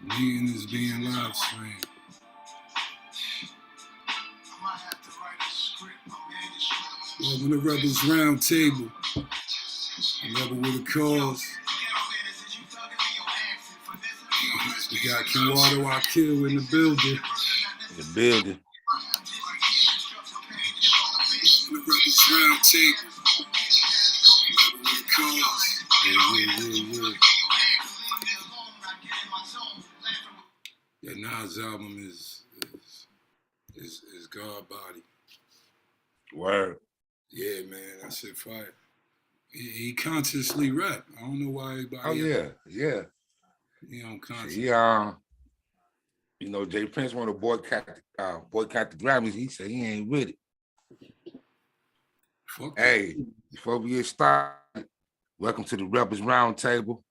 Meeting is being live streamed. Welcome to Rebels Round Table. Rebel with a cause. We got Kenwardo, our kill in the building. The Rebels Round Table. Rebel with a cause. Yeah. That Nas album is God Body. Word. Yeah, man, that shit fire. He consciously rap. I don't know why everybody. Oh yeah. He don't consciously. You know, Jay Prince wanted to boycott the Grammys. He said he ain't with it. Hey, before we get started, welcome to the Rebels Round Table.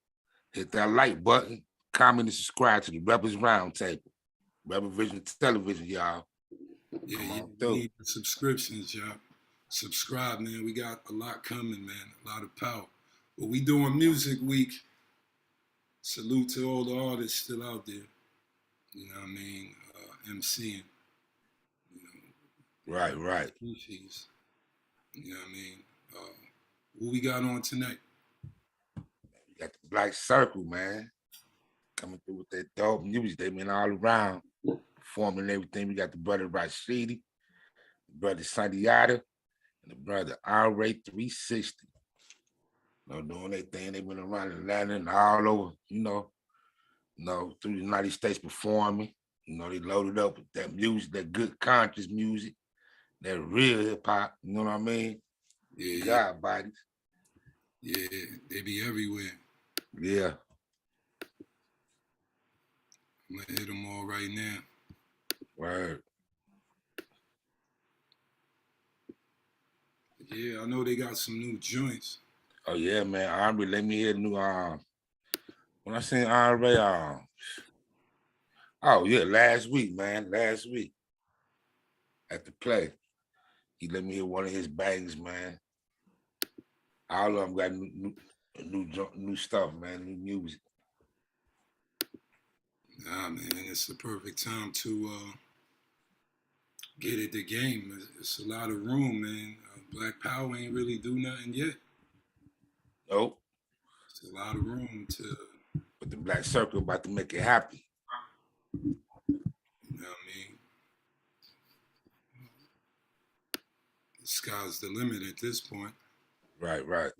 Hit that like button, comment, and subscribe to the Rebels Round Table. REBALVISION television, y'all. Yeah, you need the subscriptions, y'all. Subscribe, man. We got a lot coming, man. A lot of power. But we doing Music Week. Salute to all the artists still out there. You know what I mean? MCing. You know, right. Species. You know what I mean? What we got on tonight? We got the Black Circle, man. Coming through with that dope music. They been all around performing and everything. We got the brother Rashidi, the brother Sundiata, and the brother ANRAY360. You know, doing their thing. They been around Atlanta and all over, you know, through the United States performing. You know, they loaded up with that music, that good conscious music, that real hip hop, you know what I mean? Yeah. God bodies. Yeah, they be everywhere. Yeah. I'm gonna hit them all right now. Word. Yeah, I know they got some new joints. Oh yeah, man. Andre, let me hear the new when I seen Andre, oh yeah, last week, man. Last week. At the play. He let me hear one of his bangs, man. All of them got new stuff, man, new music. Nah, man, it's the perfect time to get at the game. It's a lot of room, man. Black Power ain't really do nothing yet. Nope. It's a lot of room to. But the Black Circle about to make it happen. You know what I mean? The sky's the limit at this point. Right.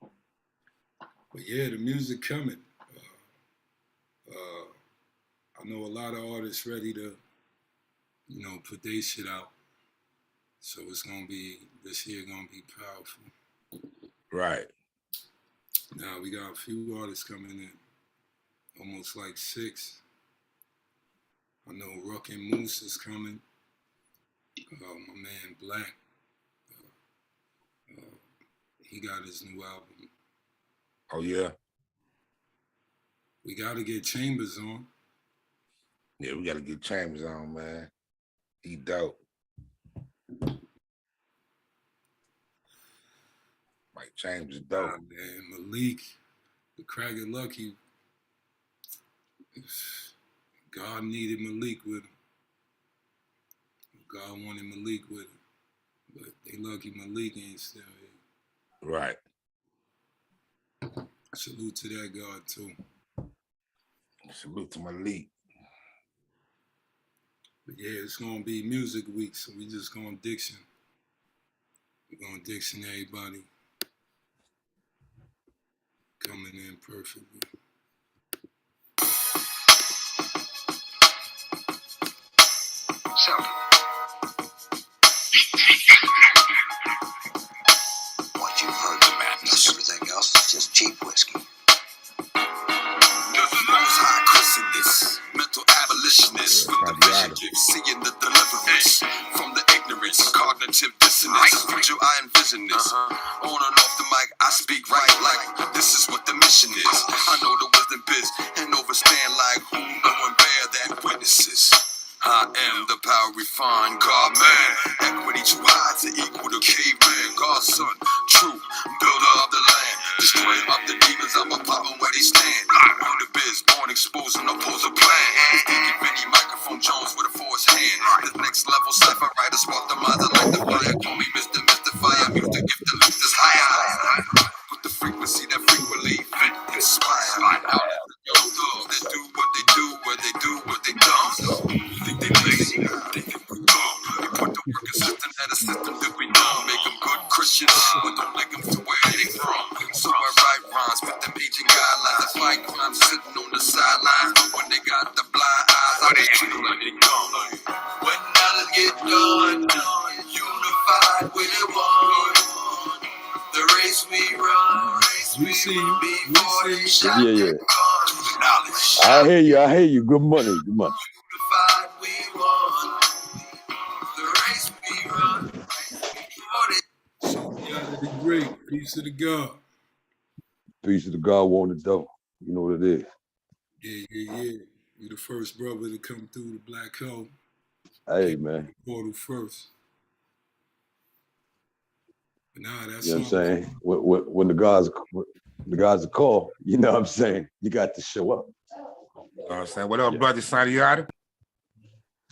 But yeah, the music coming. I know a lot of artists ready to, you know, put their shit out. So it's gonna be, this year gonna be powerful. Right. Now we got a few artists coming in, almost like 6. I know Ruck and Moose is coming. My man Black, he got his new album. Oh yeah. We gotta get Chambers on. Yeah, we gotta get Chambers on, man. He dope. Mike Chambers is dope. Man, Malik, the Crack of Lucky. God needed Malik with him. God wanted Malik with him. But they lucky Malik ain't still here. Right. Salute to that God too. Salute to Malik. But yeah, it's gonna be Music Week, so we just gonna diction. We're gonna diction everybody coming in perfectly. What you've heard the madness. Everything else is just cheap whiskey. High Christmas, mental abolitionist with the vision gift, seeing the deliverance from the ignorance, cognitive dissonance. Future I envision this. On and off the mic, I speak right like this is what the mission is. I know the wisdom biz and overstand like who know and bear that witnesses. I am the power refined, God man. Equity too high to equal the caveman. God's son, true builder of the land, destroyer of the demons. I'm a poppin' where they stand. Word the biz, born exposing opposing plan. Thinking Vinny microphone Jones with a force hand. The next level cipher writer spark the minds. I like the fire. Call me Mr. Mystifier. Music if the lift is higher. With the frequency that frequently fit inspire. Outlet the young thugs that do what they do, where they do what they don't. Think they lazy, they think we dumb. We put the work in system that a system that we know. Make them good Christians, but don't link them to where they from. So I write rhymes with them aging guidelines. I fight crime sitting on the sidelines. But when they got the blind eyes, I just treat them like they dumb. When dollars get done, unified with one. The race we run, We see you. Yeah. I hear you. Good money. Unified we won. The race we run. Sundiata the Great. Peace to the God. Peace to the God, want the devil. You know what it is. Yeah. You the first brother to come through the black hole. Hey, man. Portal first. But nah, that's You know what I'm saying? When the gods are called, you know what I'm saying? You got to show up. You know what I'm saying? What up, brother Sundiata?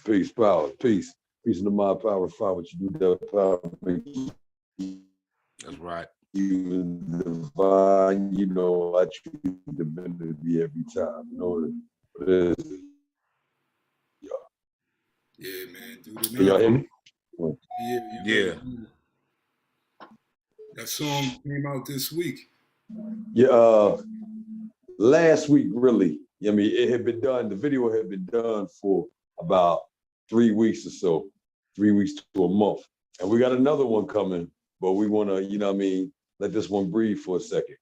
Peace, power, peace. Peace in the mind, power, fire. What you do, that power makes That's right. you divine. You know, I choose divinity every time. You know what it is. Yeah, man. Do the Can y'all hear me? Yeah. That song came out this week. Yeah, last week, really. I mean, it had been done, the video had been done for about 3 weeks or so, 3 weeks to a month. And we got another one coming, but we want to, you know what I mean, let this one breathe for a second.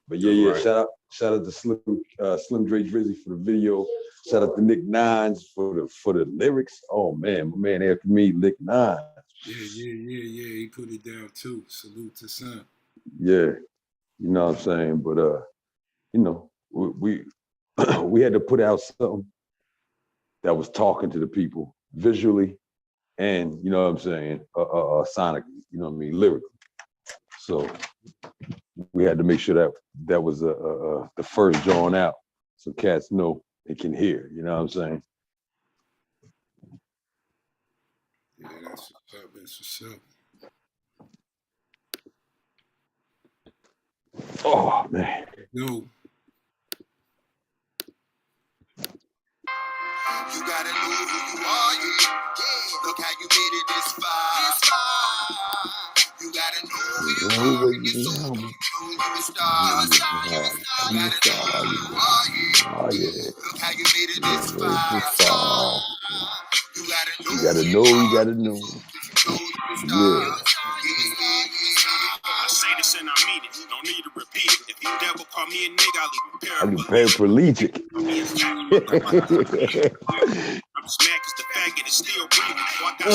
But yeah, right. Shout out to Slim Dre Drizzy for the video. Shout out to Nick Nines for the lyrics. Oh man, my man after me, Nick Nines. Yeah. He put it down too. Salute to son. Yeah, you know what I'm saying. But you know, we we had to put out something that was talking to the people visually, and you know what I'm saying, sonically. You know what I mean, lyrically. So we had to make sure that was the first drawn out, so cats know they can hear. You know what I'm saying. Yeah, that's what's up. Oh man. No. You gotta know who you are, Look how you made it this far. You gotta know who you are, and you're so you a star. You gotta know who you are, Look how you made it this far. You gotta know. Yeah. I say this and I mean it. No need to repeat it. If you devil call me a nigga, I'll leave paraplegic. I'm smack cause the faggot is still breathing. So I got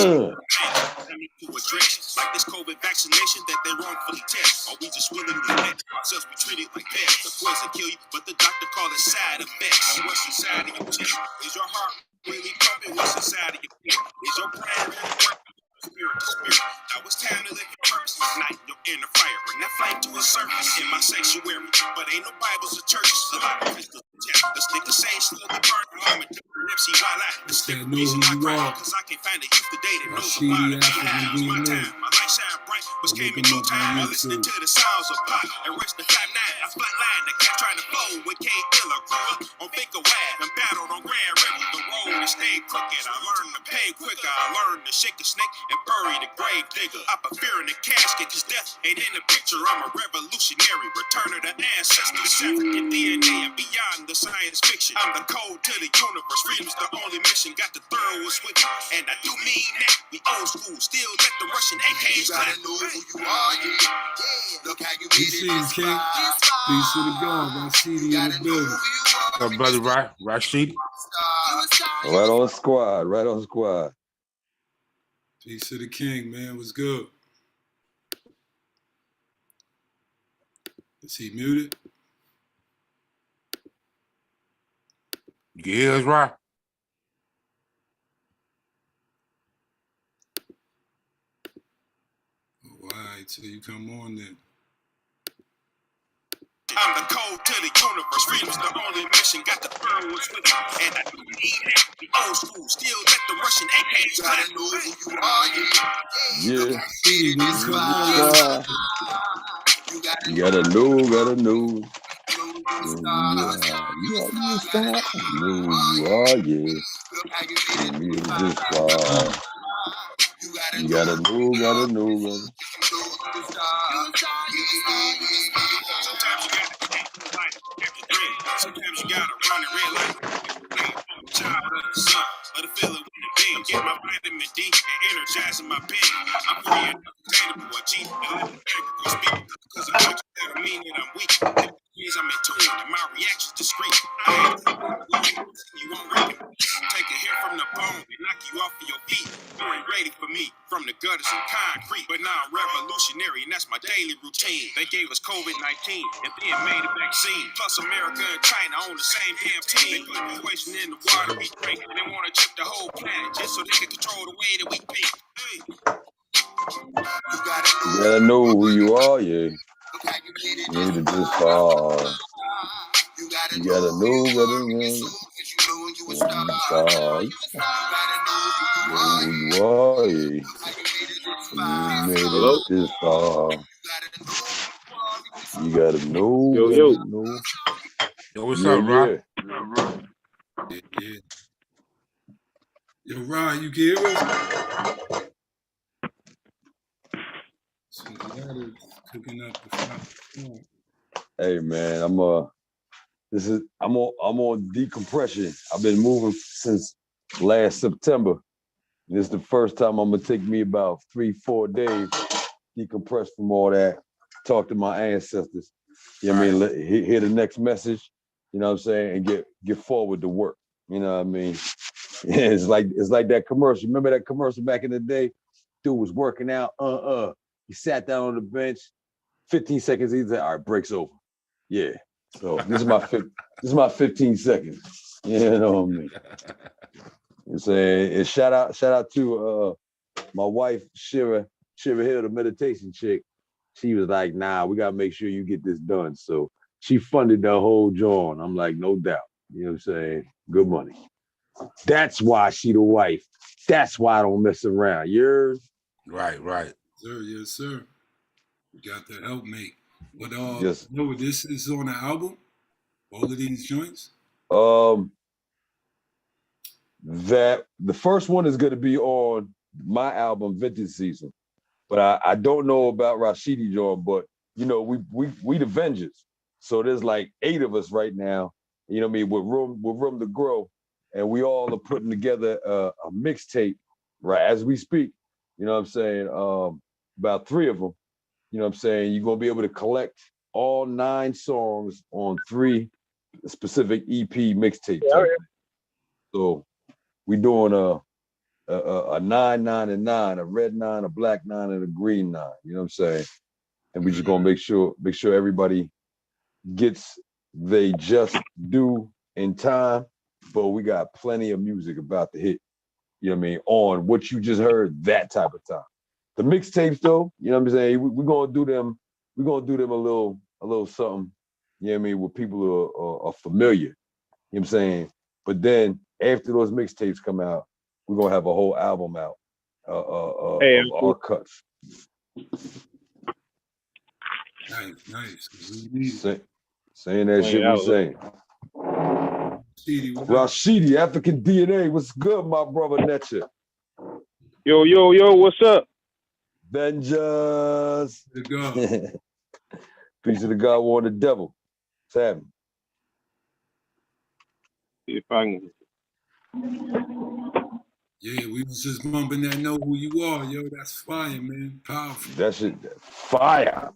something to address. Like this COVID vaccination that they wrongfully test. Or we just willingly let ourselves be treated like pets. The poison kill you, but the doctor call it side effects. And what's inside of your chest? Is your heart really pumping? What's inside of your head? Is your brain really working? Spirit to spirit. Now it's time to live your purpose. Ignite your inner fire. Bring that flame to a surface in my sanctuary. But ain't no Bibles or churches. A lot of crystals. The sticker say slowly burn. I'm a Nipsey while I the stick reason I cry. Cause I can't find a youth today that knows Rashidi about it. It's my time. My light shine bright. Which came in no time. While listening to the sounds of pop. And rest the flat nine. I flatline. The cat trying to flow with K Illa. Grew up on Finger Wag and battled on Grand River. The road is stayed crooked. I learned to pay quicker. I learned to shake the snake and bury the grave digger. I put fear in the casket cause death ain't in the picture. I'm a revolutionary. Return of the ancestors. African DNA and beyond the science fiction. I'm the code to the universe. Freedom's the only mission. Got the thorough with me. And I do mean that. We old school. Still let the Russian AKs gotta know who you are. Look how you made it this far. Peace to the God. Rashidi in the building. Brother Rashidi. Right on squad. Peace to the king, man. What's good? Is he muted? Yeah, that's right. Why right, till you come on then. I'm the code to the universe. Freedom's the only mission. Got the fireworks with me. And I don't need that. The old school still let the Russian AKs. Gotta know who you are, Yeah. See, when you come on, You gotta know who you are. You a star. Know who you are, yeah. You made it this far. You gotta know. Sometimes you gotta after three. Sometimes you gotta run and red light. Child of the sun, let it feel it when the beam. Get my vitamin D and energizing my being. I'm free and uncontainable, a G. And let the bag go speak. Cause I'm not that don't mean that I'm weak. That means I'm in tune and my reaction's discreet. I ain't you won't recognize. Take a hit from the bone and knock you off of your feet. You ain't ready for me from the gutters and concrete. But now I'm revolutionary and that's my daily routine. They gave us COVID-19 and then made a vaccine. Plus America and China on the same damn team. They put poison in the water we drink. They want to chip the whole planet just so they can control the way that we think. Hey. You gotta know who you are, yeah. Made it this far. You gotta know who you are, yeah. You made it this far. You gotta know. Yo, what's up, Rob? Yeah. Yo, Rod, you can hear us? Sundiata cooking up the front. Hey man, I'm on decompression. I've been moving since last September. This is the first time I'm gonna take me about 3-4 days decompress from all that. Talk to my ancestors. You know what I mean? Hear the next message. You know what I'm saying? And get forward to work. You know what I mean? It's like that commercial. Remember that commercial back in the day? Dude was working out. He sat down on the bench. 15 seconds. He said, "All right, break's over." Yeah. So this is my 15 seconds. You know what I mean? I'm saying, and shout out to my wife Shira Hill, the meditation chick. She was like, "Nah, we gotta make sure you get this done." So she funded the whole joint. I'm like, no doubt. You know what I'm saying? Good money. That's why she the wife. That's why I don't mess around. Yours? Right. Sir, yes, sir. You got the helpmate. But Yes. no, this is on the album. All of these joints. That the first one is gonna be on my album Vintage Season, but I don't know about Rashidi joint. But you know, we the Vengers, so there's like 8 of us right now. You know what I mean? With room to grow, and we all are putting together a mixtape right as we speak. You know what I'm saying? About 3 of them. You know what I'm saying? You're gonna be able to collect all 9 songs on 3 specific EP mixtape. So we doing a 9, 9, and 9, a red 9, a black 9, and a green 9. You know what I'm saying? And we just gonna make sure everybody gets they just due in time. But we got plenty of music about to hit. You know what I mean? On what you just heard, that type of time. The mixtapes though, you know what I'm saying? We're gonna do them. We're gonna do them a little something. You know what I mean? Where people are familiar. You know what I'm saying? But then after those mixtapes come out, we're gonna have a whole album out of our cuts. Nice. Saying that shit we saying. Rashidi, African DNA, what's good, my brother Netcha? Yo, what's up? Vengeance. The God. Piece of the God war the devil. What's happening? If I can. Yeah, we was just bumping that Know Who You Are, yo. That's fire, man. Powerful. That shit, fire.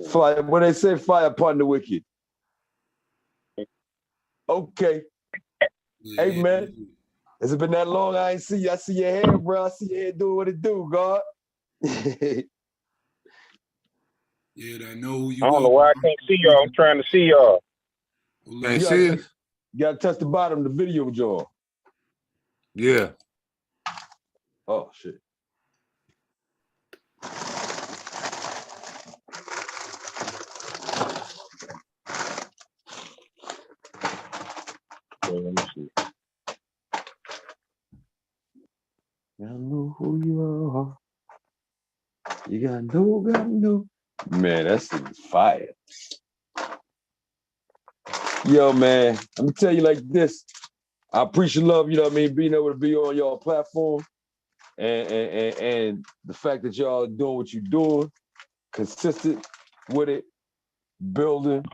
Fire. When they say fire upon the wicked. Okay. Yeah, hey, man. Has it been that long? I ain't see you. I see your hair, bro. I see your hair doing what it do, God. Yeah, that Know Who You I Are. don't know why I can't see y'all. I'm trying to see y'all. You gotta touch the bottom, the video jaw. Yeah. Oh, shit. You gotta know. Man, that's fire. Yo, man, let me tell you like this. I appreciate love, you know what I mean, being able to be on your platform and the fact that y'all are doing what you're doing, consistent with it, building,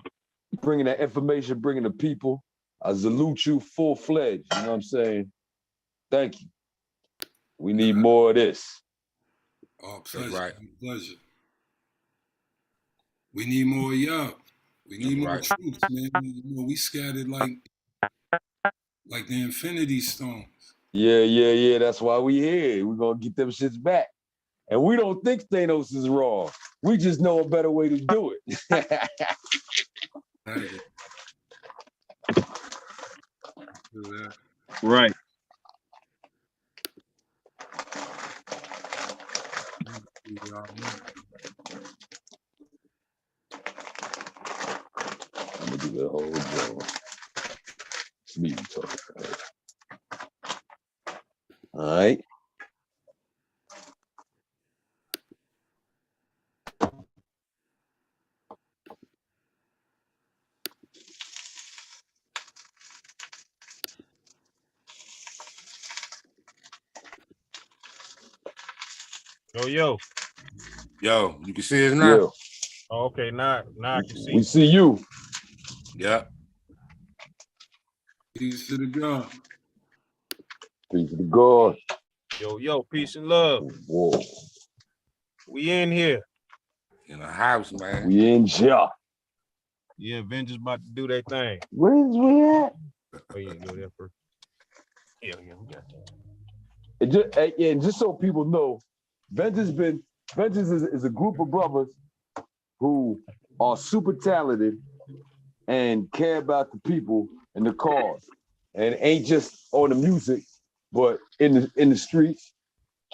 bringing that information, bringing the people. I salute you full-fledged, you know what I'm saying? Thank you. We need more of this. Oh, pleasure. Right. Pleasure. We need more of y'all. We need more troops, man. You know, we scattered like the Infinity Stones. Yeah. That's why we here. We're gonna get them shits back. And we don't think Thanos is wrong. We just know a better way to do it. Right. I'm gonna do the whole job. It's me talking. All right. Yo. Yo, you can see us now? Yeah. Oh, okay, now I can see. We see you. Yeah. Peace to the God. Peace to the God. Yo, peace and love. Whoa. We in here. In the house, man. We in here. Yeah, Avengers about to do their thing. Where's we at? Oh, yeah, go there first. Yeah, we got And just so people know, Vengeance is a group of brothers who are super talented and care about the people and the cause, and ain't just on the music, but in the streets,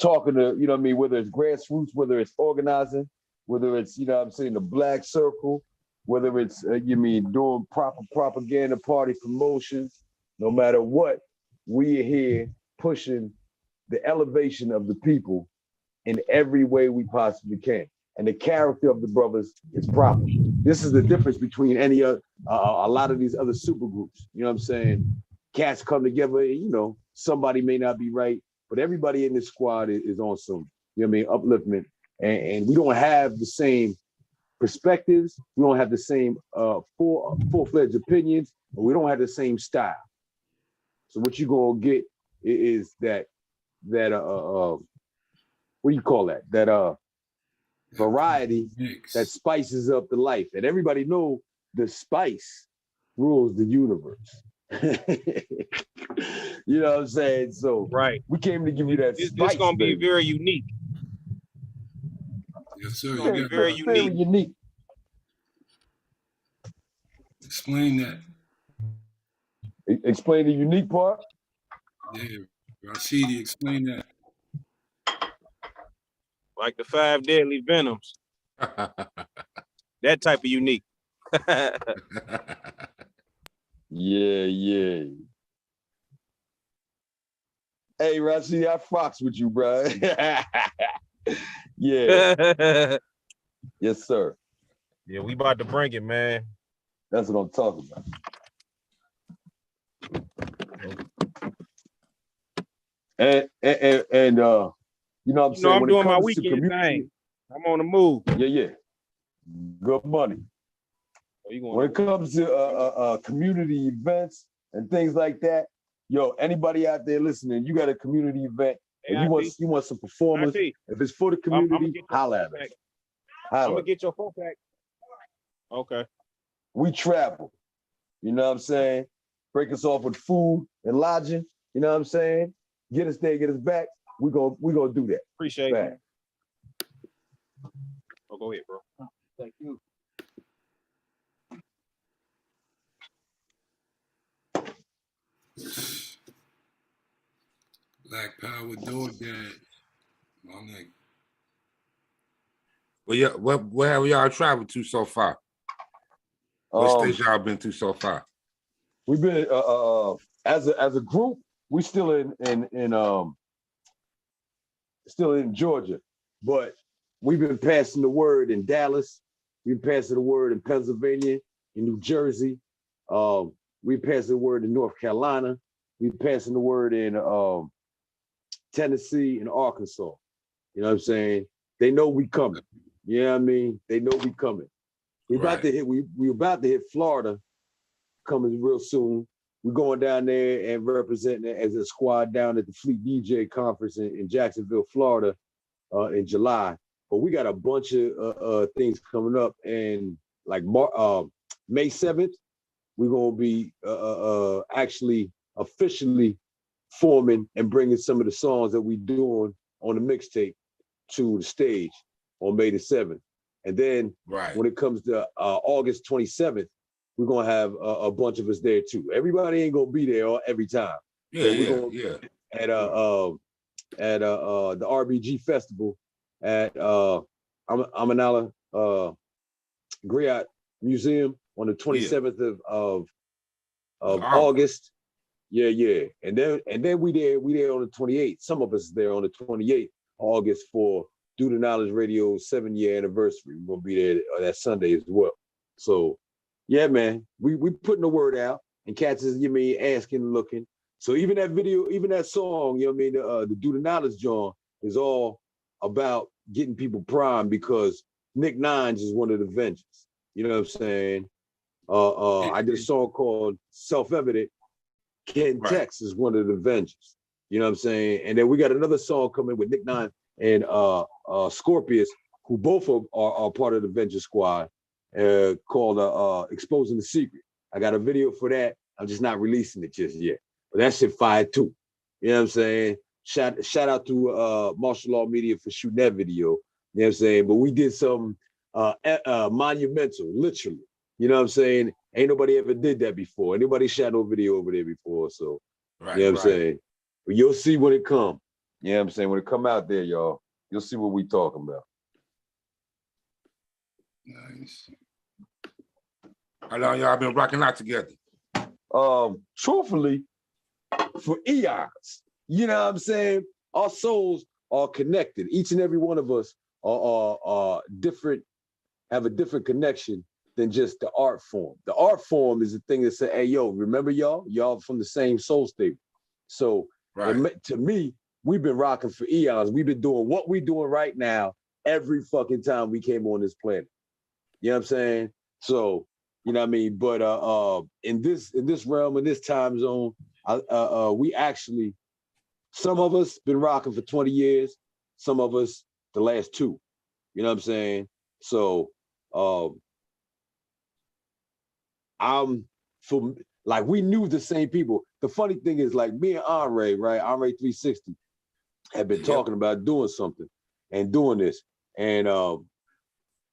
talking to, you know what I mean, whether it's grassroots, whether it's organizing, whether it's, you know what I'm saying, the black circle, whether it's doing proper propaganda, party promotions, no matter what, we are here pushing the elevation of the people in every way we possibly can. And the character of the brothers is proper. This is the difference between any other, a lot of these other super groups. You know what I'm saying? Cats come together, you know, somebody may not be right, but everybody in this squad is on some, you know what I mean, upliftment. And we don't have the same perspectives. We don't have the same full-fledged opinions, but we don't have the same style. So what you're gonna get is that what do you call that? That variety that spices up the life. And everybody know the spice rules the universe. You know what I'm saying? So right. We came to give you that spice. It's gonna be very unique. Yes, sir. It's gonna be very unique. Very unique. Explain that. Explain the unique part? Yeah, Rashidi, explain that. Like the 5 deadly venoms. That type of unique. Yeah. Hey, Rashidi, I fox with you, bro. Yeah. Yes, sir. Yeah, we about to bring it, man. That's what I'm talking about. And you know what I'm saying? I'm when doing it my comes weekend to thing. I'm on the move. Yeah. Good money. When it comes to community events and things like that, yo, anybody out there listening, you got a community event and you want some performers. If it's for the community, holla at us. I'm gonna get your 4-pack. Okay. We travel. You know what I'm saying? Break us off with food and lodging. You know what I'm saying? Get us there, get us back. We gonna do that. Appreciate it. Oh, go ahead, bro. Thank you. Black Power DoorDash. My nigga. Well, yeah, where have y'all traveled to so far? What states y'all been to so far? We've been as a group, we still in Georgia, but we've been passing the word in Dallas. We've been passing the word in Pennsylvania, in New Jersey. We've passed the word in North Carolina. We're passing the word in Tennessee and Arkansas. You know what I'm saying? They know we coming. You know what I mean? They know we coming. We're about to hit. We're about to hit Florida, coming real soon. We're going down there and representing as a squad down at the Fleet DJ conference in Jacksonville, Florida, in July. But we got a bunch of things coming up, and like May 7th, we're gonna be actually officially forming and bringing some of the songs that we doing on the mixtape to the stage on May the 7th. And then when it comes to August 27th, we're gonna have a bunch of us there too. Everybody ain't gonna be there every time. At the RBG Festival at Amanala Griot Museum on the 27th of August. Yeah. And then we there on the 28th. Some of us there on the 28th August for Do the Knowledge Radio's 7-year anniversary. We're gonna be there that Sunday as well. So yeah, man, we putting the word out, and cats is, you mean, asking and looking. So even that video, even that song, you know what I mean, the Do the Knowledge John is all about getting people primed, because Nick Nines is one of the Avengers. You know what I'm saying? I did a song called Self-Evident. Ken Tex is one of the Avengers. You know what I'm saying? And then we got another song coming with Nick Nines and Scorpius, who both are part of the Avenger Squad, called Exposing the Secret. I got a video for that. I'm just not releasing it just yet. But that shit fire too. You know what I'm saying? Shout out to Martial Law Media for shooting that video. You know what I'm saying? But we did something monumental, literally. You know what I'm saying? Ain't nobody ever did that before. Anybody shot no video over there before. So, you know what I'm saying? But you'll see when it come. You know what I'm saying? When it come out there, y'all, you'll see what we talking about. Nice. How long y'all been rocking out together? Truthfully, for eons. You know what I'm saying? Our souls are connected. Each and every one of us are different, have a different connection than just the art form. The art form is the thing that say, hey, yo, remember y'all from the same soul state. So to me, we've been rocking for eons. We've been doing what we're doing right now every fucking time we came on this planet. You know what I'm saying? So, you know what I mean? But in this realm, in this time zone, we actually, some of us been rocking for 20 years, some of us the last 2. You know what I'm saying? So we knew the same people. The funny thing is, like, me and Andre, right? ANRAY360 had been talking about doing something and doing this. And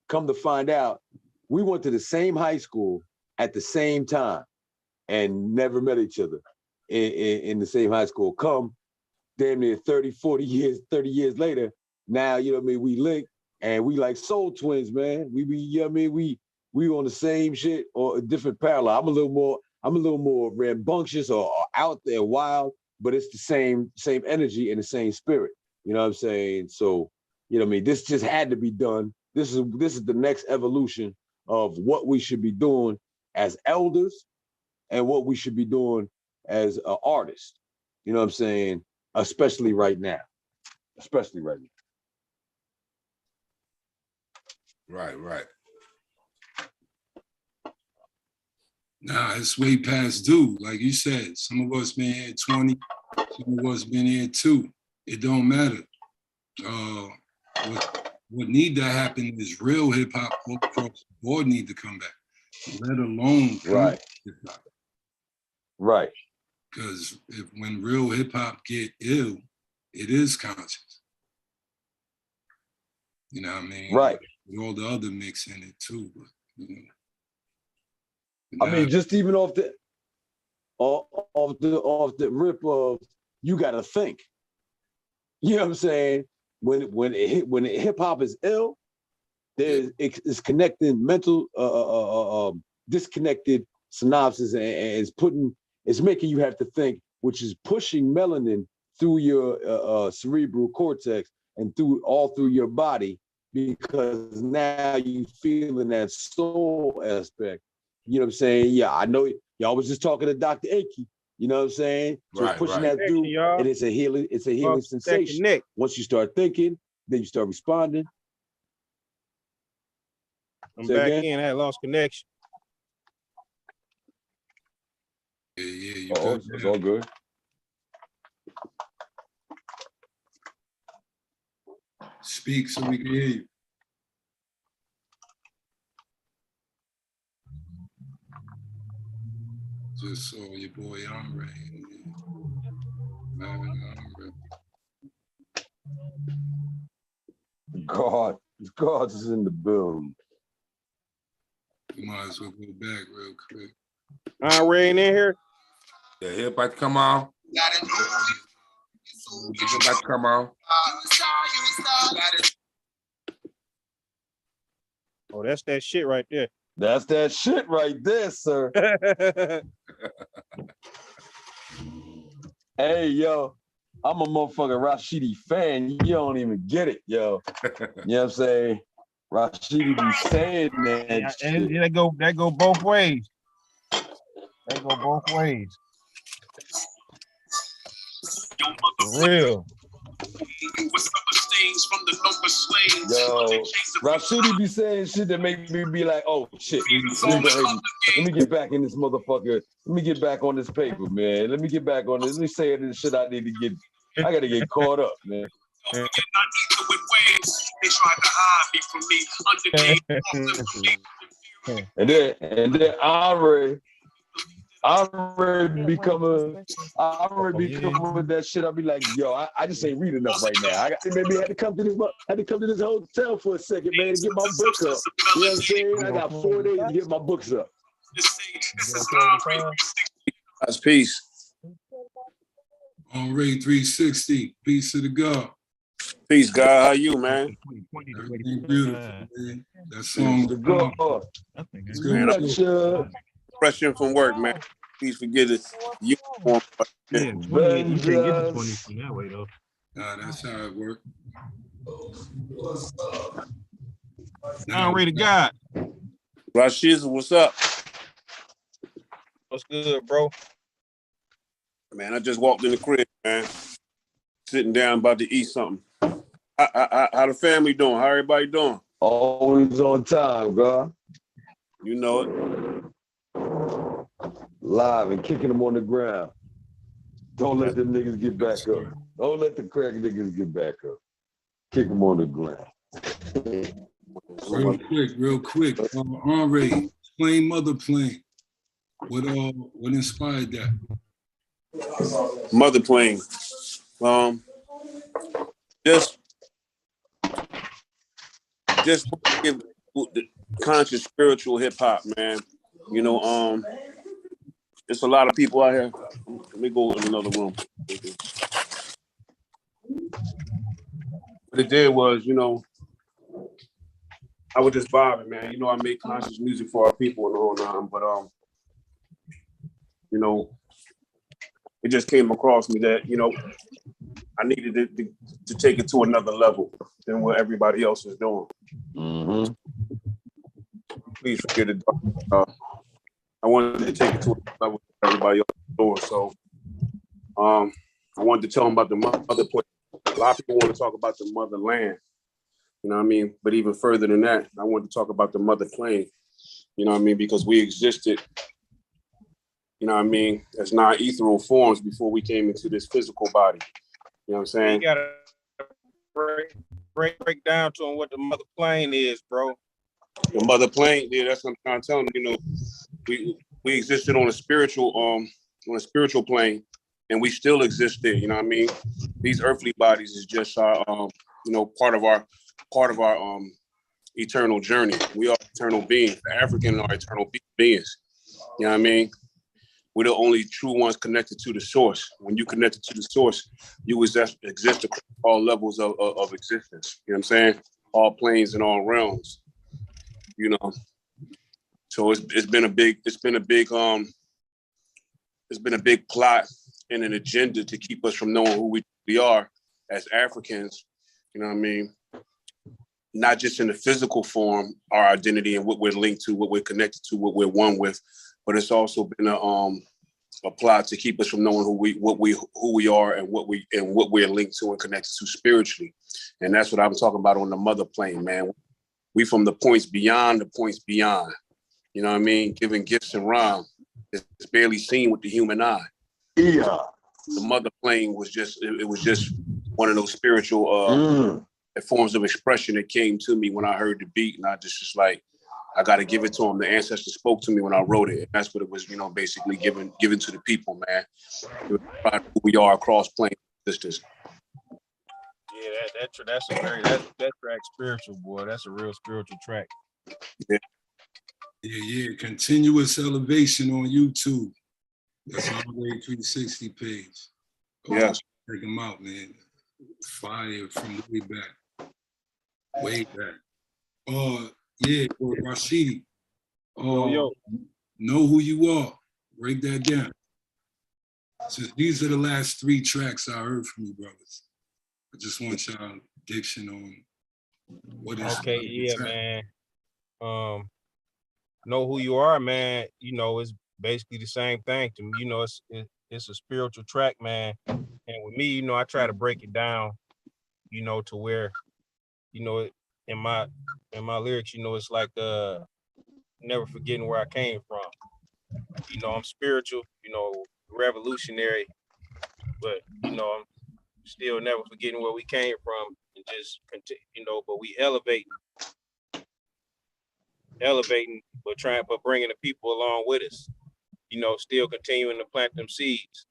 come to find out, we went to the same high school at the same time and never met each other in the same high school. Come damn near 30 years later, now, you know what I mean, we link and we like soul twins, man. We you know what I mean, we on the same shit or a different parallel. I'm a little more rambunctious or out there wild, but it's the same energy and the same spirit. You know what I'm saying? So, you know what I mean, this just had to be done. This is the next evolution of what we should be doing as elders and what we should be doing as an artist. You know what I'm saying? Especially right now. Right. Nah, it's way past due. Like you said, some of us been here 20, some of us been here 2. It don't matter. What need to happen is real hip hop all across the board need to come back, let alone hip hop. Right. Because when real hip hop get ill, it is conscious. You know what I mean? Right. With all the other mix in it too. But, you know. I mean, just even off the rip of, you gotta think. You know what I'm saying? When hip hop is ill, it's connecting mental disconnected synapses and it's making you have to think, which is pushing melanin through your cerebral cortex and through your body, because now you feeling that soul aspect. You know what I'm saying? Yeah, I know y'all was just talking to Dr. Inky. You know what I'm saying? So it's pushing that through, and it's a healing sensation. Once you start thinking, then you start responding. I'm back in. I had lost connection. Yeah, it's all good. Speak so we can hear you. Just saw your boy ANRAY. God is in the building. We might as well go back real quick. ANRAY in here? Yeah, he about to come on. He about to come on. Oh, that's that shit right there. That's that shit right there, sir. Hey, yo, I'm a motherfucking Rashidi fan. You don't even get it, yo. You know what I'm saying? Rashidi be saying that shit. That go both ways. That go both ways. For real. Yo, Rashidi be saying shit that make me be like, oh shit. Let me get back in this motherfucker. Let me get back on this paper, man. Let me get back on this. Let me say this shit I need to get. I gotta get caught up, man. They tried to hide me from me. And then I become with that shit. I'll be like, yo, I just ain't read enough right now. I had to come to this hotel for a second, man, to get my book up. You know what I'm saying? I got 4 days to get my books up. That's peace. ANRAY360, peace to the God. Peace, God. How you, man? Everything beautiful, man. That song It's good. Fresh in from work, man. Please forget it. You you can't get the 20 from that way though. Nah, that's how it works. ANRAY to God. Rashidi, what's up? What's good, bro? Man, I just walked in the crib, man. Sitting down, about to eat something. How the family doing? How everybody doing? Always on time, God. You know it. Live and kicking them on the ground. Don't let them niggas get back up. Don't let the crack niggas get back up. Kick them on the ground. Real quick. ANRAY, explain Mother Plane. What inspired that? Mother Plane. Just give the conscious spiritual hip hop, man. You know, there's a lot of people out here. Let me go in another room. What it did was, you know, I was just vibing, man. You know, I make conscious music for our people and the whole nine, but you know, it just came across me that, you know, I needed to take it to another level than what everybody else is doing. Mm-hmm. Please forget it. I wanted to take it to another level than everybody else is doing. So I wanted to tell them about the mother plane. A lot of people want to talk about the motherland, you know what I mean? But even further than that, I wanted to talk about the mother plane, you know what I mean? Because we existed, you know what I mean, as non-ethereal forms before we came into this physical body. You know what I'm saying? You gotta break down to them what the mother plane is, bro. The mother plane, yeah, that's what I'm trying to tell them. You know, we existed on a spiritual plane, and we still exist there. You know what I mean? These earthly bodies is just our, you know, part of our eternal journey. We are eternal beings. The African are eternal beings. You know what I mean? We're the only true ones connected to the source. When you connected to the source, you exist across all levels of existence. You know what I'm saying? All planes and all realms. You know. So it's been a big plot and an agenda to keep us from knowing who we are as Africans. You know what I mean? not just in the physical form, our identity and what we're linked to, what we're connected to, what we're one with, but it's also been a plot to keep us from knowing who we are and what we're linked to and connected to spiritually. And that's what I'm talking about on the mother plane, man. We from the points beyond the points beyond. You know what I mean? Giving gifts and rhyme. It's barely seen with the human eye. Yeah. The mother plane was just, it was just one of those spiritual forms of expression that came to me when I heard the beat, and I just like, I got to give it to him. The ancestor spoke to me when I wrote it. And that's what it was, you know, basically given to the people, man. It was about who we are across plane distance. Yeah, that's that track spiritual, boy. That's a real spiritual track. Yeah. Continuous Elevation on YouTube. That's on REBAL360 page. Yes. Check them out, man. Fire from way back. Way back. Yeah, or Rashidi. Yo. Know who you are. Break that down. Since these are the last 3 tracks I heard from you, brothers. I just want y'all diction on what is. Okay, yeah, man. Know who you are, man. You know, it's basically the same thing to me. You know, it's a spiritual track, man. And with me, you know, I try to break it down, you know, to where, you know, in my lyrics, you know, it's like never forgetting where I came from. You know, I'm spiritual, you know, revolutionary, but you know, I'm still never forgetting where we came from, and just continue, you know, but we elevating, but bringing the people along with us. You know, still continuing to plant them seeds.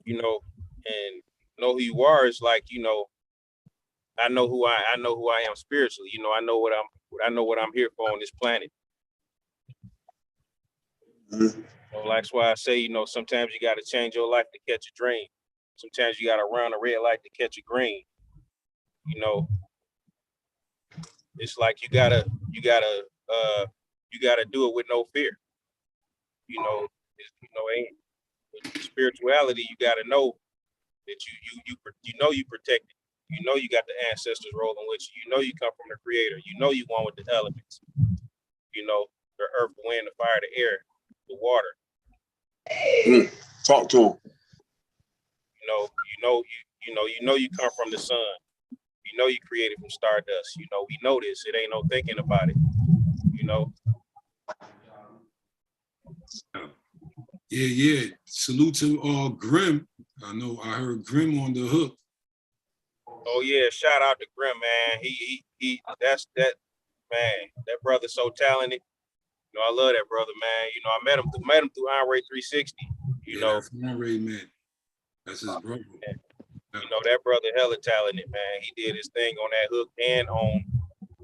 You know, and know who you are is like, you know, I know who I am spiritually. You know, I know what I'm here for on this planet. So that's why I say, you know, sometimes you got to change your life to catch a dream. Sometimes you got to run a red light to catch a green. You know, it's like you gotta do it with no fear. You know, spirituality. You gotta know that you know you protected. You know you got the ancestors rolling with you. You know you come from the Creator. You know you one with the elements. You know, the earth, the wind, the fire, the air, the water. Talk to him. You know you come from the sun. You know you created from stardust. You know, we know this. It ain't no thinking about it. You know. Yeah. Salute to Grim. I heard Grim on the hook. Oh yeah, shout out to Grim, man. That's that man. That brother's so talented. You know, I love that brother, man. You know, I met him through ANRAY360. You know, that's ANRAY, man. That's his brother. You know, that brother hella talented, man. He did his thing on that hook and on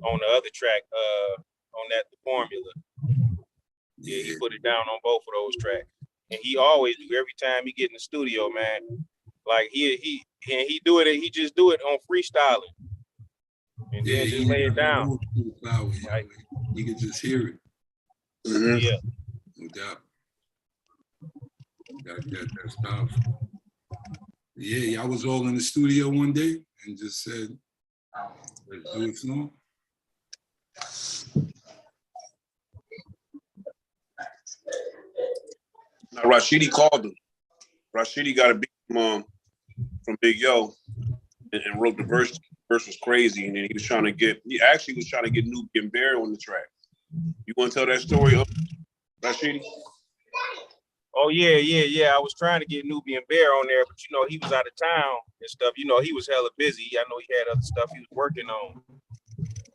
the other track, on that The Formula. Yeah, he put it down on both of those tracks. And he always do every time he get in the studio, man. Like he do it, he just do it on freestyling. And then just lay it down. Like, you can just hear it. Yeah. No doubt. That's powerful. Yeah, I was all in the studio one day and just said, let's do it song. Now, Rashidi called him. Rashidi got a beat from Big Yo and wrote the verse. The verse was crazy, and then he actually was trying to get Nubian Bear on the track. You want to tell that story, Rashidi? Oh yeah. I was trying to get Nubian Bear on there, but you know, he was out of town and stuff. You know, he was hella busy. I know he had other stuff he was working on.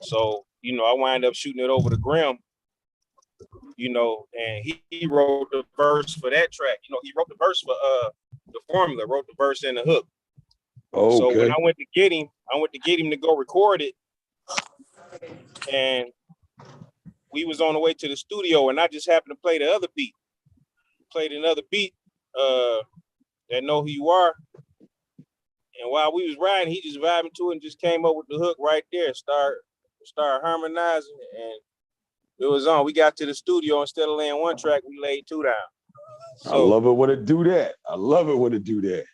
So, you know, I wind up shooting it over to Grim, you know, and he wrote the verse for that track. You know, he wrote the verse for The Formula, wrote the verse and the hook. Okay. So when I went to get him to go record it, and we was on the way to the studio, and I just happened to play the other beat. Played another beat, that Know Who You Are. And while we was riding, he just vibing to it and just came up with the hook right there. Start harmonizing, and it was on. We got to the studio, instead of laying one track, we laid 2 down. So, I love it when it do that. I love it when it do that.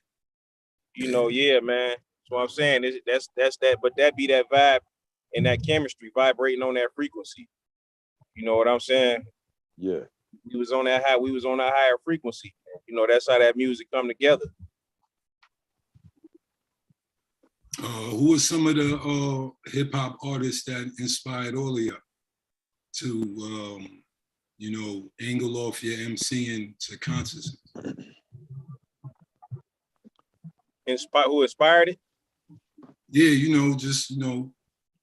You know, yeah, man. That's what I'm saying. That's that, but that be that vibe and that chemistry vibrating on that frequency. You know what I'm saying? Yeah. We was on that higher frequency. You know, that's how that music come together. Who are some of the hip hop artists that inspired all of you to, you know, angle off your MCing to consciousness? Who inspired it? Yeah, you know, just, you know.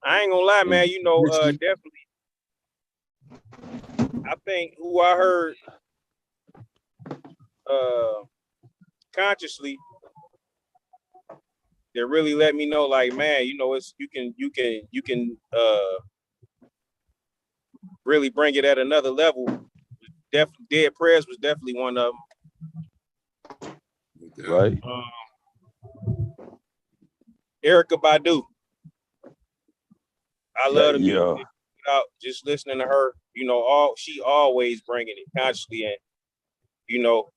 I ain't gonna lie, man. You know, definitely. I think who I heard consciously that really let me know, like, man, you know, it's you can really bring it at another level. Definitely, Dead Prayers was definitely one of them. Right. Erykah Badu. I love the music. Yeah. Without just listening to her, you know, she always bringing it consciously, and you know,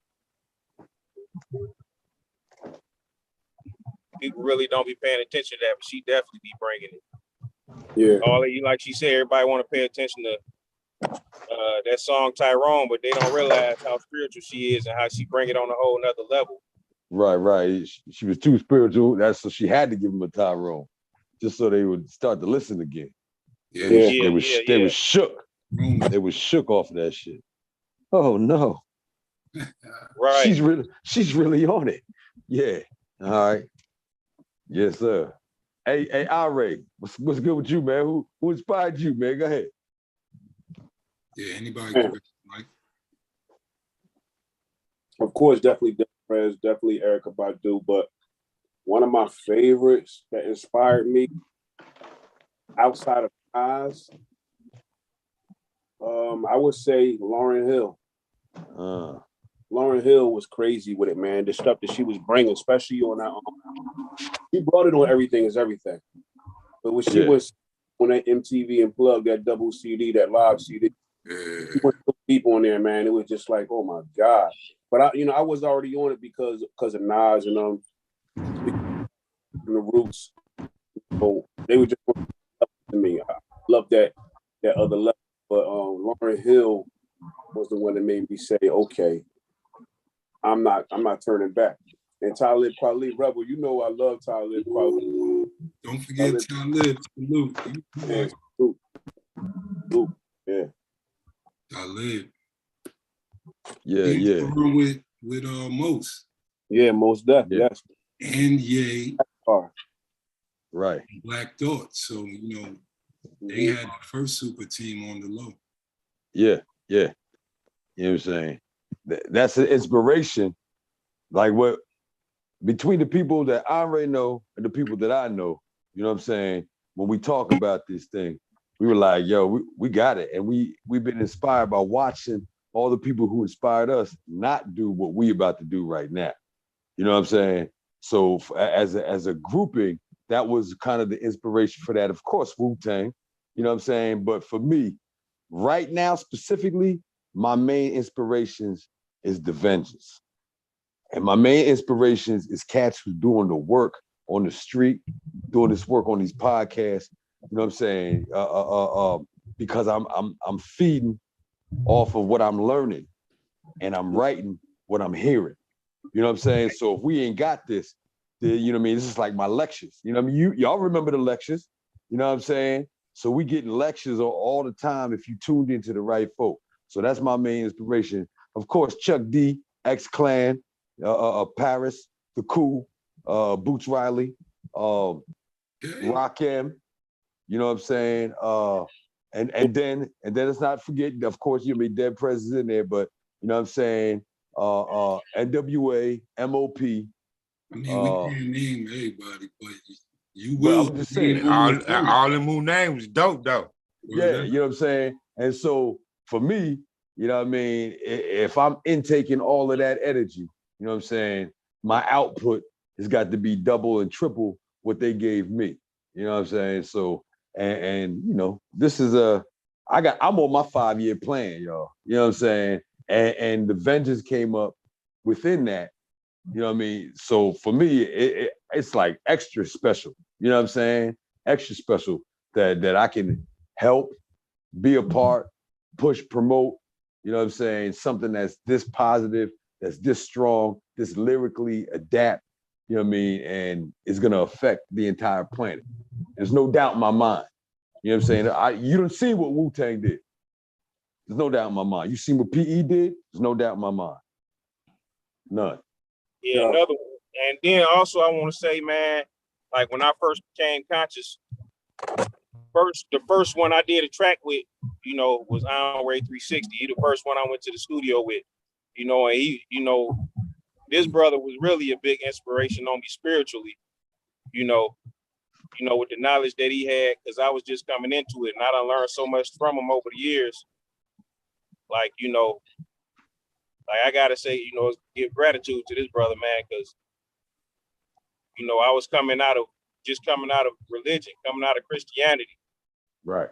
people really don't be paying attention to that, but she definitely be bringing it. Yeah. Like she said, everybody want to pay attention to that song Tyrone, but they don't realize how spiritual she is and how she bring it on a whole nother level. Right. She was too spiritual. That's so she had to give him a Tyrone, just so they would start to listen again. They were shook. They were shook off of that shit. Oh no. Right. She's really on it. Yeah. All right. Yes, sir. Hey, ANRAY, what's good with you, man? Who inspired you, man? Go ahead. Yeah, anybody can Mike. Of course, definitely Prez, definitely Erykah Badu, but one of my favorites that inspired me outside of Oz, I would say Lauryn Hill. Lauryn Hill was crazy with it, man. The stuff that she was bringing, especially on that, she brought it on Everything Is Everything. But when she was on that MTV Unplugged, that double CD, that live CD, she went so deep on there, man. It was just like, oh my God. But I was already on it because of Nas and the Roots. So they were just to me. I love that other level. But Lauryn Hill was the one that made me say, okay, I'm not turning back. And Talib Kweli, Rebel, you know I love Talib Kweli. Don't forget Talib. Salute. Yeah, salute. Yeah. Talib. Yeah. With Most. Yeah, Most definitely. Yes. And Ye. Right. Black Thought. So, you know, they had the first super team on the low. Yeah. You know what I'm saying? That's an inspiration. Like what between the people that ANRAY know and the people that I know, you know what I'm saying? When we talk about this thing, we were like, yo, we got it. And we've been inspired by watching all the people who inspired us not do what we about to do right now. You know what I'm saying? So as a grouping, that was kind of the inspiration for that. Of course, Wu-Tang, you know what I'm saying? But for me, right now specifically, my main inspirations is The Vengeance. And my main inspirations is cats who's doing the work on the street, doing this work on these podcasts, you know what I'm saying? Because I'm feeding off of what I'm learning and I'm writing what I'm hearing. You know what I'm saying? So if we ain't got this, you know what I mean? This is like my lectures. You know what I mean? Y'all remember the lectures, you know what I'm saying? So we getting lectures all the time if you tuned into the right folk. So that's my main inspiration. Of course, Chuck D, X-Clan, Paris, The Cool, Boots Riley, Rakim, you know what I'm saying? And then let's not forget, of course, you'll be Dead Presidents in there, but you know what I'm saying? NWA, MOP. I mean, we can't name everybody, but you will. I'm just saying, all them who names dope though. Yeah, you know what I'm saying? And so for me, you know what I mean? If I'm intaking all of that energy, you know what I'm saying? My output has got to be double and triple what they gave me. You know what I'm saying? So, and you know, this is I'm on my 5-year plan, y'all. You know what I'm saying? And the Vengeance came up within that. You know what I mean? So for me, it's like extra special. You know what I'm saying? Extra special. that I can help, be a part, push, promote, you know what I'm saying? Something that's this positive, that's this strong, this lyrically adapt, you know what I mean? And it's gonna affect the entire planet. There's no doubt in my mind. You know what I'm saying? You don't see what Wu-Tang did. There's no doubt in my mind. You see what PE did? There's no doubt in my mind. None. Yeah, another one. And then also I want to say, man, like when I first became conscious, the first one I did a track with, you know, was ANRAY360. He the first one I went to the studio with, you know, and he, you know, this brother was really a big inspiration on me spiritually, you know, with the knowledge that he had, because I was just coming into it and I done learned so much from him over the years. Like, you know, like I gotta say, you know, give gratitude to this brother, man, because, you know, I was coming out of religion, coming out of Christianity. Right.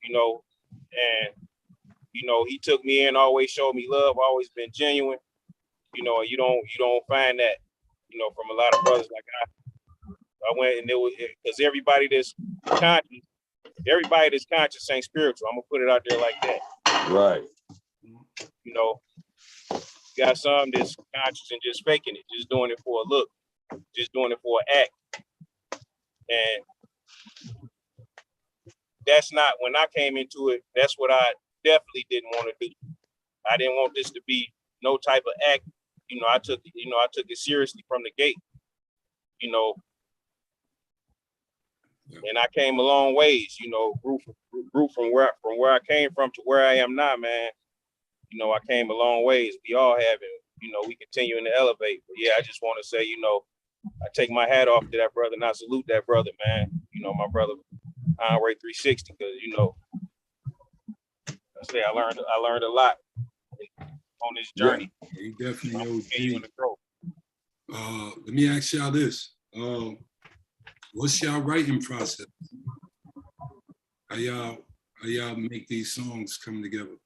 You know, and, you know, he took me in, always showed me love, always been genuine. You know, you don't find that, you know, from a lot of brothers. Like I went and it was, because everybody that's conscious ain't spiritual. I'm gonna put it out there like that. Right. You know, you got some that's conscious and just faking it, just doing it for a look, just doing it for an act. And that's not, when I came into it, that's what I definitely didn't want to do. I didn't want this to be no type of act. You know, I took it seriously from the gate, you know, and I came a long ways, you know, grew from where I came from to where I am now, man. You know, I came a long ways. We all have it, you know, we continuing to elevate. But yeah, I just want to say, you know, I take my hat off to that brother and I salute that brother, man. You know, my brother ANRAY360, because, you know, I say I learned a lot on this journey. Yeah, you definitely continuing to grow. Let me ask y'all this. What's y'all writing process? How y'all make these songs come together?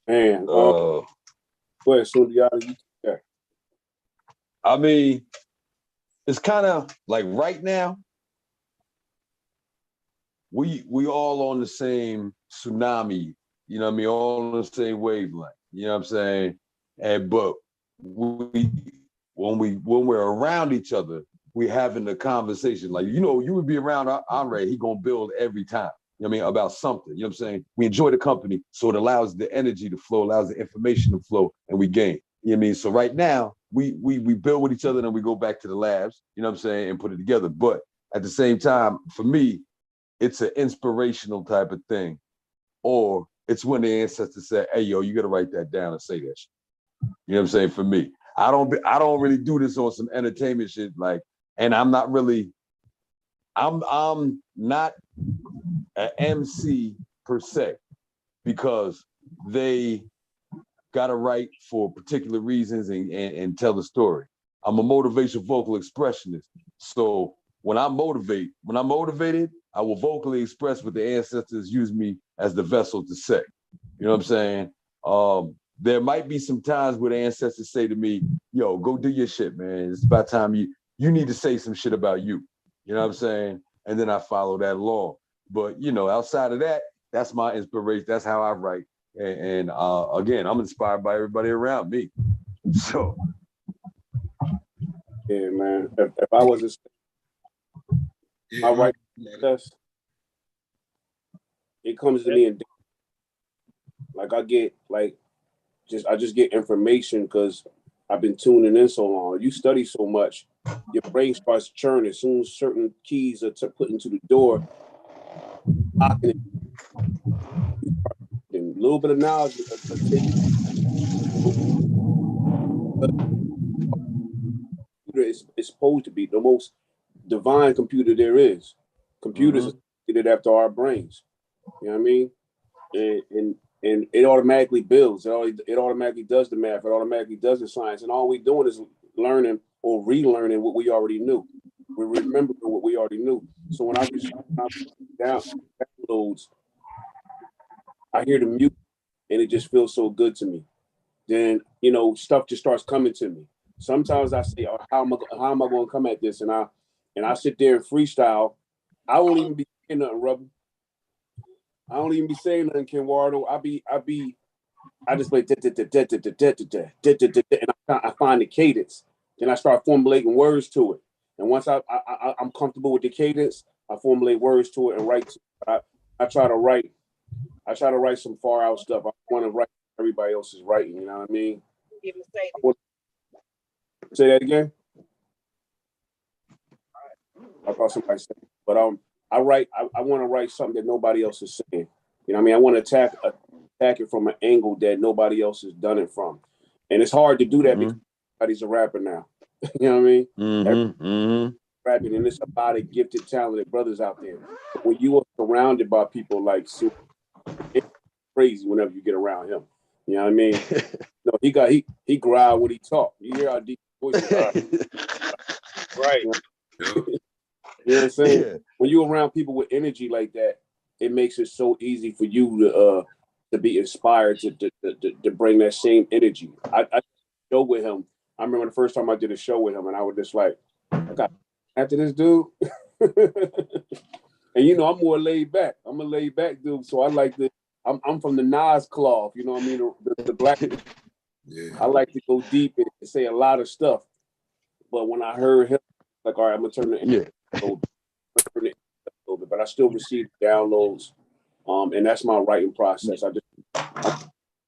Man, go ahead, Sundiata. I mean, it's kind of like right now, we all on the same tsunami, you know what I mean, all on the same wavelength, you know what I'm saying? But when we're around each other, we having a conversation. Like, you know, you would be around Andre, he gonna build every time, you know what I mean, about something, you know what I'm saying? We enjoy the company, so it allows the energy to flow, allows the information to flow, and we gain, you know what I mean? So right now, we build with each other, and we go back to the labs, you know what I'm saying, and put it together. But at the same time, for me, it's an inspirational type of thing. Or it's when the ancestors say, hey, yo, you got to write that down and say that shit. You know what I'm saying? For me, I don't really do this on some entertainment shit. Like, and I'm not an MC per se, because they got to write for particular reasons and tell the story. I'm a motivational vocal expressionist. So when I'm motivated, I will vocally express what the ancestors use me as the vessel to say. You know what I'm saying? There might be some times where the ancestors say to me, yo, go do your shit, man. It's about time you need to say some shit about you. You know what I'm saying? And then I follow that along. But, you know, outside of that, that's my inspiration. That's how I write. And again, I'm inspired by everybody around me. So. Yeah, man. If I wasn't, my writing process, it comes to me in, like I just get information because I've been tuning in so long. You study so much, your brain starts churning. As soon as certain keys are put into the door, locking it. And a little bit of knowledge is supposed to be the most divine computer there is. Computers are created after our brains. You know what I mean? And it automatically builds. It automatically does the math. It automatically does the science. And all we're doing is learning or relearning what we already knew. We're remembering what we already knew. So when I downloads, I hear the music and it just feels so good to me. Then, stuff just starts coming to me. Sometimes I say, oh, how am I going to come at this? And and I sit there and freestyle, I won't even be saying nothing, Rebel. I don't even be saying nothing, Kenwardo. I just play and I find the cadence. Then I start formulating words to it. And once I'm comfortable with the cadence, I formulate words to it and write. I try to write some far out stuff. I want to write everybody else's writing. You know what I mean? Say that again. I thought somebody said, but I want to write something that nobody else is saying. You know what I mean? I want to attack it from an angle that nobody else has done it from. And it's hard to do that because everybody's a rapper now. You know what I mean? Rapping, and there's a lot of gifted, talented brothers out there. But when you are surrounded by people like Sue, it's crazy whenever you get around him. You know what I mean? No, he growl when he talk. You hear how deep voice is. Right. You know what I'm saying? Yeah. When you're around people with energy like that, it makes it so easy for you to be inspired to bring that same energy. I show with him. I remember the first time I did a show with him, and I was just like, I got after this dude. And you know, I'm more laid back. I'm a laid back dude, so I like the. I'm from the Nas cloth. You know what I mean? The black. Yeah. I like to go deep and say a lot of stuff. But when I heard him, like, all right, I'm gonna turn it. But I still receive downloads, and that's my writing process. I'm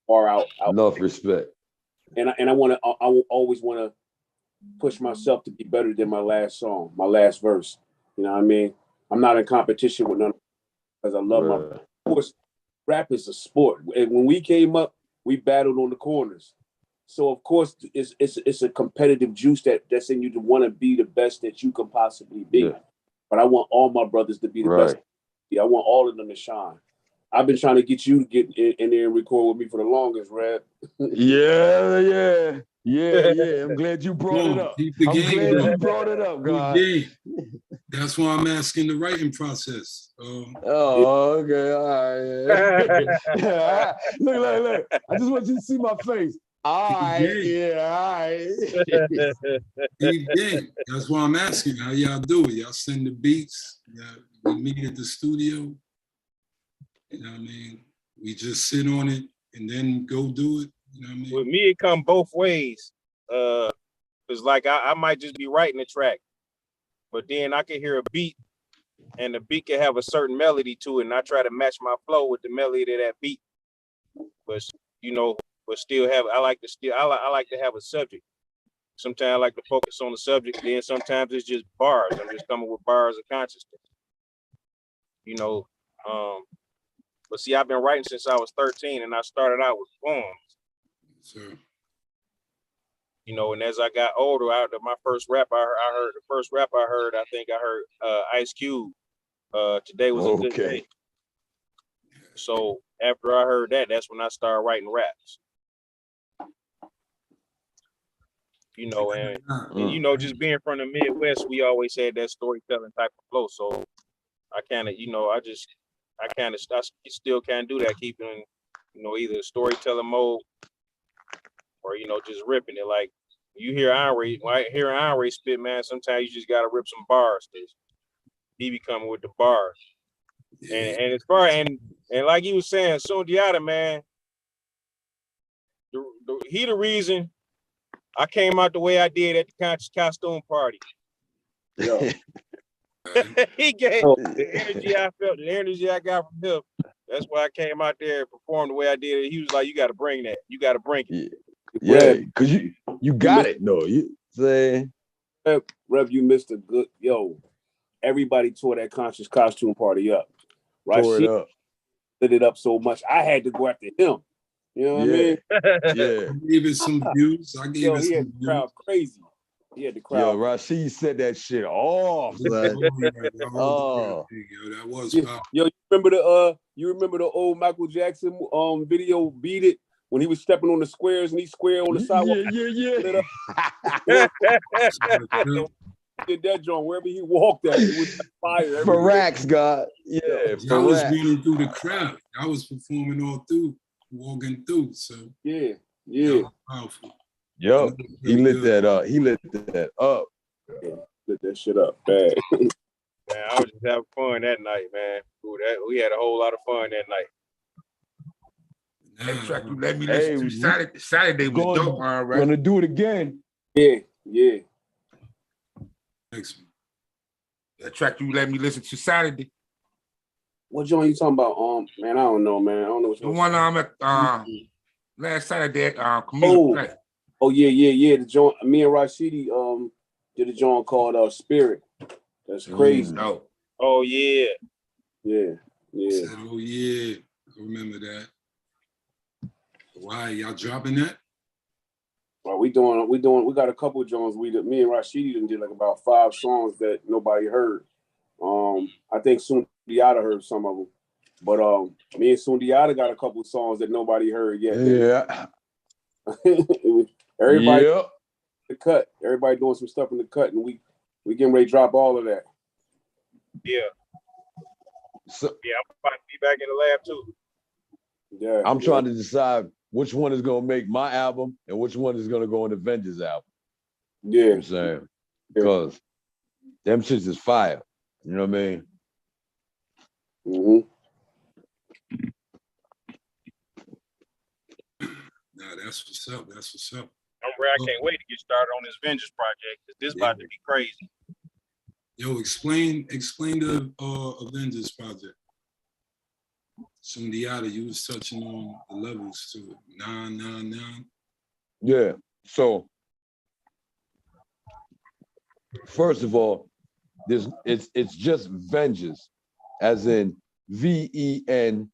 far out. Enough respect. And I will always want to push myself to be better than my last song, my last verse. You know what I mean? I'm not in competition with none because I love my. Of course, rap is a sport. And when we came up, we battled on the corners. So of course, it's a competitive juice that's in you to want to be the best that you can possibly be. Yeah. But I want all my brothers to be the best. I want all of them to shine. I've been trying to get you to get in there and record with me for the longest, Reb. Yeah. I'm glad you brought it up. I'm glad you brought it up, God. That's why I'm asking the writing process. Okay, all right. Look. I just want you to see my face. All right. He did. That's why I'm asking how y'all do it. Y'all send the beats. We meet at the studio. You know what I mean? We just sit on it and then go do it. You know what I mean? With me, it come both ways. Cause like I might just be writing a track, but then I can hear a beat, and the beat can have a certain melody to it, and I try to match my flow with the melody of that beat. But you know, but still have I like to have a subject. Sometimes I like to focus on the subject, then sometimes it's just bars. I'm just coming with bars of consciousness. You know, but see, I've been writing since I was 13, and I started out with poems. Sure. You know, and as I got older, my first rap I think I heard Ice Cube. Today was a good day. So after I heard that, that's when I started writing raps. You know, and you know, just being from the Midwest, we always had that storytelling type of flow. So I kind of, you know, I still can't do that, keeping, you know, either storytelling mode or, you know, just ripping it. Like you hear ANRAY, when I hear ANRAY spit, man, sometimes you just gotta rip some bars. He be coming with the bars. And as far and like he was saying, Sundiata, man, he the reason I came out the way I did at the conscious costume party. Yeah. He gave the energy I felt, the energy I got from him. That's why I came out there and performed the way I did. He was like, "You got to bring that. You got to bring it." Yeah, because you got it. No, you say, Rev, you missed a good Everybody tore that conscious costume party up. Rashidi lit it up so much. I had to go after him. You know what I mean? Yeah. I gave it some views. I gave it some views. The crowd crazy. He had the crowd. Yo, Rashidi said that shit off. Like, that was powerful. Yo, you remember the old Michael Jackson video, Beat It, when he was stepping on the squares and he square on the sidewalk? Yeah. Did that joint wherever he walked at, it was fire. Farax, God. Yeah, I was running through the crowd. I was performing all through, walking through. So yeah. Powerful. Yo, he lit that up. He lit that up. Yeah. split that shit up bad. Man, I was just having fun that night, man. Ooh, we had a whole lot of fun that night. That track you let me Hey, listen to Saturday was dope, right? Gonna do it again. Yeah, yeah. Thanks. That track you let me listen to Saturday. What joint you talking about? Man, I don't know, man. I don't know what The one at last Saturday at community play. Oh yeah. The joint, me and Rashidi did a joint called Spirit. That's crazy. No. Oh yeah. Yeah. Said, oh yeah, I remember that. Why y'all dropping that? Well, we got a couple of joints. Me and Rashidi did like about 5 songs that nobody heard. I think Sundiata heard some of them, but me and Sundiata got a couple of songs that nobody heard yet. Yeah. Everybody the cut. Everybody doing some stuff in the cut, and we getting ready to drop all of that. Yeah. So, yeah, I'm about to be back in the lab too. Yeah. I'm trying to decide which one is gonna make my album and which one is gonna go on the Avengers album. Yeah. You know what I'm saying? Because them shits is fire. You know what I mean? Mm-hmm. Nah, that's what's up. That's what's up. I can't wait to get started on this Vengeance project because this about to be crazy. Yo, explain the Avengers project. Sundiata, you was touching on the levels to it. 999. Yeah. So first of all, it's just Vengeance, as in VENJAH''S.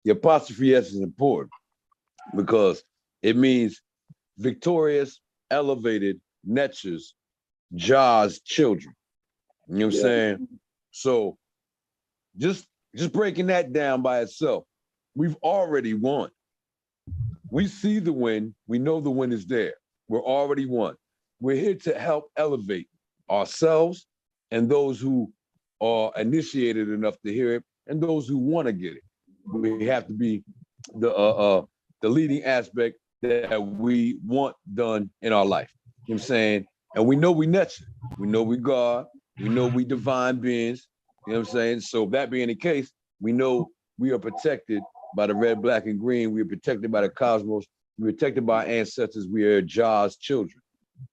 The apostrophe S is important because it means victorious, elevated, Netchers, Jah's children. You know what I'm saying? So just breaking that down by itself, we've already won. We see the win. We know the win is there. We're already won. We're here to help elevate ourselves and those who are initiated enough to hear it and those who want to get it. We have to be the leading aspect that we want done in our life. You know what I'm saying? And we know we Netcher. We know we God. We know we divine beings. You know what I'm saying? So that being the case, we know we are protected by the red, black, and green. We are protected by the cosmos. We're protected by our ancestors. We are Jah's children.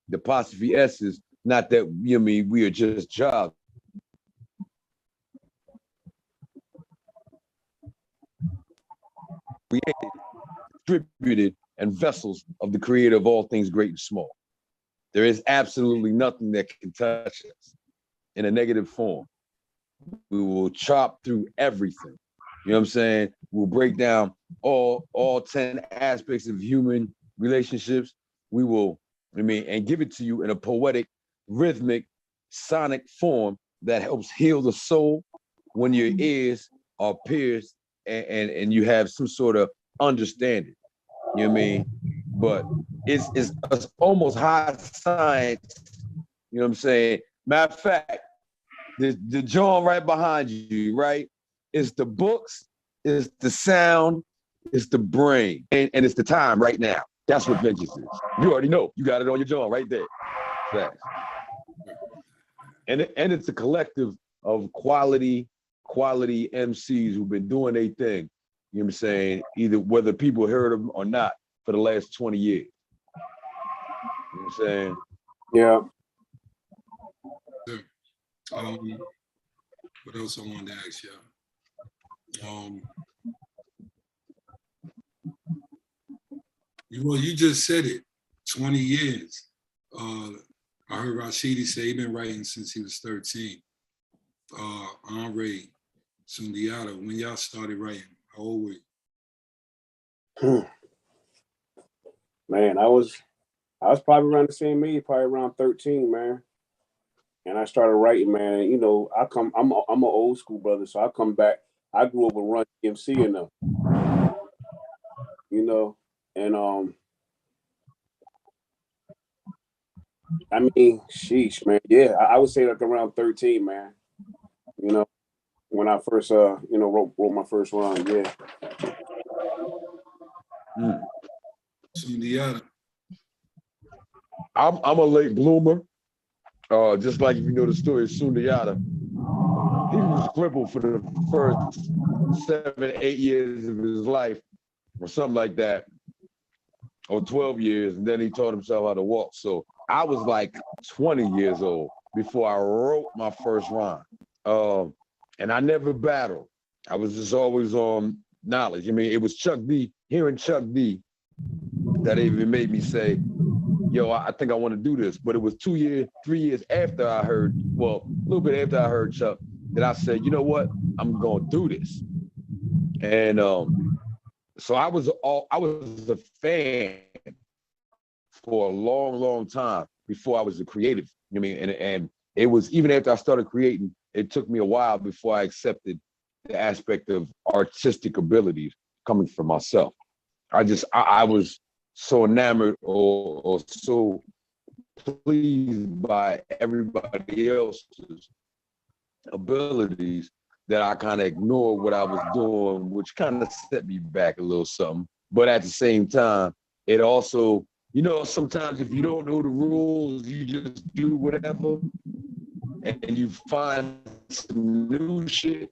The apostrophe S is not that, you know what I mean, we are just Jah. We are distributed and vessels of the creator of all things great and small. There is absolutely nothing that can touch us in a negative form. We will chop through everything. You know what I'm saying? We'll break down all 10 aspects of human relationships. We will, and give it to you in a poetic, rhythmic, sonic form that helps heal the soul when your ears are pierced and you have some sort of understanding. You know what I mean? But it's almost high science. You know what I'm saying? Matter of fact, the joint right behind you, right? It's the books, it's the sound, it's the brain, and it's the time right now. That's what Vengeance is. You already know. You got it on your joint right there. Facts. And it's a collective of quality MCs who've been doing their thing. You know what I'm saying? Either whether people heard them or not for the last 20 years. You know what I'm saying? Yeah. What else I wanted to ask y'all? You just said it, 20 years. I heard Rashidi say he's been writing since he was 13. ANRAY360, Sundiata, when y'all started writing, how old were you? Man, I was probably around the same age, probably around 13, man. And I started writing, man. You know, I'm an old school brother, so I come back. I grew up with Run DMC and them. You know, and I mean, sheesh, man. Yeah, I would say like around 13, man. You know, when I first wrote my first run, yeah. Sundiata. I'm a late bloomer. Just like if you know the story of Sundiata, he was crippled for the first 7, 8 years of his life, or something like that, or 12 years, and then he taught himself how to walk. So I was like 20 years old before I wrote my first rhyme. And I never battled. I was just always on knowledge. I mean, it was Chuck D, hearing Chuck D, that even made me say, yo, I think I want to do this. But it was 2 years, 3 years after I heard, well, a little bit after I heard Chuck, that I said, you know what, I'm going to do this. And so I was a fan for a long, long time before I was a creative. You know what I mean? And it was, even after I started creating, it took me a while before I accepted the aspect of artistic abilities coming from myself. I was so enamored or so pleased by everybody else's abilities that I kind of ignored what I was doing, which kind of set me back a little something. But at the same time, it also, you know, sometimes if you don't know the rules, you just do whatever, and you find some new shit.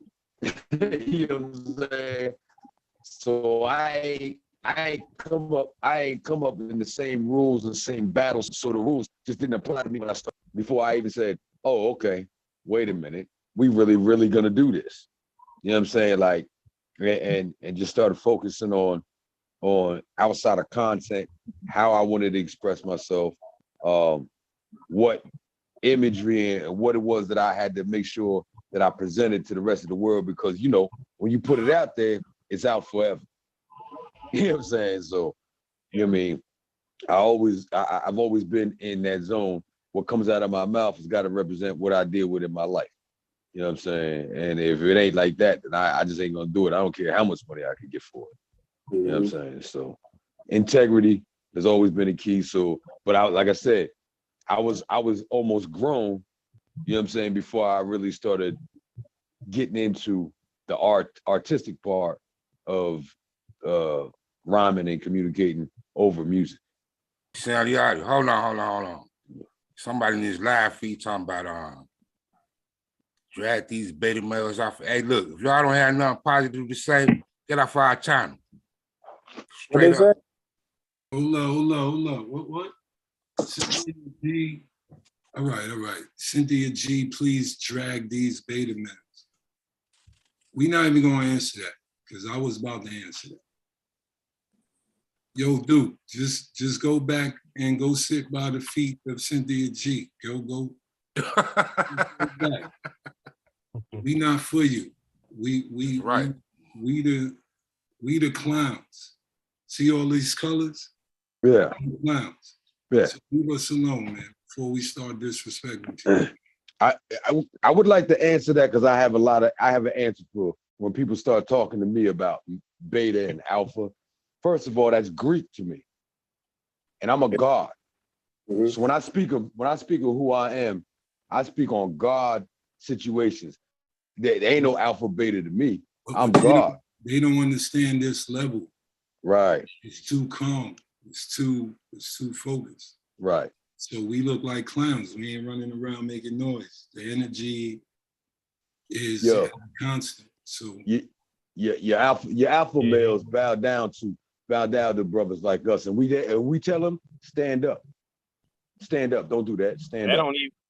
You know what I'm saying? So I ain't come up in the same rules and same battles. So the rules just didn't apply to me when I started. Before I even said, oh, okay, wait a minute, we really gonna do this. You know what I'm saying? Like, and just started focusing on outside of content, how I wanted to express myself, what imagery and what it was that I had to make sure that I presented to the rest of the world, because, you know, when you put it out there, it's out forever. You know what I'm saying? So, you know what I mean? I've always been in that zone. What comes out of my mouth has got to represent what I deal with in my life. You know what I'm saying? And if it ain't like that, then I just ain't gonna do it. I don't care how much money I can get for it. You know what I'm saying? So integrity has always been a key. So, but like I said, I was almost grown, you know what I'm saying, before I really started getting into the artistic part of rhyming and communicating over music. Sundiata, hold on. Somebody in this live feed talking about drag these beta males off. Hey, look, if y'all don't have nothing positive to say, get off our channel. Straight up. Hold on. What? Cynthia G. All right. Cynthia G, please drag these beta males. We're not even gonna answer that, because I was about to answer that. Yo, dude, just go back and go sit by the feet of Cynthia G. Go back. We not for you. We right. We the clowns. See all these colors? Yeah. Clowns. Yeah. So leave us alone, man, before we start disrespecting people. I would like to answer that, because I have an answer for when people start talking to me about beta and alpha. First of all, that's Greek to me, and I'm a God. Mm-hmm. So when I speak of who I am, I speak on God situations. There ain't no alpha beta to me. I'm God. They don't understand this level. Right. It's too calm. It's too focused. Right. So we look like clowns. We ain't running around making noise. The energy is constant. So your alpha males bow down to brothers like us, and we tell them, stand up. Stand up. Don't do that. Stand up.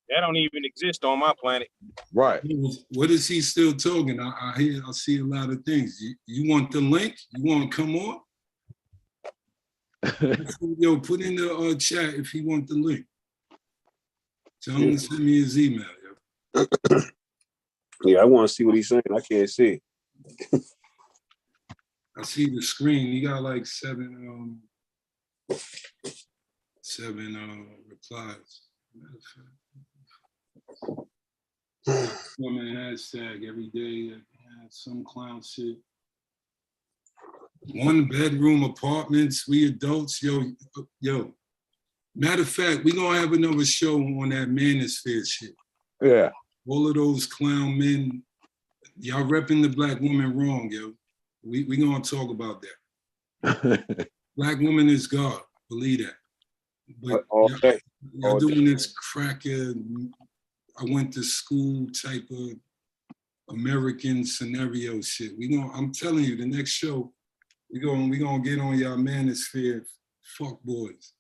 That don't even exist on my planet. Right. What is he still talking? I see a lot of things. You want the link? You want to come on? Yo, put in the chat if he want the link. Tell him to send me his email. Yo. Yeah, I want to see what he's saying. I can't see. I see the screen. He got like seven replies. Woman hashtag every day. Some clown shit. 1-bedroom apartments. We adults. Yo. Matter of fact, we gonna have another show on that manosphere shit. Yeah. All of those clown men. Y'all repping the black woman wrong, yo. We gonna talk about that. Black woman is God. Believe that. But all day. y'all doing this cracker, I went to school type of American scenario shit. I'm telling you, the next show, we gonna get on y'all manosphere fuck boys.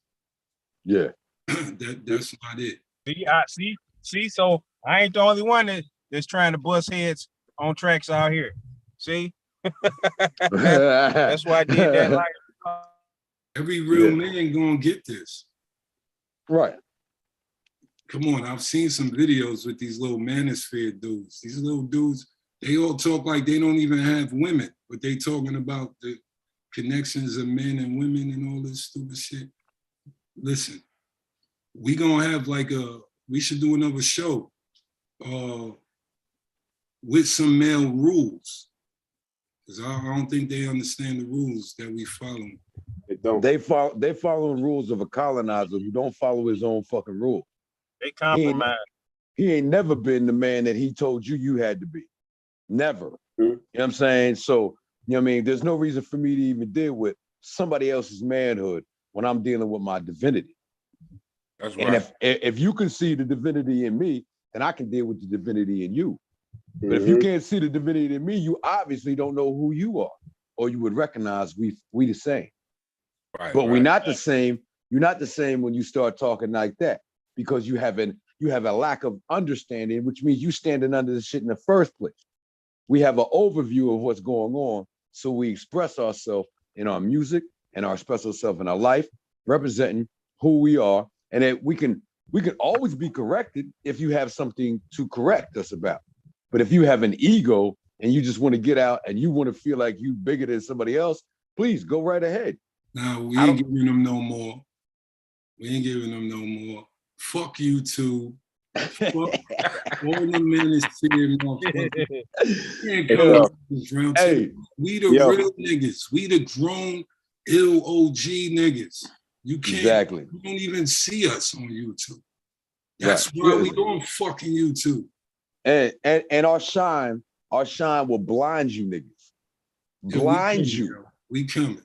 Yeah. That's not it. See, so I ain't the only one that's trying to bust heads on tracks out here. See? That's why I did that. Every real man gonna get this. Right. Come on, I've seen some videos with these little manosphere dudes. These little dudes, they all talk like they don't even have women, but they talking about the connections of men and women and all this stupid shit. Listen, we gonna have we should do another show with some male rules. Because I don't think they understand the rules that we follow. They don't. They follow the rules of a colonizer who don't follow his own fucking rule. They compromise. He ain't never been the man that he told you had to be. Never. Mm-hmm. You know what I'm saying? So, you know what I mean? There's no reason for me to even deal with somebody else's manhood when I'm dealing with my divinity. That's right. And if you can see the divinity in me, then I can deal with the divinity in you. But if you can't see the divinity in me, you obviously don't know who you are, or you would recognize we the same. Right, but we're not the same. You're not the same when you start talking like that, because you have a lack of understanding, which means you standing under the shit in the first place. We have an overview of what's going on, so we express ourselves in our music and our express ourselves in our life, representing who we are, and that we can always be corrected if you have something to correct us about. But if you have an ego and you just want to get out and you want to feel like you bigger than somebody else, please go right ahead. No, we ain't giving them no more. We ain't giving them no more. Fuck you two. Fuck all the manosphere motherfuckers. Hey, we the real niggas. We the grown, ill OG niggas. You can't. You don't even see us on YouTube. That's why we on fucking YouTube. And our shine will blind you niggas. Blind you. We coming.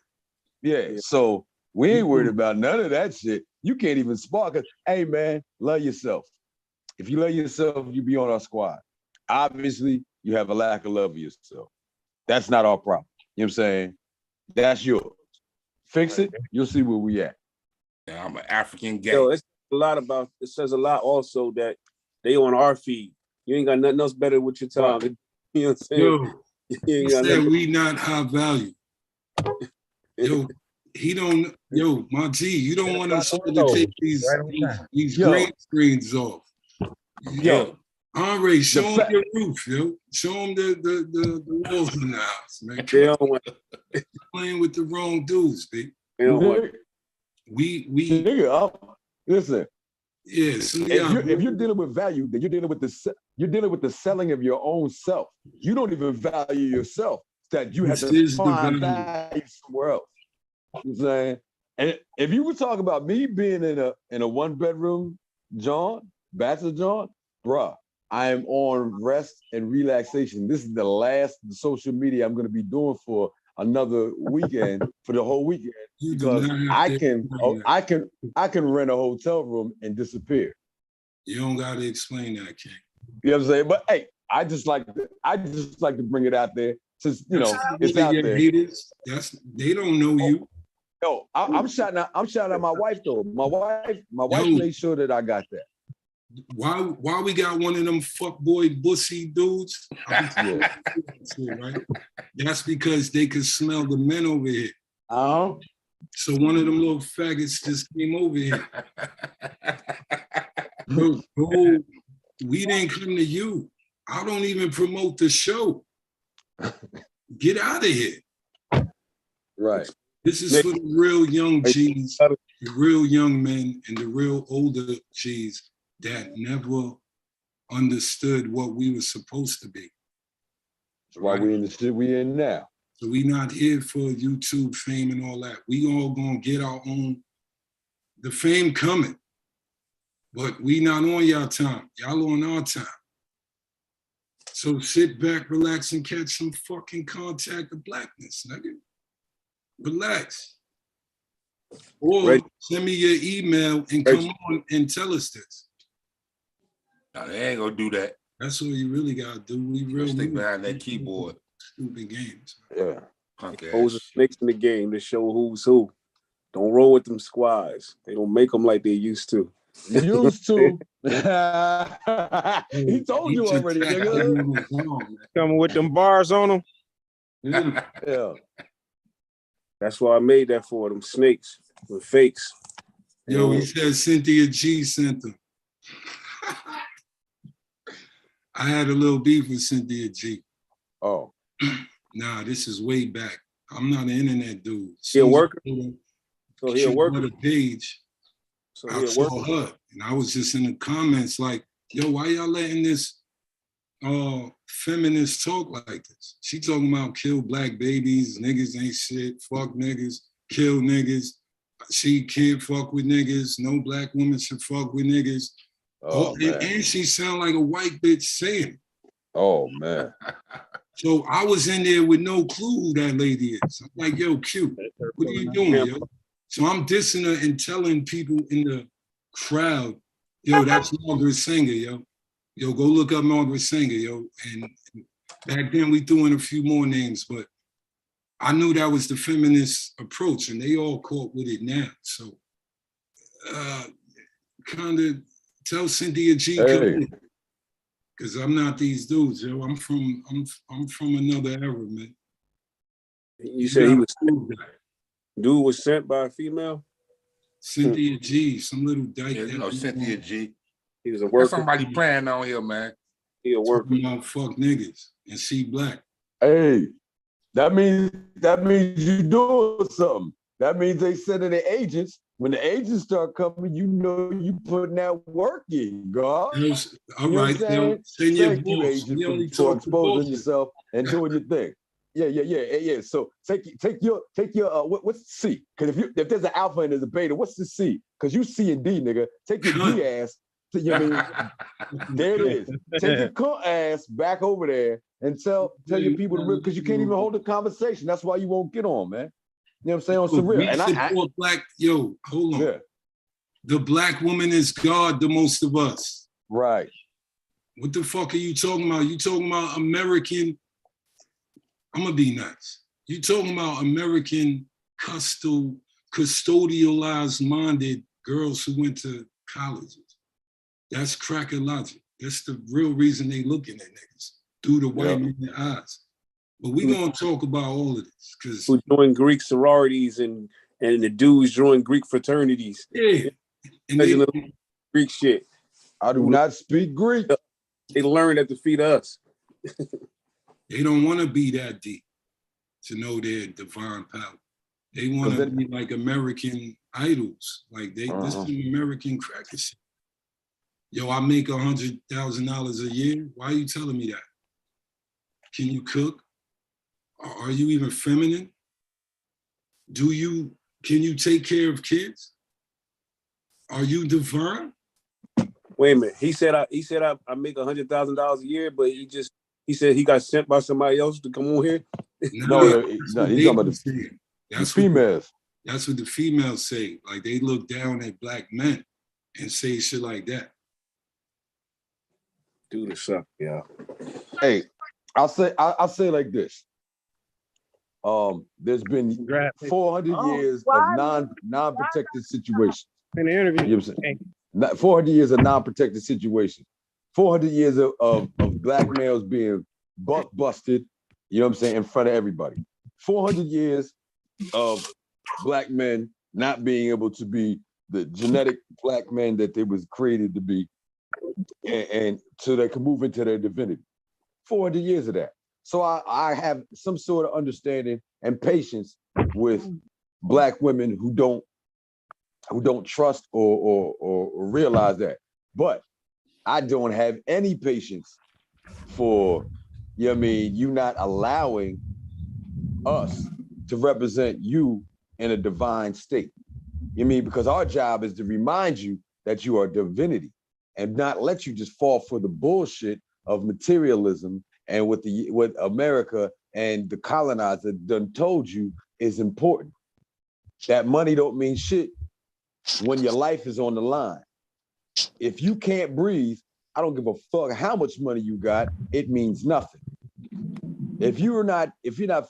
Yeah, so we ain't worried about none of that shit. You can't even spark us. Hey man, love yourself. If you love yourself, you be on our squad. Obviously, you have a lack of love of yourself. That's not our problem. You know what I'm saying? That's yours. Fix it, you'll see where we at. Yeah, I'm an African gay. Yo, it's a lot about, it says a lot also that they on our feed. You ain't got nothing else better with your time. You know what I'm saying? Yo, you said we not high value. Yo, he don't. Yo, my G, you don't want us to take these green screens off. Yo, Andre, show him your roof, yo. Show him the walls in the house, man. Playing with the wrong dudes, big. We listen. Yes. If you're dealing with value, then you're dealing with the selling of your own self. You don't even value yourself. That you have to find value somewhere else. You know what I'm saying? And if you would talk about me being in a 1-bedroom, bachelor John, bruh, I am on rest and relaxation. This is the last social media I'm going to be doing for another weekend, for the whole weekend, because I can rent a hotel room and disappear. You don't got to explain that, King. You know what I'm saying? But hey, I just like to bring it out there. Since it's out there. Haters. They don't know you. Yo, I'm shouting out my wife though. My wife made sure that I got that. Why we got one of them fuckboy bussy dudes? Right? That's because they could smell the men over here. So one of them little faggots just came over here. Bro, we didn't come to you. I don't even promote the show. Get out of here. Right. This is for the real young G's, the real young men, and the real older G's that never understood what we were supposed to be. That's why we in the shit we in now. So we not here for YouTube fame and all that. We all gonna get our own, the fame coming. But we not on y'all time. Y'all on our time. So sit back, relax, and catch some fucking contact of blackness, nigga. Relax. Or Reggie. send me your email and Reggie. come on and tell us this. No, they ain't gonna do that. That's what you really gotta do. We real Let's stick music. behind that keyboard. Stupid games. Yeah. Punk Those are ass. snakes in the game to show who's who. Don't roll with them squads. They don't make them like they used to. Used to. He told you already, nigga. Coming with them bars on them. Yeah. That's why I made that for them snakes with fakes. Yo, he said Cynthia G sent them. I had a little beef with Cynthia G. Oh. Nah, this is way back. I'm not an internet dude. He a worker? So he a She worker? bought a page. So I he a saw worker? her, and I was just in the comments like, yo, why y'all letting this feminist talk like this? She talking about kill black babies, niggas ain't shit, fuck niggas, kill niggas. She can't fuck with niggas. No black woman should fuck with niggas. Oh, man. And she sound like a white bitch saying it. Oh, man. So I was in there with no clue who that lady is. I'm like, yo, Q, what are you doing, yo? So I'm dissing her and telling people in the crowd, yo, that's Margaret Sanger, yo. Yo, go look up Margaret Sanger, yo. And back then we threw in a few more names, but I knew that was the feminist approach, and they all caught with it now. So kind of tell Cynthia G, because I'm not these dudes, yo. I'm from another era, man. You said he was dude was sent by a female? Cynthia G, some little dyke. Yeah, you know, Cynthia G. He was a worker. There's somebody playing on here, man. He a worker. About fuck niggas and see black. Hey, that means you doing something. That means they sending the agents. When the agents start coming, you know you putting that work in, God. All right, Thank you, agent, for exposing yourself and doing your thing. Yeah. So take your what's the C? Because if there's an alpha and there's a beta, what's the C? Because you C and D, nigga. Take your D ass to your there it is. Take your cunt ass back over there and tell your people to because you can't even hold a conversation. That's why you won't get on, man. You know what I'm saying? On some real. And support black, yo, hold on. Yeah. The black woman is God to most of us. Right. What the fuck are you talking about? You talking about American, I'm gonna be nice. You talking about American custodialized minded girls who went to colleges. That's cracker logic. That's the real reason they looking at niggas, through the white man's eyes. But we gonna talk about all of this because who joined Greek sororities and the dudes joined Greek fraternities. Yeah, and Greek shit. I do not speak Greek. They learned at the feet of us. They don't want to be that deep to know their divine power. They want to be like American idols. Like this is American cracker shit. Yo, I make $100,000 a year. Why are you telling me that? Can you cook? Are you even feminine? Can you take care of kids? Are you divine? Wait a minute. He said I make $100,000 a year, but he said he got sent by somebody else to come on here. No, he's talking about the females. That's what the females say. Like they look down at black men and say shit like that. Dude, it suck, yeah. Hey, I'll say like this. There's been 400 years of non-protected situations. In the interview. You know what I'm saying? 400 years of non-protected situations. 400 years of black males being busted, you know what I'm saying, in front of everybody. 400 years of black men not being able to be the genetic black men that they was created to be, and so they can move into their divinity. 400 years of that. So I have some sort of understanding and patience with black women who don't trust or realize that. But I don't have any patience for, you know what I mean, you not allowing us to represent you in a divine state. You know what I mean? Because our job is to remind you that you are divinity and not let you just fall for the bullshit of materialism and what America and the colonizer done told you is important. That money don't mean shit when your life is on the line. If you can't breathe, I don't give a fuck how much money you got, it means nothing. If you're not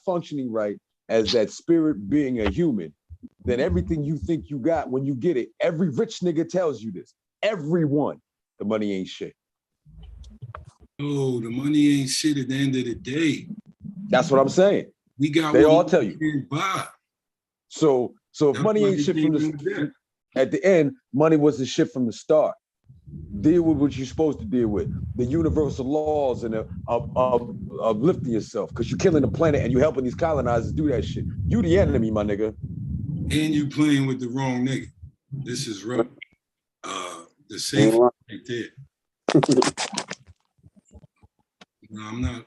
functioning right as that spirit being a human, then everything you think you got when you get it, every rich nigga tells you this. Everyone, the money ain't shit. Oh, the money ain't shit at the end of the day. That's what I'm saying. We got they what all tell you. Can't buy. So if money ain't shit from the at the end, money was the shit from the start. Deal with what you're supposed to deal with. The universal laws and of lifting yourself, because you're killing the planet and you're helping these colonizers do that shit. You the enemy, my nigga. And you playing with the wrong nigga. This is rough. The safe right there. No,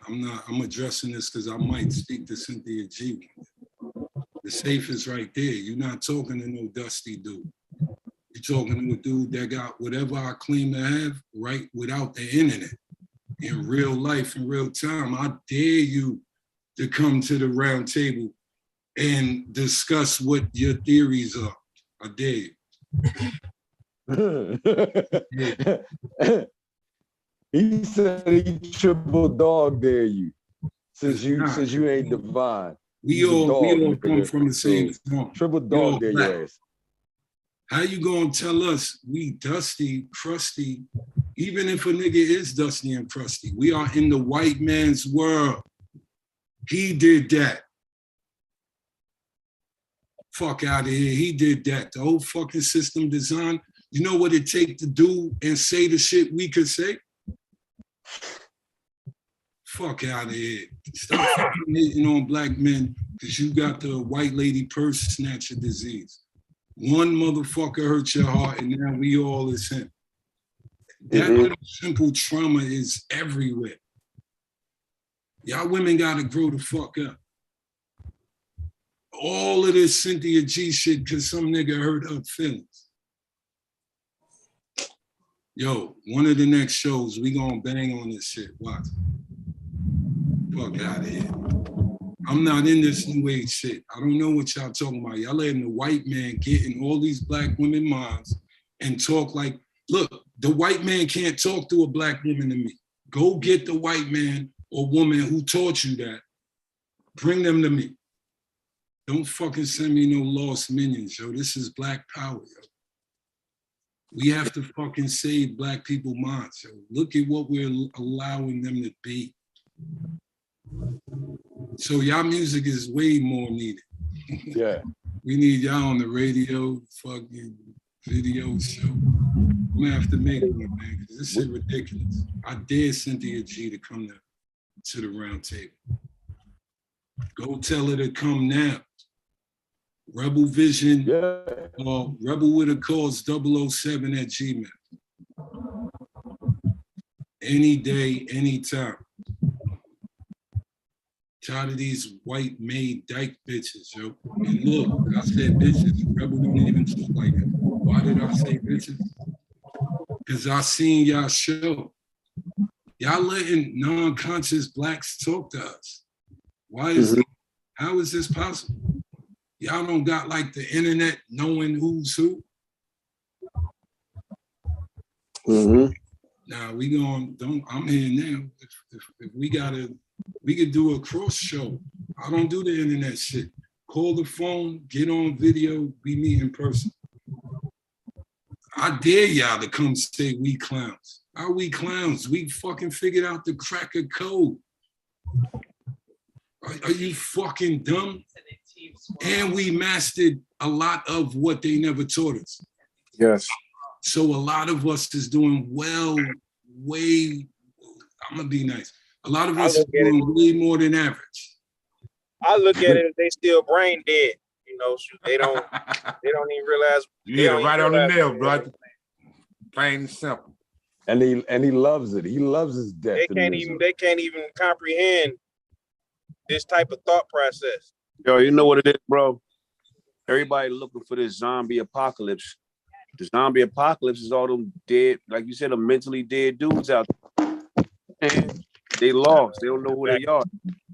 I'm addressing this because I might speak to Cynthia G. The safe is right there. You're not talking to no dusty dude. You're talking to a dude that got whatever I claim to have right without the internet. In real life, in real time, I dare you to come to the round table and discuss what your theories are. I dare you. He said he triple dog dare you, since you ain't divine. We all come from the same swamp. Triple dog dare your ass. How you gonna tell us we dusty, crusty, even if a nigga is dusty and crusty? We are in the white man's world. He did that. Fuck out of here, he did that. The whole fucking system design, you know what it take to do and say the shit we could say? Fuck out of here. Stop fucking hating on black men because you got the white lady purse snatcher disease. One motherfucker hurt your heart and now we all is him. That little simple trauma is everywhere. Y'all women gotta grow the fuck up. All of this Cynthia G shit because some nigga hurt her feelings. Yo, one of the next shows, we gonna bang on this shit. Watch. Fuck out of here. I'm not in this new age shit. I don't know what y'all talking about. Y'all letting the white man get in all these black women minds and talk like, look, the white man can't talk to a black woman to me. Go get the white man or woman who taught you that. Bring them to me. Don't fucking send me no lost minions, yo. This is black power, yo. We have to fucking save black people's minds, yo. Look at what we're allowing them to be. So y'all music is way more needed. Yeah. We need y'all on the radio, fucking video show. I'm gonna have to make one, man, because this shit ridiculous. I dare Cynthia G to come to the round table. Go tell her to come now. Rebel Vision, Rebel with a cause 007 at Gmail. Any day, anytime. Tired of these white made dyke bitches, yo. And look, I said bitches. Rebel don't even talk like that. Why did I say bitches? Because I seen y'all show. Y'all letting non-conscious blacks talk to us. Why is it? How is this possible? Y'all don't got like the internet knowing who's who. Nah, we going, I'm here now. If we could do a cross show. I don't do the internet shit. Call the phone, get on video, we meet in person. I dare y'all to come say we clowns. Are we clowns? We fucking figured out the cracker code. Are you fucking dumb? And we mastered a lot of what they never taught us. Yes. So a lot of us is doing well, I'm gonna be nice. A lot of us are doing way more than average. I look at it as they still brain dead. You know, they don't even realize. You hit it right on the nail, brother. Plain and simple. And he loves it. He loves his death. They can't even comprehend this type of thought process. Yo, you know what it is, bro? Everybody looking for this zombie apocalypse. The zombie apocalypse is all them dead, like you said, them mentally dead dudes out there. And they lost. They don't know who they are.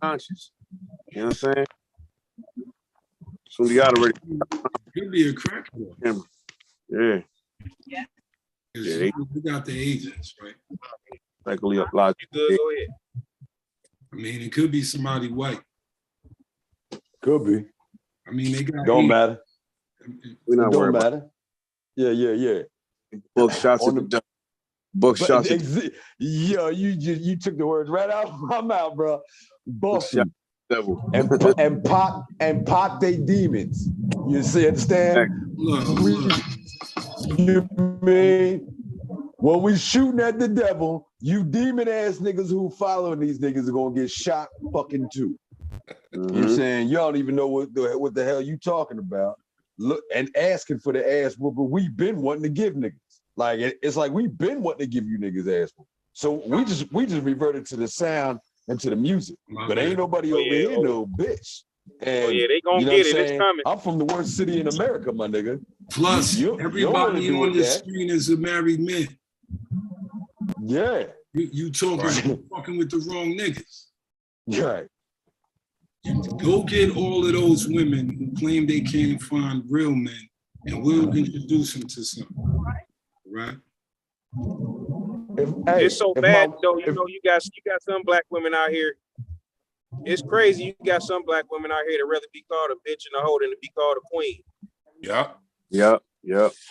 Conscious. You know what I'm saying? Sundiata already Could be a crack whore. Yeah. Yeah, we got the agents, right? Like a lot. You good? Go ahead. I mean, it could be somebody white. Could be. I mean, they got Don't agents. matter. We're not It worried don't about matter. Yeah. book shots at the book shots. Yeah, you took the words right out of my mouth, bro. Buffy Devil. and pop they demons. You see, understand? Look. You mean when we shooting at the devil, you demon ass niggas who following these niggas are gonna get shot fucking too. You know what I'm saying? Y'all don't even know what the hell you talking about. Look, and asking for the ass whooping, we been wanting to give niggas. Like it's like we been wanting to give you niggas ass whooping. So we just reverted to the sound and to the music. But ain't nobody over here no bitch. And they gonna get it. It's coming. I'm from the worst city in America, my nigga. Plus, everybody on the screen is a married man. Yeah. You talking fucking with the wrong niggas. Right. Go get all of those women who claim they can't find real men, and we'll introduce them to some. Right? It's so bad though. You know, you got some black women out here. It's crazy. You got some black women out here that rather be called a bitch and a hoe than to be called a queen. Yep.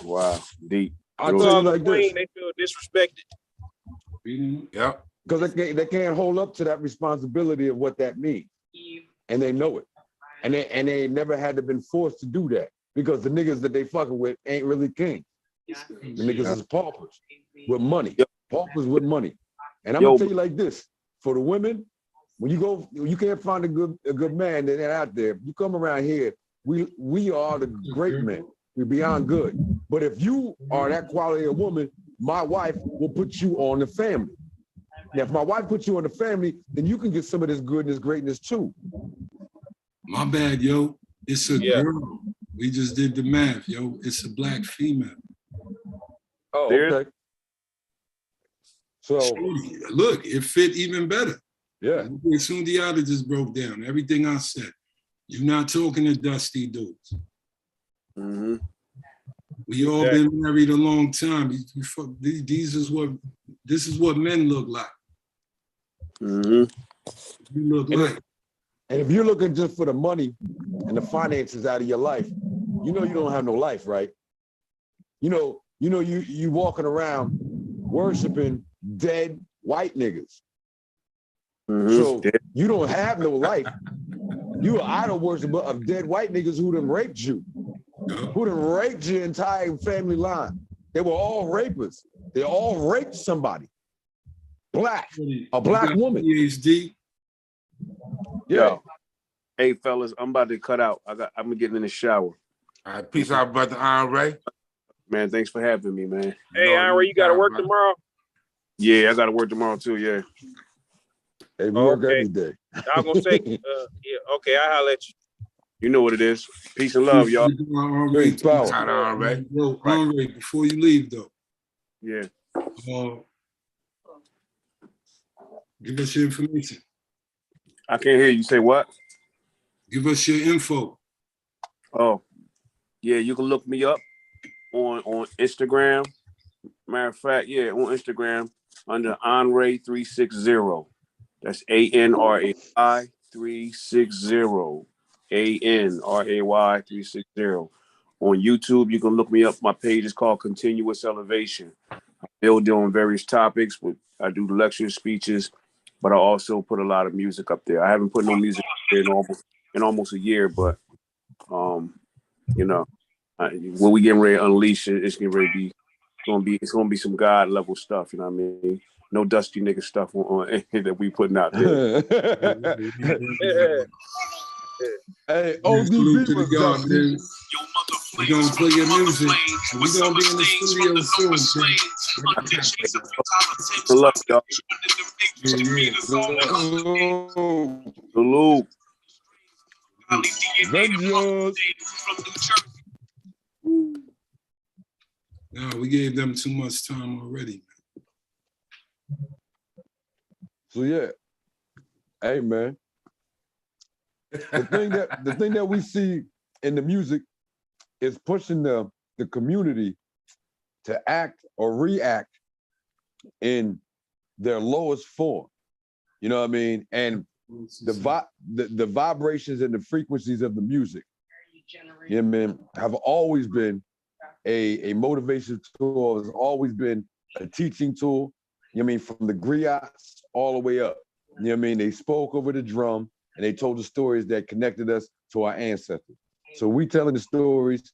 Wow. Deep. I'll tell you like this. They feel disrespected. Yep. Because they can't hold up to that responsibility of what that means. And they know it. And they never had to been forced to do that. Because the niggas that they fucking with ain't really king. The niggas is paupers with money. Paupers with money. And I'm gonna tell you like this. For the women, when you can't find a good man that out there. You come around here, we are the great men. We're beyond good. But if you are that quality of woman, my wife will put you on the family. Now, if my wife puts you on the family, then you can get some of this goodness, greatness too. My bad, yo. It's a girl. We just did the math, yo. It's a black female. Oh, okay. So look, it fit even better. Yeah. Sundiata just broke down everything I said. You're not talking to dusty dudes. We all been married a long time. This is what men look like. You look like. And if you're looking just for the money and the finances out of your life, you know you don't have no life, right? You walking around worshiping dead white niggas. So you don't have no life. You are idol worshiper of dead white niggas who done raped you. Who done raped your entire family line. They were all rapers. They all raped somebody. Black. A black woman. PhD. Yeah. Hey fellas, I'm about to cut out. I'm getting in the shower. All right, peace out, brother ANRAY. Man, thanks for having me, man. Hey, ANRAY, you gotta work tomorrow? Yeah, I gotta work tomorrow too, yeah. Hey, we work every day. I was gonna say, okay, I'll holler at you. You know what it is. Peace and love, y'all. Peace, power. ANRAY. Yo, ANRAY, before you leave though. Yeah. Give us your information. I can't hear you. Say what? Give us your info. Oh, yeah, you can look me up on Instagram. Matter of fact, yeah, on Instagram under ANRAY360. That's ANRAY 360. ANRAY 360. On YouTube, you can look me up. My page is called Continuous Elevation. I'm still doing various topics. I do lectures, speeches, but I also put a lot of music up there. I haven't put no music up there in almost a year, but when we getting ready to unleash it, it's gonna be some God level stuff. You know what I mean? No dusty nigga stuff on that we putting out there. Hey, ODB was dusty. We're gonna play your music. We're gonna be in the studio soon. Good luck, y'all. Salute. No, we gave them too much time already. So yeah. Hey man. The thing that we see in the music is pushing the community to act or react in their lowest form. You know what I mean? And the vibrations and the frequencies of the music, you know what I mean, have always been a motivation tool, has always been a teaching tool. You know what I mean? From the griots all the way up. You know what I mean? They spoke over the drum and they told the stories that connected us to our ancestors. So we telling the stories,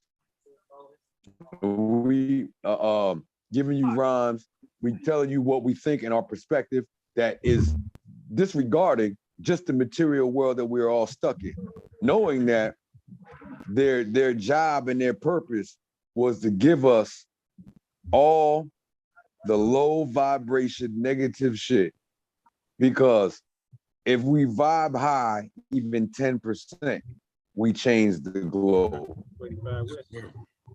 we giving you rhymes, we telling you what we think in our perspective that is disregarding just the material world that we're all stuck in, knowing that their job and their purpose was to give us all the low vibration negative shit, because if we vibe high even 10%, we change the globe.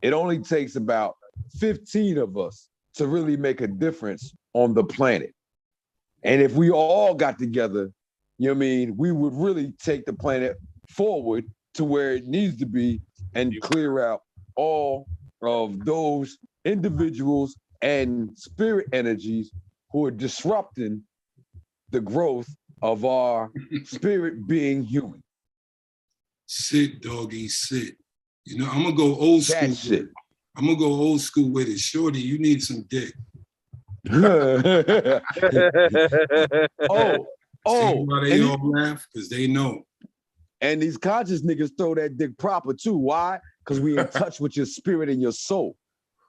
It only takes about 15 of us to really make a difference on the planet. And if we all got together, you know what I mean, we would really take the planet forward to where it needs to be and clear out all of those individuals and spirit energies who are disrupting the growth of our spirit being human. Sit, doggy, sit. You know, I'm gonna go old school. That shit. I'm gonna go old school with it. Shorty, you need some dick. oh, See why they all laugh? Because they know. And these conscious niggas throw that dick proper too. Why? Because we in touch with your spirit and your soul.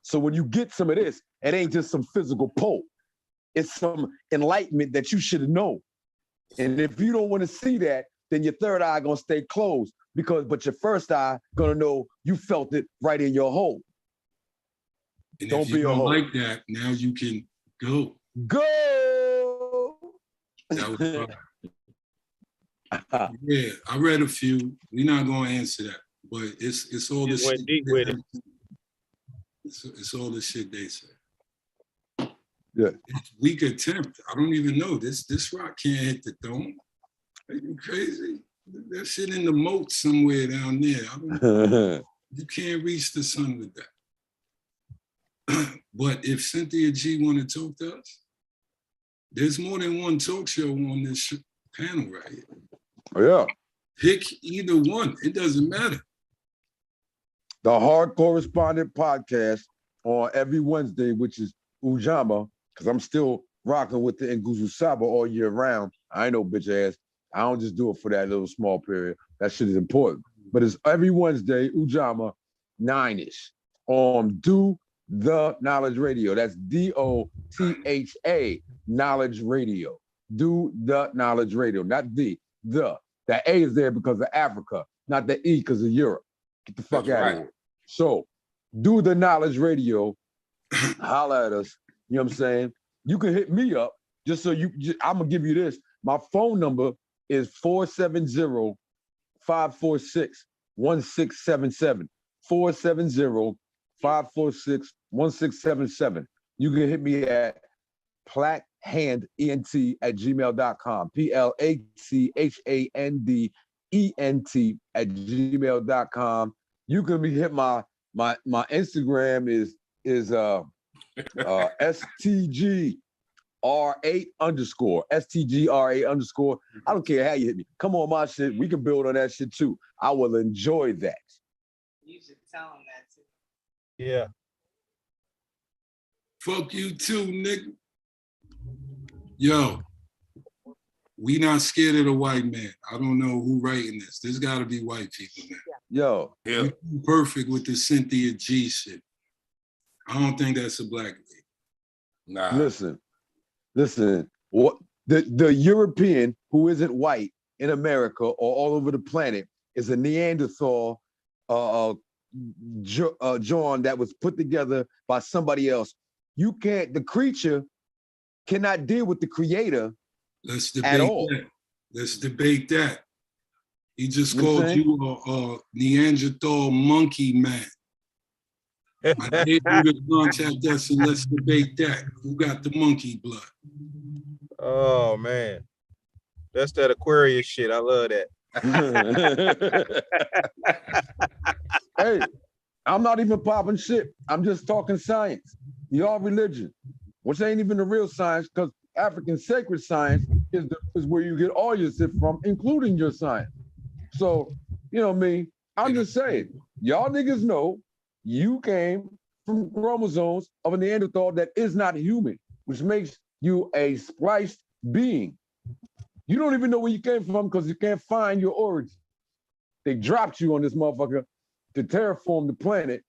So when you get some of this, it ain't just some physical pole. It's some enlightenment that you should know. And if you don't want to see that, then your third eye gonna stay closed, but your first eye gonna know you felt it right in your hole. And don't if be you a don't hoe. like that, now you can go. Go. That was fun. Yeah, I read a few. We're not gonna answer that, but it's all the Just went shit. deep with it. It's all the shit they say. Yeah. It's weak attempt. I don't even know. This rock can't hit the dome. Are you crazy? That shit in the moat somewhere down there. You can't reach the sun with that. But if Cynthia G want to talk to us, there's more than one talk show on this panel right here. Oh, yeah. Pick either one. It doesn't matter. The Hard Correspondent Podcast on every Wednesday, which is Ujamaa, because I'm still rocking with the Nguzu Saba all year round. I ain't no bitch ass. I don't just do it for that little small period. That shit is important. But it's every Wednesday, Ujamaa, 9-ish, on Do The Knowledge Radio. That's DOTHA Knowledge Radio. Do The Knowledge Radio, not the. That A is there because of Africa, not the E because of Europe. Get the fuck out of here. So, Do The Knowledge Radio, holla at us. You know what I'm saying? You can hit me up just so I'm gonna give you this. My phone number is 470-546-1677. 470-546-1677. You can hit me at plathandent@gmail.com. PLATHANDENT@gmail.com. You can hit my Instagram is STGR8_. STGR8_. I don't care how you hit me. Come on, my shit. We can build on that shit too. I will enjoy that. You should tell him that too. Yeah. Fuck you too, nigga. Yo, we not scared of the white man. I don't know who writing this. There's got to be white people, man. Yo. Yeah. We perfect with the Cynthia G shit. I don't think that's a black lady. Nah. Listen. What the European who isn't white in America or all over the planet is a Neanderthal John that was put together by somebody else. The creature cannot deal with the creator. Let's at debate all. that. Let's debate that. He just You know what I'm called you a Neanderthal monkey man. I dare you to contact us and let's debate that. Who got the monkey blood? Oh man, that's that Aquarius shit. I love that. Hey, I'm not even popping shit. I'm just talking science. Y'all religion, which ain't even the real science, because African sacred science is where you get all your shit from, including your science. So, you know me, I'm just saying, y'all niggas know you came from chromosomes of a Neanderthal that is not human, which makes you a spliced being. You don't even know where you came from because you can't find your origin. They dropped you on this motherfucker to terraform the planet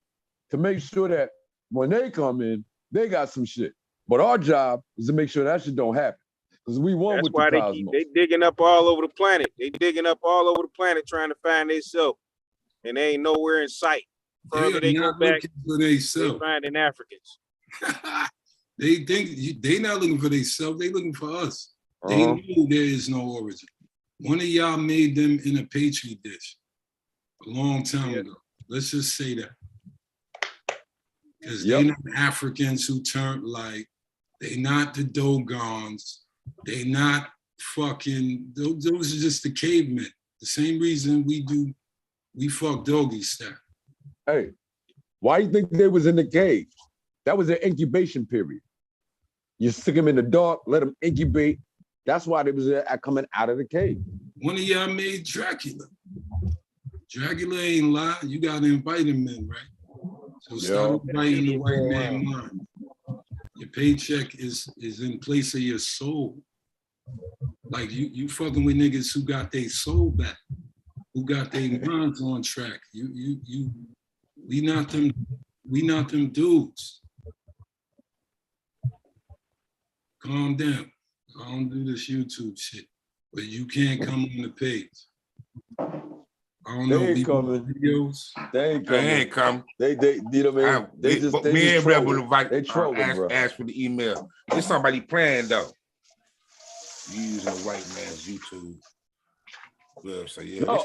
to make sure that when they come in, they got some shit. But our job is to make sure that shit don't happen. Because we won with the cosmos. That's why they digging up all over the planet. They digging up all over the planet trying to find themselves. And they ain't nowhere in sight. Further they go back, they finding Africans. They think they not looking for themselves, they looking for us. They knew there is no origin. One of y'all made them in a petri dish a long time ago. Let's just say that. Because they're not Africans who turned light. They not the Dogons. They not fucking, those are just the cavemen. The same reason we fuck doggy style. Hey, why you think they was in the cave? That was their incubation period. You stick them in the dark, let them incubate. That's why they was coming out of the cave. One of y'all made Dracula. Dracula ain't lying. You gotta invite him in, right? So stop inviting the white man mind. Your paycheck is in place of your soul. Like you fucking with niggas who got their soul back, who got their minds on track. We not them dudes. Calm down. I don't do this YouTube shit, but you can't come on the page. I don't know. They ain't coming. Videos. They ain't coming. They ain't coming. They you know what I mean? They just me and Rebel invite. They trolling, bro. Ask for the email. There's somebody playing though. You using a white man's YouTube. Well, so yeah. No,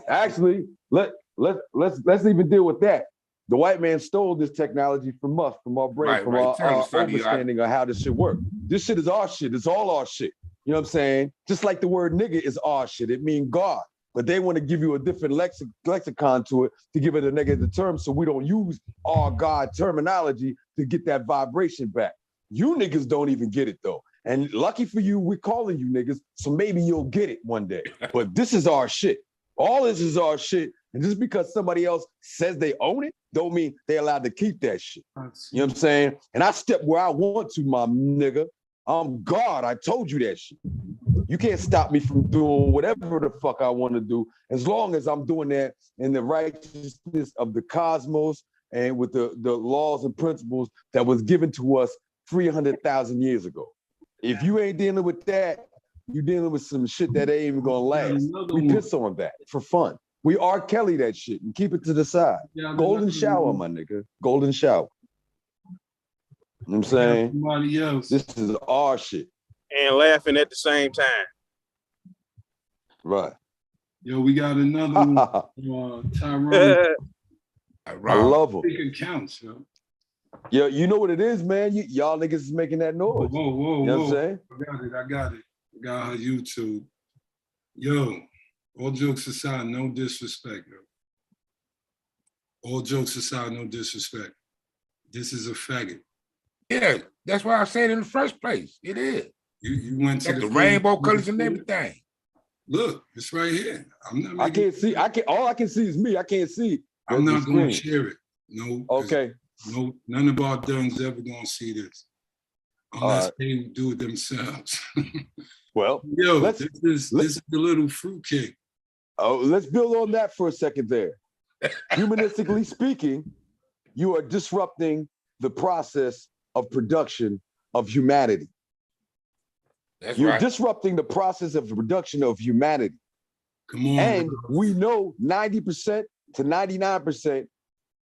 actually, let's even deal with that. The white man stole this technology from us, from our brain, from our understanding of how this shit works. This shit is our shit. It's all our shit. You know what I'm saying? Just like the word nigga is our shit. It means God. But they want to give you a different lexicon to it to give it a negative term, so we don't use our God terminology to get that vibration back. You niggas don't even get it though. And lucky for you, we're calling you niggas, so maybe you'll get it one day. But this is our shit. All this is our shit. And just because somebody else says they own it, don't mean they're allowed to keep that shit. You know what I'm saying? And I step where I want to, my nigga. I'm God. I told you that shit. You can't stop me from doing whatever the fuck I want to do, as long as I'm doing that in the righteousness of the cosmos and with the laws and principles that was given to us 300,000 years ago. If you ain't dealing with that, you're dealing with some shit that ain't even gonna last. We piss on that for fun. We R. Kelly that shit and keep it to the side. Golden shower, my nigga. Golden shower. You know what I'm saying? Somebody else. This is our shit. And laughing at the same time. Right. Yo, we got another one. Tyrone. I love him. It counts, yo. Yo, you know what it is, man? Y'all niggas is making that noise. Whoa. You know what I'm saying? I got it. Got her YouTube. Yo, all jokes aside, no disrespect, yo. All jokes aside, no disrespect. This is a faggot. Yeah, that's why I said it in the first place. It is. You went to the rainbow colors and everything. Look, it's right here. I can't see. All I can see is me. I can't see. I'm not going to share it. No. Okay. No, none of our duns ever going to see this unless they do it themselves. Well, yo, this is the little fruitcake. Oh, let's build on that for a second there. Humanistically speaking, you are disrupting the process of production of humanity. You're disrupting the process of the production of humanity. Come on. And we know 90% to 99%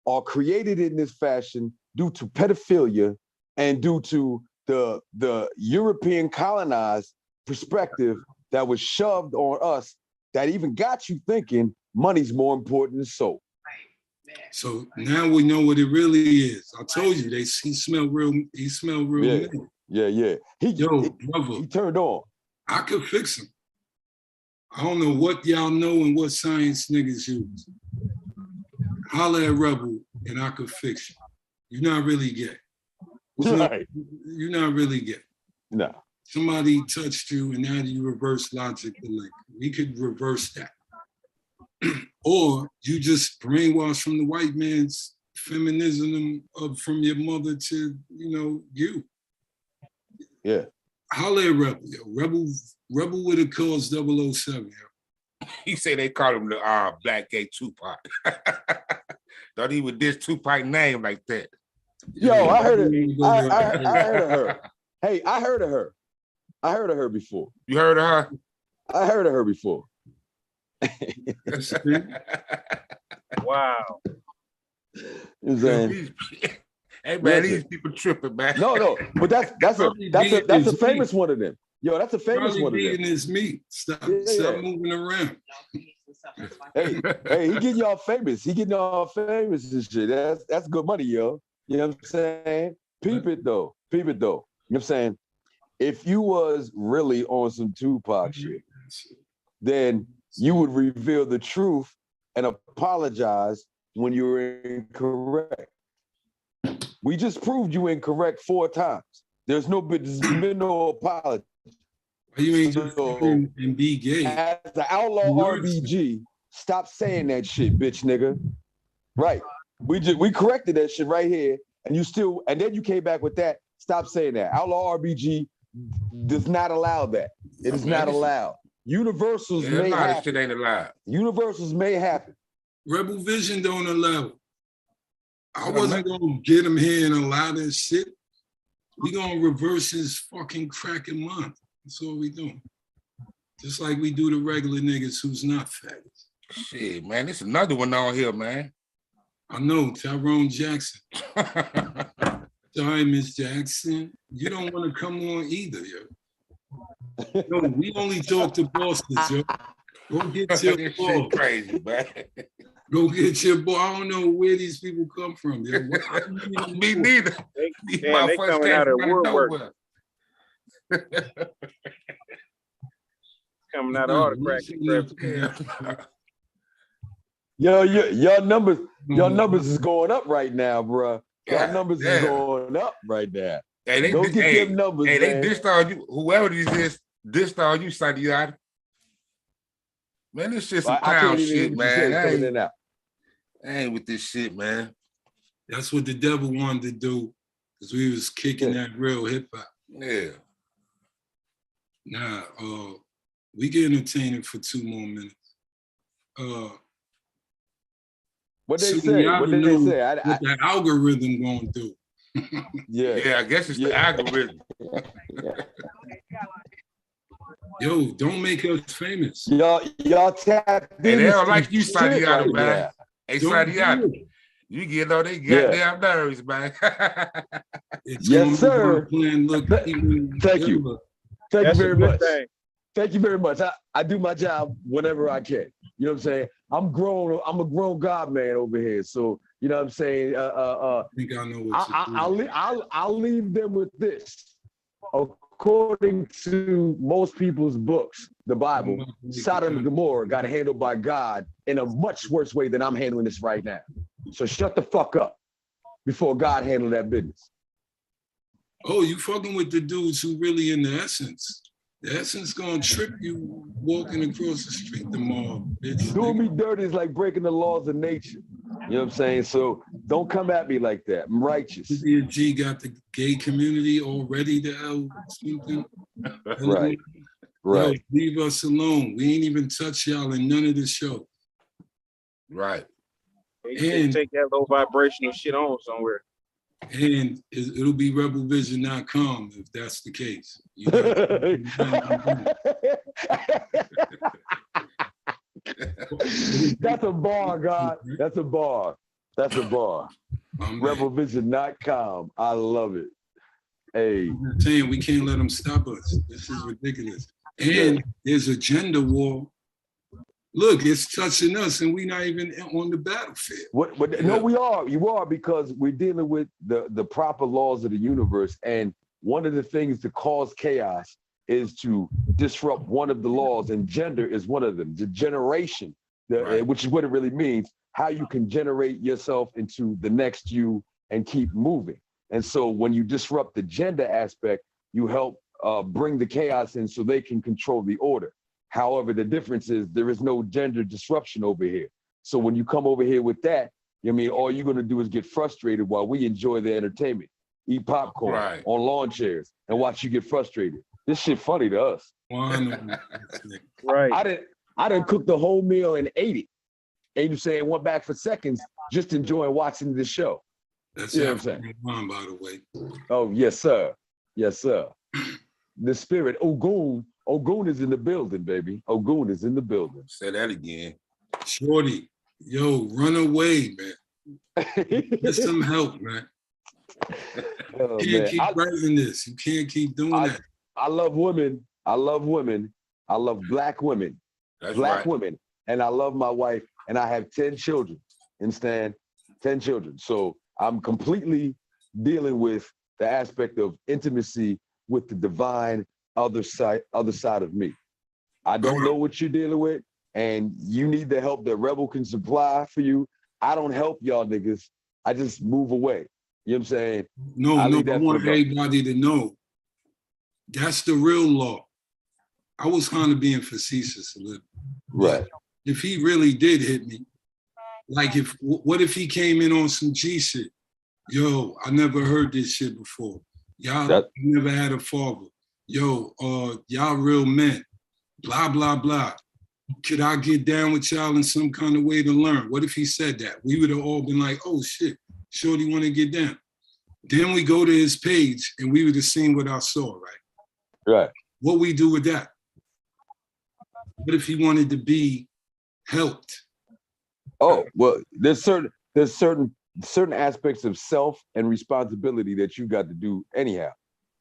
are created in this fashion due to pedophilia and due to the European colonized perspective that was shoved on us that even got you thinking money's more important than soul. So now we know what it really is. I told you, he smelled real. He smelled real. Yeah. He turned on. I could fix him. I don't know what y'all know and what science niggas use. holler at Rebel and I could fix you. You're not really gay. Right. You're not really gay. No. Somebody touched you and now you reverse logic the link. We could reverse that. Or you just brainwashed from the white man's feminism from your mother to, you. Yeah. Holler at Rebel, yo. Rebel with a cause 007, yo. He say they call him the black gay Tupac. Thought he would diss Tupac name like that. Yo, I heard it. I heard of her. Hey, I heard of her. I heard of her before. You heard of her? I heard of her before. Wow. You know what I'm saying? Hey man, these people tripping, man. No, but that's a famous one of them. Yo, that's a famous one of them. His meat. Stop moving around. Hey, he getting y'all famous. He getting y'all famous and shit. That's good money, yo. You know what I'm saying? Peep it though. You know what I'm saying? If you was really on some Tupac shit, then you would reveal the truth and apologize when you were incorrect. We just proved you incorrect 4 times. There's been no apology. You ain't just and be gay. As the outlaw RBG, stop saying that shit, bitch nigga. Right. We corrected that shit right here, and then you came back with that. Stop saying that. Outlaw RBG does not allow that. It is not allowed. Universals may happen. Shit ain't allowed. Universals may happen. Rebel Vision don't allow it. I wasn't gonna get him here and allow this shit. We gonna reverse his fucking cracking mind. That's all we doing. Just like we do the regular niggas who's not faggots. Shit, man, there's another one on here, man. I know, Tyrone Jackson. Sorry, Miss Jackson. You don't want to come on either, yo. No, we only talk to bosses, yo. Go get your This ball. shit crazy, man. Go get your ball. I don't know where these people come from, yo. Me neither. They coming out of woodwork. Coming out of all the crack. Yo, your numbers is going up right now, bro. Your numbers is going up right now. Hey, Go get them numbers, hey, man. they dissed on you. Whoever this is, dissed on you, Sundiata. Man, this shit's some clown shit, man. I ain't with this shit, man. That's what the devil wanted to do, because we was kicking that real hip hop. Yeah. Nah, we can entertain it for 2 more minutes. What they say? What did they say? What the algorithm gonna do? Yeah, I guess it's the algorithm. Yo, don't make us famous. Y'all tap in. Hey, they don't like you, Sundiata, right man. now. Hey, Sundiata, you get on their goddamn nerves, man. Yes, sir. Thank you. Thank you very much. Thank you very much. I do my job whenever I can. You know what I'm saying? I'm a grown God man over here. So you know what I'm saying? I think I know what I'll leave them with this. According to most people's books, the Bible, Sodom and Gomorrah got handled by God in a much worse way than I'm handling this right now. So shut the fuck up before God handle that business. Oh, you fucking with the dudes who really in the essence. The essence gonna trip you walking across the street tomorrow, bitch. Doing me dirty is like breaking the laws of nature. You know what I'm saying? So don't come at me like that. I'm righteous. G got the gay community all ready to L something. Right. Yo, leave us alone. We ain't even touch y'all in none of the show. Right. And take that low vibrational shit on somewhere. And it'll be rebelvision.com if that's the case. You That's a bar, God. That's a bar. That's a bar. Rebelvision.com. I love it. Hey. I'm saying we can't let them stop us. This is ridiculous. And there's a gender war. Look, it's touching us and we're not even on the battlefield. No, we are. You are, because we're dealing with the proper laws of the universe. And one of the things to cause chaos is to disrupt one of the laws, and gender is one of them. The generation, which is what it really means, how you can generate yourself into the next you and keep moving. And so when you disrupt the gender aspect, you help bring the chaos in so they can control the order. However, the difference is there is no gender disruption over here. So when you come over here with that, I mean, all you're gonna do is get frustrated while we enjoy the entertainment, eat popcorn on lawn chairs and watch you get frustrated. This shit funny to us. Right. I didn't cook the whole meal and ate it. And you saying went back for seconds, just enjoying watching the show. That's you know what I'm saying? By the way. Oh, yes, sir. Yes, sir. The spirit, Ogun is in the building, baby. Ogun is in the building. Say that again. Shorty, yo, run away, man. Get some help, man. Oh, You can't keep writing this. You can't keep doing that. I love women. I love women. I love black women. That's black right. women. And I love my wife. And I have 10 children. Understand? 10 children. So I'm completely dealing with the aspect of intimacy with the divine other side of me. I don't know what you're dealing with, and you need the help that Rebel can supply for you. I don't help y'all niggas. I just move away. You know what I'm saying? No, I want everybody to know that's the real law. I was kind of being facetious a little. Right. If he really did hit me, like what if he came in on some G shit? Yo, I never heard this shit before. Y'all never had a father. Yo, y'all real men. Blah, blah, blah. Could I get down with y'all in some kind of way to learn? What if he said that? We would have all been like, oh shit, Shorty want to get down. Then we go to his page and we would have seen what I saw, right? Right. What we do with that? What if he wanted to be helped? Oh, well, there's certain aspects of self and responsibility that you got to do anyhow.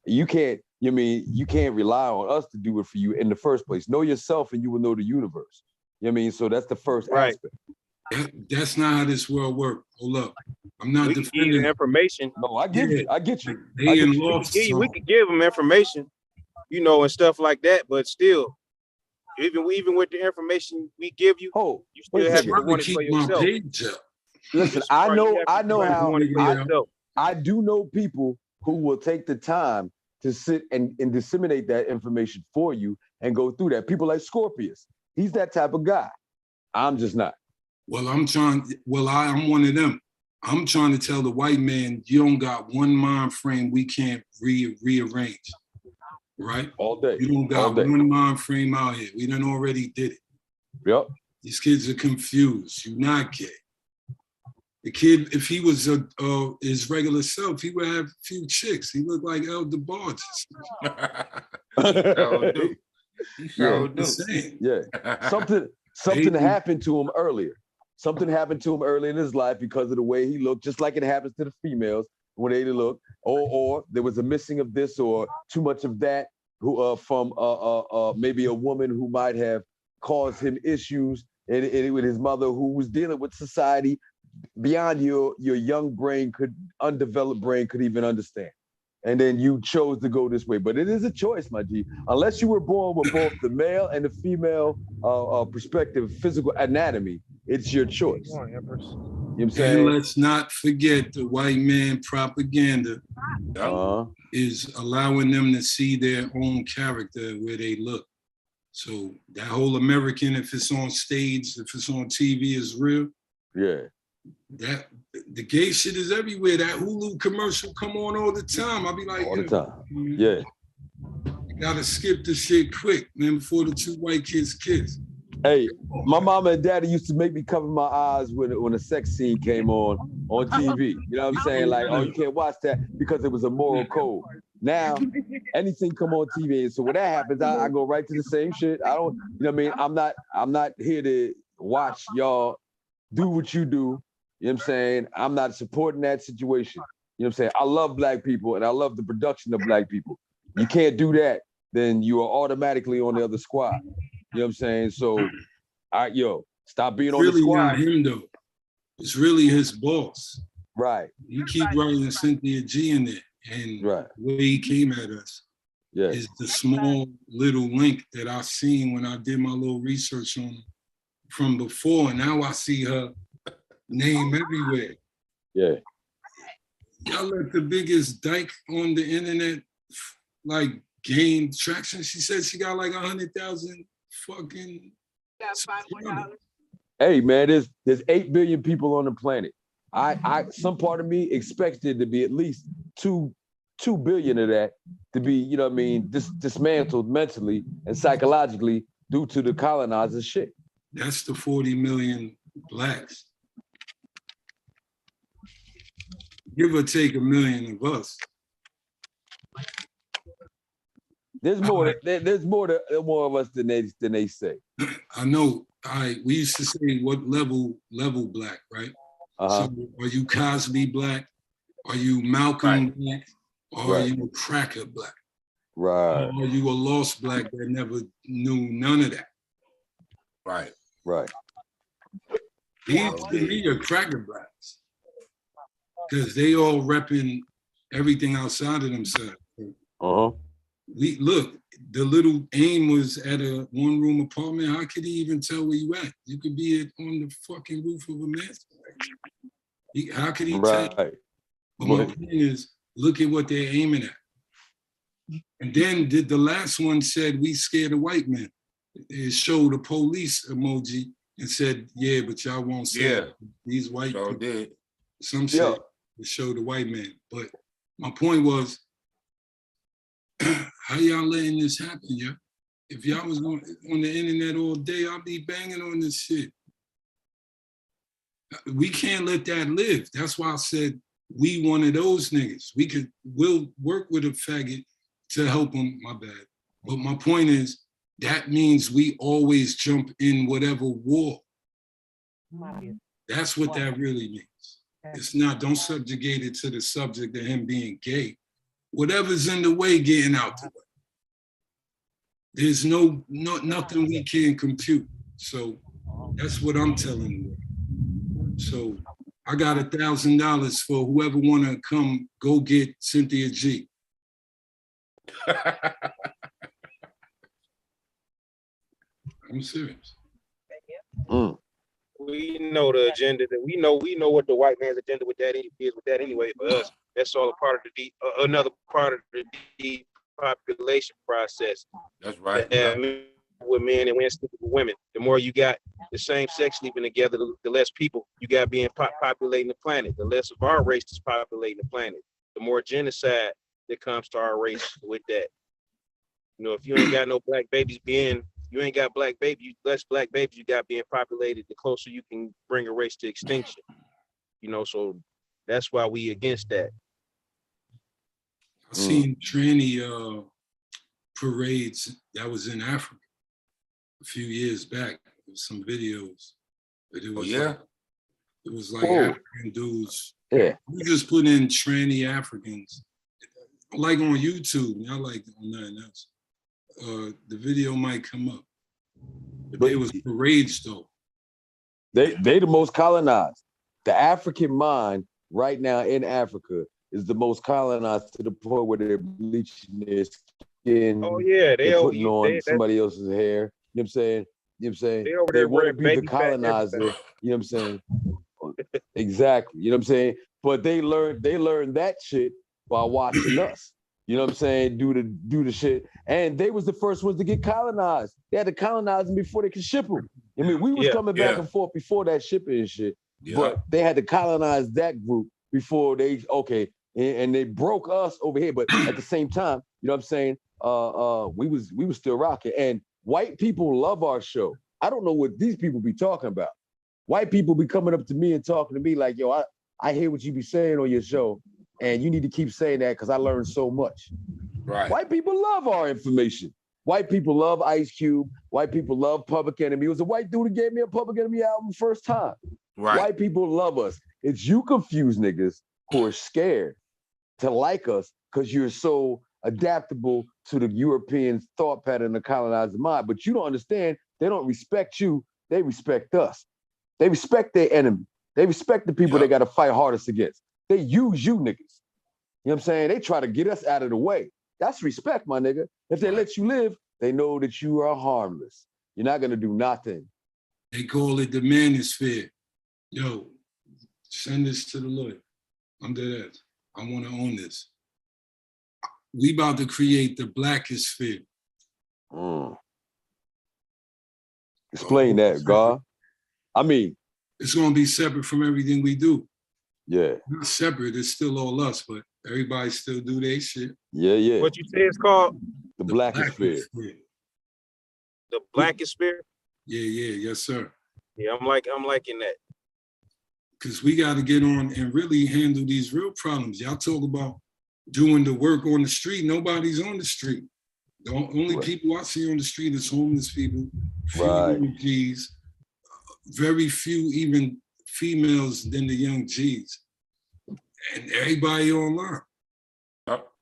You can't rely on us to do it for you in the first place. Know yourself and you will know the universe. You know what I mean? So that's the first aspect. That's not how this world works. Hold up. I'm not defending you information. No, I get you. I get you. We could give them information, you know, and stuff like that, but still, even with the information we give you, you still have to want it for yourself. Listen, I know how I do know people who will take the time to sit and disseminate that information for you and go through that. People like Scorpius. He's that type of guy. I'm just not. Well, I'm one of them. I'm trying to tell the white man, you don't got one mind frame we can't rearrange, right? All day. You don't got one mind frame out here. We done already did it. Yep. These kids are confused. You're not gay. The kid, if he was his regular self, he would have a few chicks. He looked like El DeBarge. Yeah. Something happened to him earlier. Something happened to him early in his life because of the way he looked, just like it happens to the females when they look, or there was a missing of this or too much of that from maybe a woman who might have caused him issues and with his mother who was dealing with society beyond your young brain, undeveloped brain could even understand. And then you chose to go this way. But it is a choice, my G. Unless you were born with both the male and the female perspective, physical anatomy, it's your choice. You know what I'm saying? And let's not forget the white man propaganda is allowing them to see their own character where they look. So that whole American, if it's on stage, if it's on TV, is real. Yeah. That the gay shit is everywhere. That Hulu commercial come on all the time. I'll be like, all the time. Yeah. You gotta skip the shit quick, man, before the two white kids kiss. Hey, my mama and daddy used to make me cover my eyes when a sex scene came on TV. You know what I'm saying? Like, oh, you can't watch that because it was a moral code. Now, anything come on TV, and so when that happens, I go right to the same shit. I don't, you know what I mean? I'm not here to watch y'all do what you do. You know what I'm saying? I'm not supporting that situation. You know what I'm saying? I love black people and I love the production of black people. You can't do that, then you are automatically on the other squad. You know what I'm saying? So, all right, stop being on the squad. It's really not him though. It's really his boss. Right. You keep writing Cynthia G in there, and the way he came at us is the small little link that I seen when I did my little research on him from before. And now I see her name everywhere. Yeah. Y'all let the biggest dyke on the internet like gain traction. She said she got like 100,000 fucking. Hey man, there's 8 billion people on the planet. Some part of me expected to be at least 2 billion of that to be, you know what I mean, dismantled mentally and psychologically due to the colonizers shit. That's the 40 million blacks. Give or take 1 million of us. There's more. There's more of us than they say. I know. We used to say what level black, right? So are you Cosby black? Are you Malcolm black? Or are you a cracker black? Right. Or are you a lost black that never knew none of that? Right. Right. These to me are cracker blacks. Because they all repping everything outside of themselves. We look, the little AIM was at a one-room apartment. How could he even tell where you at? You could be on the fucking roof of a mansion. How could he tell? But my point is, look at what they're aiming at. And then the last one said, we scared of white men. It showed a police emoji and said, yeah, but y'all won't say these white people. Did. Some shit to show the white man. But my point was, how y'all letting this happen, yo? If y'all was on the internet all day, I'll be banging on this shit. We can't let that live. That's why I said we one of those niggas. We'll work with a faggot to help him, my bad. But my point is, that means we always jump in whatever war. That's what that really means. It's not, don't subjugate it to the subject of him being gay. Whatever's in the way, getting out the way. There's nothing we can compute. So that's what I'm telling you. So I got $1,000 for whoever wanna come go get Cynthia G. I'm serious. We know the agenda that we know what the white man's agenda with that is with that anyway. For us, that's all a part of the another part of the depopulation process. That's right. With men and women, with women. The more you got the same sex sleeping together, the less people you got being populating the planet. The less of our race is populating the planet. The more genocide that comes to our race with that. You know, if you ain't got no black babies you ain't got black babies, less black babies you got being populated, the closer you can bring a race to extinction. You know, so that's why we against that. I seen tranny parades that was in Africa a few years back. There was some videos, but it was like African dudes. Yeah. You just put in tranny Africans, like on YouTube, not like on nothing else. The video might come up, but there was parades though. They the most colonized. The African mind right now in Africa is the most colonized to the point where they're bleaching their skin. Oh yeah, they're putting on somebody else's hair. You know what I'm saying? You know what I'm saying? They want to be the colonizer. You know what I'm saying? Exactly. You know what I'm saying? But they learned that shit by watching us. You know what I'm saying? Do the shit. And they was the first ones to get colonized. They had to colonize them before they could ship them. I mean, we was coming back and forth before that shipping and shit. But they had to colonize that group before they, and they broke us over here. But at the same time, you know what I'm saying? We was still rocking. And white people love our show. I don't know what these people be talking about. White people be coming up to me and talking to me like, yo, I hear what you be saying on your show. And you need to keep saying that because I learned so much. Right. White people love our information. White people love Ice Cube. White people love Public Enemy. It was a white dude who gave me a Public Enemy album first time. Right. White people love us. It's you confused niggas who are scared to like us because you're so adaptable to the European thought pattern, the colonizer mind. But you don't understand, they don't respect you, they respect us. They respect their enemy. They respect the people they got to fight hardest against. They use you niggas. You know what I'm saying? They try to get us out of the way. That's respect, my nigga. If they let you live, they know that you are harmless. You're not gonna do nothing. They call it the manosphere. Yo, Send this to the lawyer. I'm dead ass. I want to own this. We about to create the blackest sphere. Explain that, God. I mean, it's going to be separate from everything we do. Yeah. Not separate, it's still all us, but everybody still do their shit. Yeah, yeah. What you say it's called? The blackest sphere. The blackest sphere? Yeah, yeah, yes, sir. Yeah, I'm liking that. Because we got to get on and really handle these real problems. Y'all talk about doing the work on the street. Nobody's on the street. The only people I see on the street is homeless people, young G's, very few even females than the young G's. And everybody online.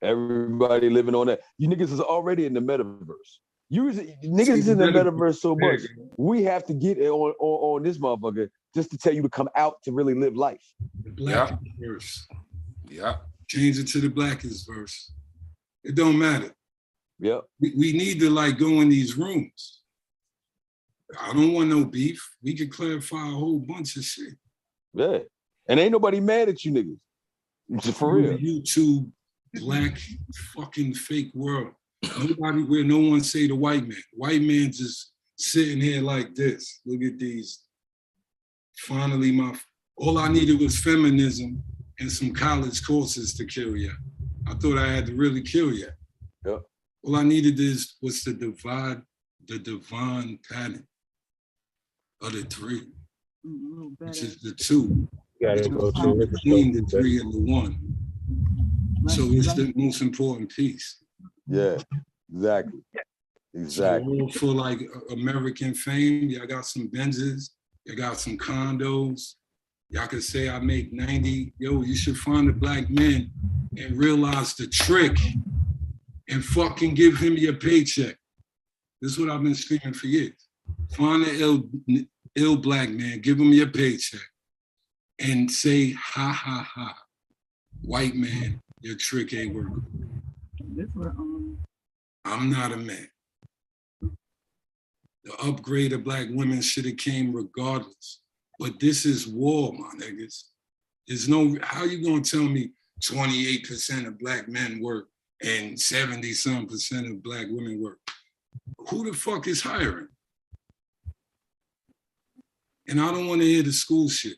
Everybody living on that. You niggas is already in the metaverse. Niggas in the metaverse so much. We have to get on this motherfucker just to tell you to come out to really live life. The blackest verse. Yeah. Change it to the blackest verse. It don't matter. Yeah. We need to like go in these rooms. I don't want no beef. We can clarify a whole bunch of shit. Yeah. And ain't nobody mad at you niggas. Just for real. YouTube black fucking fake world. Nobody where no one say the white man. White man just sitting here like this. Look at these. Finally, all I needed was feminism and some college courses to kill you. I thought I had to really kill you. Yep. All I needed was to divide the divine pattern of the three, which is the two. Between the three and the one. So it's the most important piece. Yeah, exactly. Exactly. So for like American fame, y'all got some Benzes, you got some condos. Y'all can say I make 90. Yo, you should find a black man and realize the trick and fucking give him your paycheck. This is what I've been screaming for years. Find an ill black man, give him your paycheck and say, ha, ha, ha. White man, your trick ain't working. I'm not a man. The upgrade of black women should have came regardless. But this is war, my niggas. There's no, how you gonna tell me 28% of black men work and 70-some% of black women work? Who the fuck is hiring? And I don't wanna hear the school shit.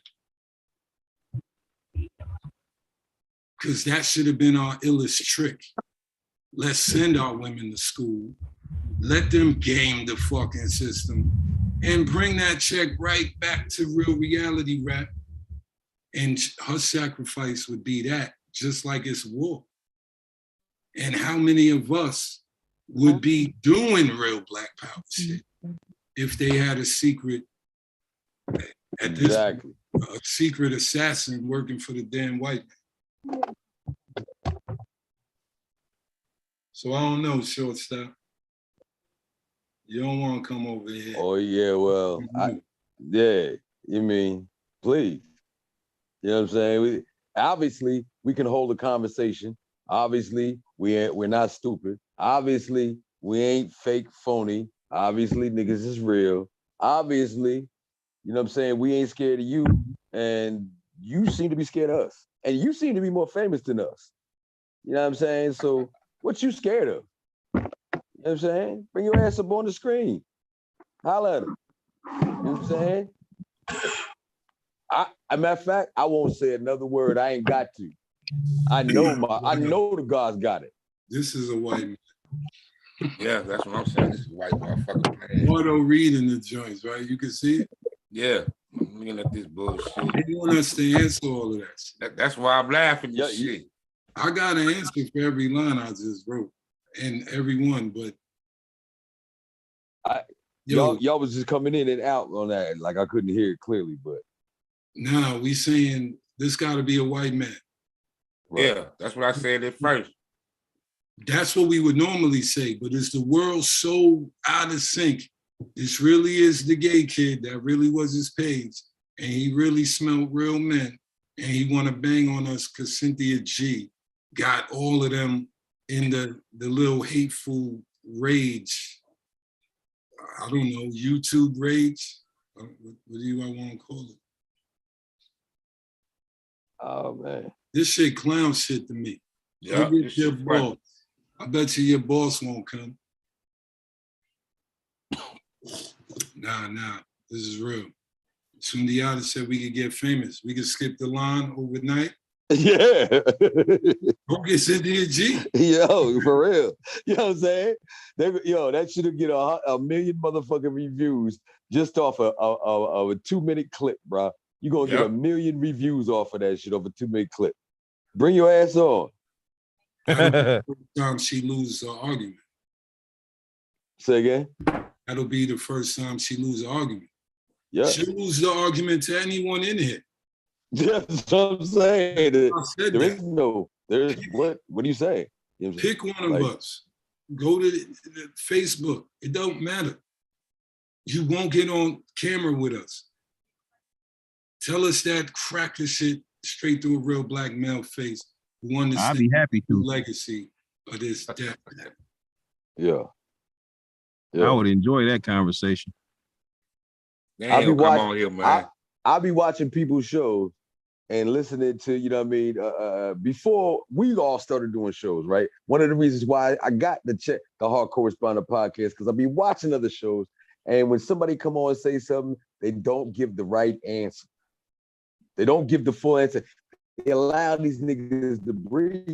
Because that should have been our illest trick. Let's send our women to school, let them game the fucking system, and bring that check right back to real reality rap. And her sacrifice would be that, just like it's war. And how many of us would be doing real black power shit if they had a secret, at this point, a secret assassin working for the damn white man? So I don't know, shortstop. You don't want to come over here. Oh yeah, well, yeah. You mean, please. You know what I'm saying? Obviously, we can hold a conversation. Obviously, we're not stupid. Obviously, we ain't fake, phony. Obviously, niggas is real. Obviously, you know what I'm saying? We ain't scared of you, and you seem to be scared of us. And you seem to be more famous than us. You know what I'm saying? So what you scared of? You know what I'm saying? Bring your ass up on the screen. Holla at him. You know what I'm saying? As a matter of fact, I won't say another word. I ain't got to. I know the God's got it. This is a white man. Yeah, that's what I'm saying. This is a white motherfucker, man. Auto reading the joints, right? You can see it? Yeah. I'm looking at this bullshit. They want us to answer all of that. That's why I'm laughing at shit. I got an answer for every line I just wrote and every one, but y'all was just coming in and out on that. Like I couldn't hear it clearly, but now we saying this gotta be a white man. Right. Yeah, that's what I said at first. That's what we would normally say, but is the world so out of sync? This really is the gay kid that really was his page, and he really smelled real men, and he want to bang on us because Cynthia G got all of them in the little hateful rage. I don't know, YouTube rage? What do you want to call it? Oh man. This shit clown shit to me. Yeah, Go get your boss. I bet you your boss won't come. Nah. This is real. Sundiata said we could get famous. We could skip the line overnight. Yeah. Go get Cynthia G. Yo, for real. You know what I'm saying? That should get a million motherfucking reviews just off of a 2-minute clip, bro. You're gonna get a million reviews off of that shit off a 2-minute clip. Bring your ass on. That'll be the first time she loses an argument. Say again? That'll be the first time she loses an argument. Yeah. She'll lose the argument to anyone in here. That's what I'm saying. There's what do you say? You know Pick one of us. Go to the Facebook. It don't matter. You won't get on camera with us. Tell us that cracker shit straight through a real black male face. One I'll be happy to. Legacy of this death. Yeah. I would enjoy that conversation. I'll be watching here, man. I'll be watching people's shows and listening to, you know what I mean, before we all started doing shows, right? One of the reasons why I got the Hard Correspondent podcast, because I'll be watching other shows, and when somebody come on and say something, they don't give the right answer. They don't give the full answer. They allow these niggas to breathe.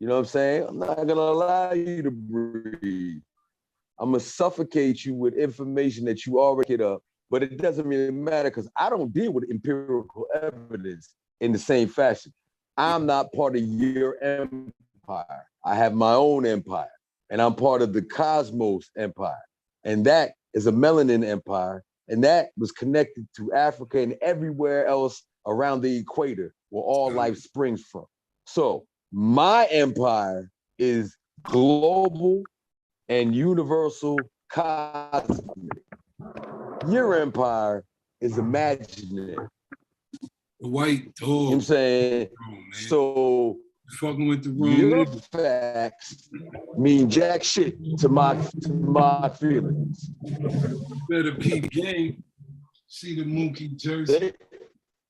You know what I'm saying? I'm not gonna allow you to breathe. I'm gonna suffocate you with information that you already get up, but it doesn't really matter because I don't deal with empirical evidence in the same fashion. I'm not part of your empire. I have my own empire, and I'm part of the cosmos empire. And that is a melanin empire, and that was connected to Africa and everywhere else around the equator where all life springs from. So my empire is global and universal cosmic. Your empire is imaginary. The white dog. You know what I'm saying? So fucking with the wrong your nigga. facts mean jack shit to my feelings. Better peep game. See the monkey jersey.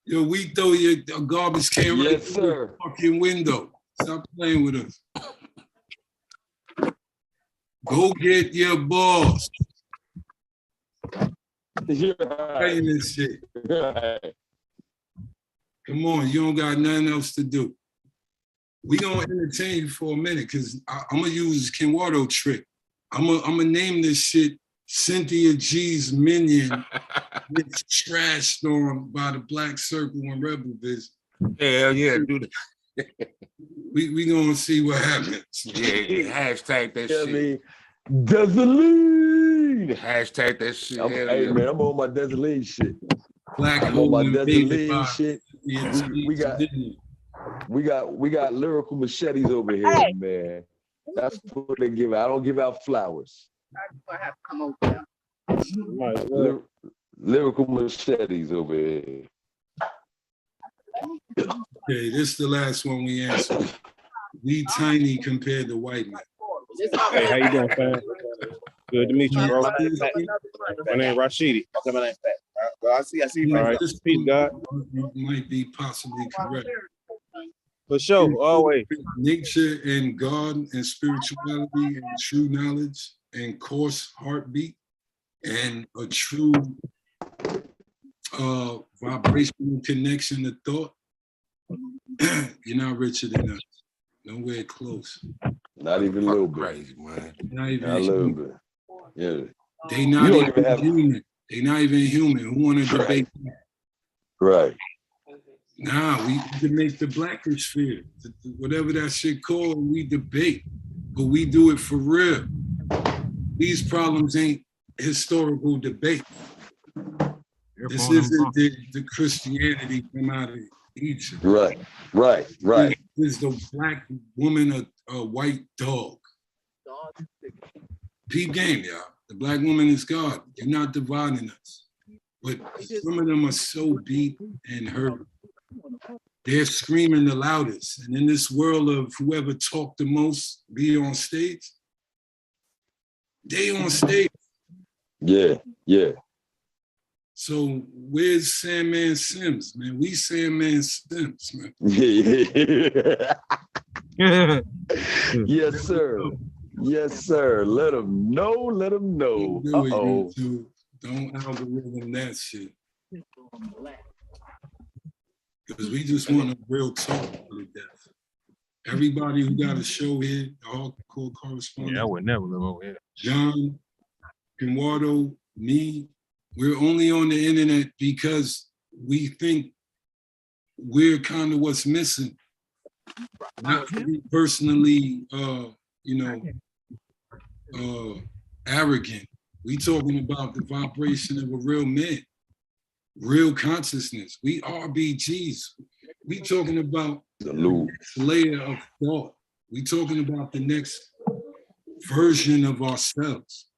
Yo, we throw your garbage can right through the fucking window. Stop playing with us. Go get your boss. Playing this shit. Come on, you don't got nothing else to do. We gonna entertain you for a minute because I'm gonna use Kenwardo trick. I'm gonna name this shit Cynthia G's Minion. Gets trashed on by the Black Circle and REBALVISION. Hell yeah, do that. We gonna see what happens. Yeah, hashtag that shit. Desaline. Hashtag that shit. Hey man, I'm on my Desaline shit. I'm on my Desaline shit. We got lyrical machetes over here, man. That's what they give out. I don't give out flowers. I have to come over there. Lyrical machetes over here. Okay, this is the last one we answered. We tiny compared to white men. Hey, how you doing, fam? Good to meet you, bro. My name Rashidi. I see. All right, peace, God. You might be possibly correct. For sure, always. Nature and God and spirituality and true knowledge and coarse heartbeat and a true vibrational connection to thought. You're not richer than us. Nowhere close. Not even a little bit. Crazy, man. Not even a little bit. Yeah. They not even human. They not even human. Who want to debate that? Right. Nah, we can make the Blackish sphere. Whatever that shit called, we debate. But we do it for real. These problems ain't historical debate. This isn't the Christianity come out of Egypt. Right. This is the black woman a white dog. Peep game, y'all. The black woman is God. You're not dividing us. But some of them are so deep and hurt. They're screaming the loudest. And in this world of whoever talked the most be on stage, they on stage. Yeah. So where's Sandman Sims, man? We Sandman Sims, man. Yes, sir. Yes, sir. Let them know. Let them know. Uh-oh. Don't algorithm that shit. Because we just want a real talk to death. Everybody who got a show here, the hardcore correspondent. Yeah, I would never live over here. John, Kenwardo, me, we're only on the internet because we think we're kind of what's missing. Not to be personally, arrogant. We talking about the vibration of a real man, real consciousness. We RBGs. We talking about the next layer of thought. We talking about the next version of ourselves.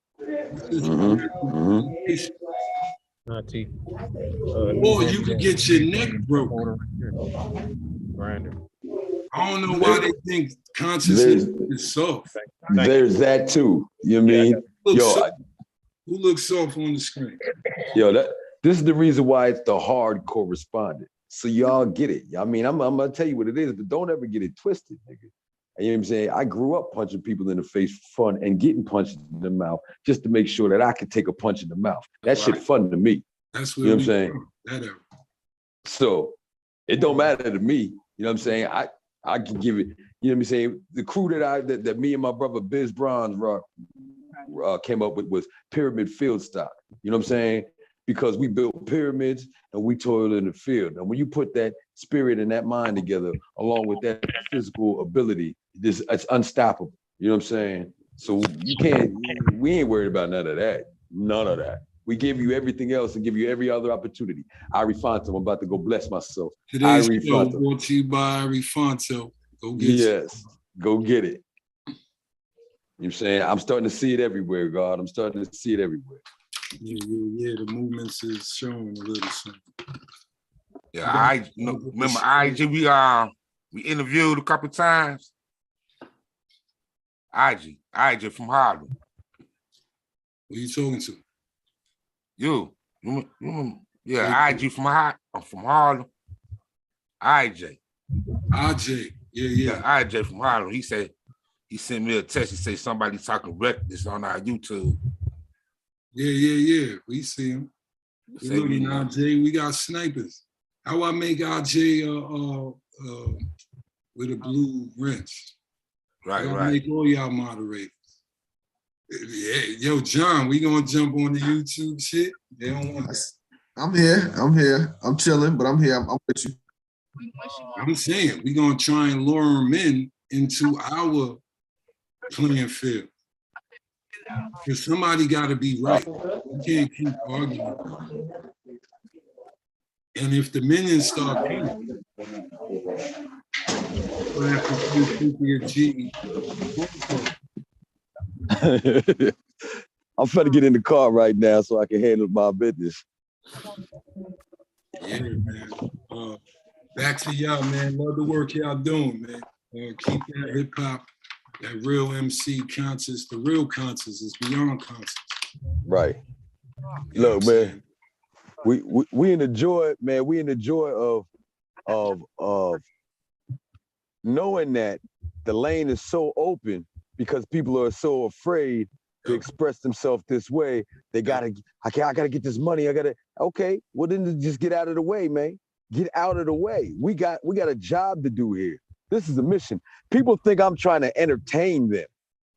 Or you could get your neck broken. I don't know why they think consciousness is soft. There's that too. You know what I mean? Who looks soft on the screen? Yo, this is the reason why it's the hard correspondent. So y'all get it. I mean, I'm gonna tell you what it is, but don't ever get it twisted, nigga. You know what I'm saying? I grew up punching people in the face for fun and getting punched in the mouth just to make sure that I could take a punch in the mouth. That shit fun to me. That's what I'm saying. So it don't matter to me. You know what I'm saying? I can give it. You know what I'm saying? The crew that me and my brother Biz Bronze came up with was Pyramid Field Stock. You know what I'm saying? Because we built pyramids and we toiled in the field. And when you put that spirit and that mind together, along with that physical ability, it's unstoppable. You know what I'm saying? So we ain't worried about none of that. None of that. We give you everything else and give you every other opportunity. Ari Fonto, I'm about to go bless myself. Today's show brought to you by Ari Fonto. Go get it. Go get it. You know what I'm saying? I'm starting to see it everywhere, God. I'm starting to see it everywhere. Yeah. The movements is showing a little something. Yeah, remember IG, we interviewed a couple times. IG from Harlem. Who you talking to? You. Yeah, IG from Harlem. IJ. Yeah, IJ from Harlem. He said, he sent me a text. He said somebody talking reckless on our YouTube. Yeah. We see him. IJ, we got snipers. How I make IJ with a blue wrench? Right. Make all y'all moderators. Yeah, yo, John, we gonna jump on the YouTube shit. They don't want that. I'm here. I'm chilling, but I'm here. I'm with you. I'm saying we gonna try and lure them into our playing field. Because somebody gotta be right. You can't keep arguing. And if the minions start coming, we'll have to do G. I'm finna get in the car right now so I can handle my business. Yeah, man. Back to y'all, man. Love the work y'all doing, man. Keep that hip hop, that real MC conscious. The real conscious is beyond conscious. Right. Look, man. We in the joy, man. We in the joy of knowing that the lane is so open because people are so afraid to express themselves this way. I gotta get this money. Okay, well then just get out of the way, man. Get out of the way. We got a job to do here. This is a mission. People think I'm trying to entertain them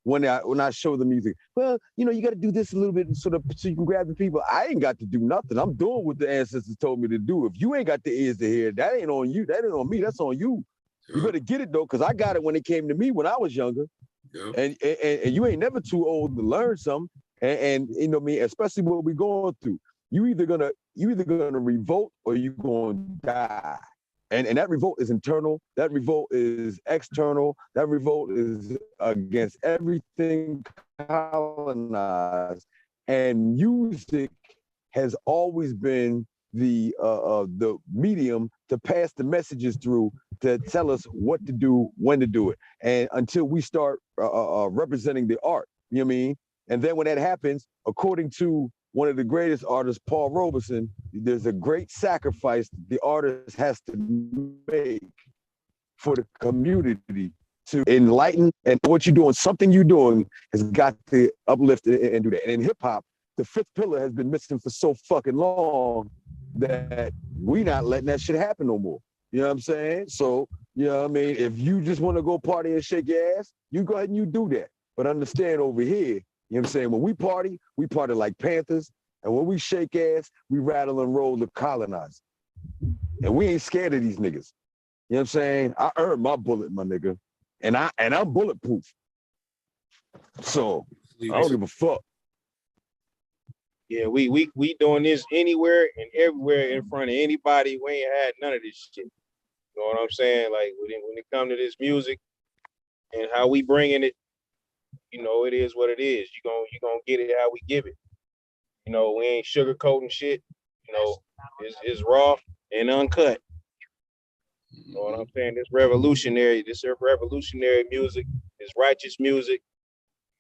when I show the music. Well, you got to do this a little bit so you can grab the people. I ain't got to do nothing. I'm doing what the ancestors told me to do. If you ain't got the ears to hear, that ain't on you. That ain't on me. That's on you. You better get it though, because I got it when it came to me when I was younger. And you ain't never too old to learn something. And you know what I mean, especially what we're going through. You either gonna revolt or you gonna die. And that revolt is internal, that revolt is external, that revolt is against everything colonized. And music has always been the medium to pass the messages through to tell us what to do, when to do it. And until we start representing the art, you know what I mean? And then when that happens, according to one of the greatest artists, Paul Robeson, there's a great sacrifice the artist has to make for the community to enlighten, and what you're doing, something you're doing has got to uplift and do that. And in hip hop, the fifth pillar has been missing for so fucking long that we not letting that shit happen no more. You know what I'm saying? So, you know what I mean? If you just want to go party and shake your ass, you go ahead and you do that. But understand over here, you know what I'm saying? When we party like Panthers. And when we shake ass, we rattle and roll the colonizer. And we ain't scared of these niggas. You know what I'm saying? I earned my bullet, my nigga. And I'm bulletproof. So I don't give a fuck. Yeah, we doing this anywhere and everywhere in front of anybody. We ain't had none of this shit. You know what I'm saying? Like when it comes to this music and how we bringing it, you know, it is what it is. You gonna get it how we give it. You know, we ain't sugarcoating shit. You know, it's raw and uncut. You know what I'm saying? This revolutionary music, this righteous music.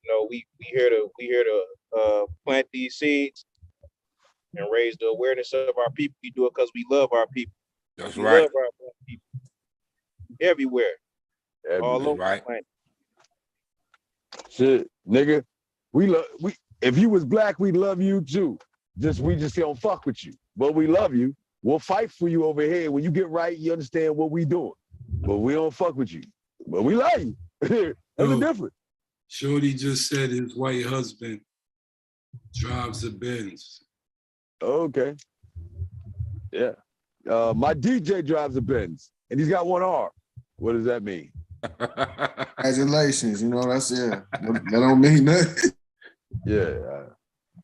You know, we here to plant these seeds and raise the awareness of our people. We do it because we love our people. That's we right. Love our people everywhere. All over right. the planet. Shit, nigga, we if you was black, we'd love you too. We just don't fuck with you. But we love you. We'll fight for you over here. When you get right, you understand what we doing. But we don't fuck with you. But we love you. That's the difference. Shorty just said his white husband drives a Benz. Okay. Yeah. My DJ drives a Benz, and he's got one R. What does that mean? Congratulations, you know, that's that don't mean nothing. Yeah.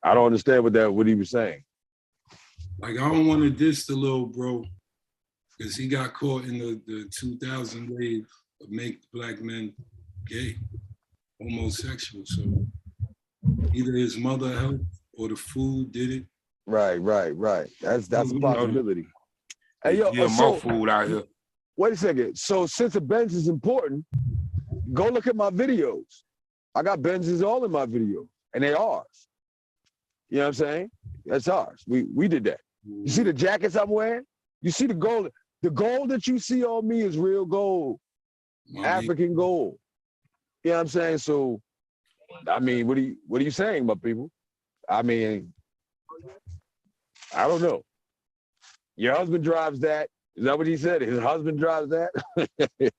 I don't understand what he was saying. Like, I don't want to diss the little bro, because he got caught in the 2000 wave of make black men gay, homosexual. So either his mother helped or the food did it. Right. That's a possibility. Hey, yo, more food out here. Wait a second. So since a Benz is important, go look at my videos. I got Benzes all in my videos, and they ours. You know what I'm saying? That's ours. We did that. You see the jackets I'm wearing? You see the gold? The gold that you see on me is real gold, African gold. You know what I'm saying? So, I mean, what are you saying, my people? I mean, I don't know. Your husband drives that. Is that what he said? His husband drives that? That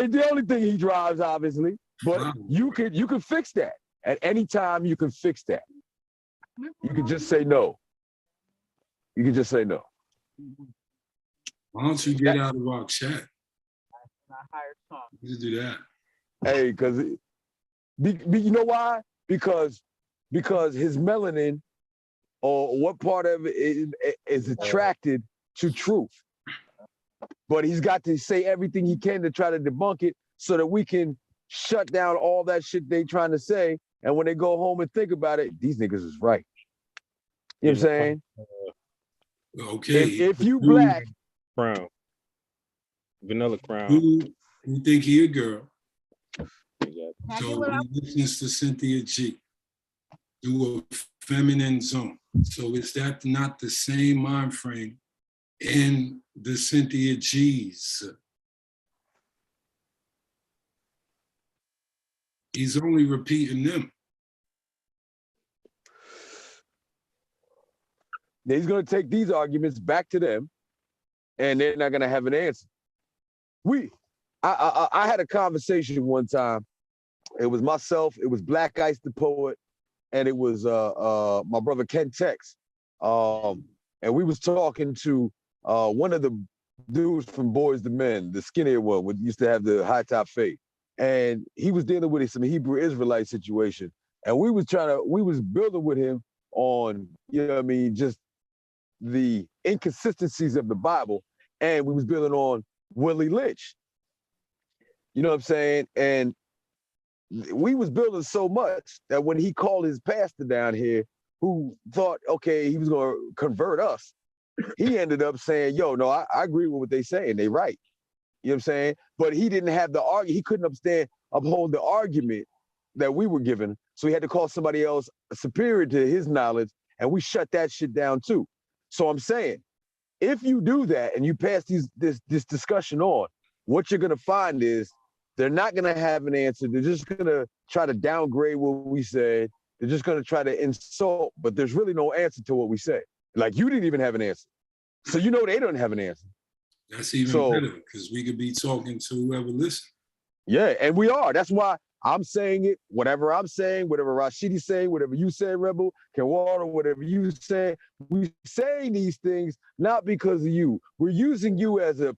ain't the only thing he drives, obviously. But you can fix that. At any time, you can fix that. You can just say no. You can just say no. Why don't you get out of our chat? You do that. Hey, because you know why? Because his melanin, or what part of it is attracted to truth. But he's got to say everything he can to try to debunk it so that we can shut down all that shit they trying to say. And when they go home and think about it, these niggas is right. You know what I'm saying? Okay. If you black. Crown. Vanilla Crown. Who think he a girl? So he listens to Cynthia G. Do a feminine zone. So is that not the same mind frame in the Cynthia G's? He's only repeating them. He's going to take these arguments back to them, and they're not going to have an answer. I had a conversation one time. It was myself, it was Black Ice the Poet, and it was my brother Ken Tex. And we was talking to one of the dudes from Boys to Men, the skinnier one, used to have the high top fade. And he was dealing with some Hebrew Israelite situation. And we was building with him on, you know what I mean, just the inconsistencies of the Bible. And we was building on Willie Lynch. You know what I'm saying? And we was building so much that when he called his pastor down here, who thought, okay, he was going to convert us, he ended up saying, yo, no, I agree with what they saying. They right. You know what I'm saying? But he didn't have the argument. He couldn't uphold the argument that we were given. So he had to call somebody else superior to his knowledge, and we shut that shit down too. So I'm saying, if you do that and you pass this discussion on, what you're gonna find is they're not gonna have an answer. They're just gonna try to downgrade what we said. They're just gonna try to insult, but there's really no answer to what we say. Like, you didn't even have an answer. So you know they don't have an answer. That's even better, because we could be talking to whoever listens. Yeah, and we are. That's why I'm saying it. Whatever I'm saying, whatever Rashidi's saying, whatever you say, Rebel, Kenwardo, whatever you say, we saying these things not because of you. We're using you as a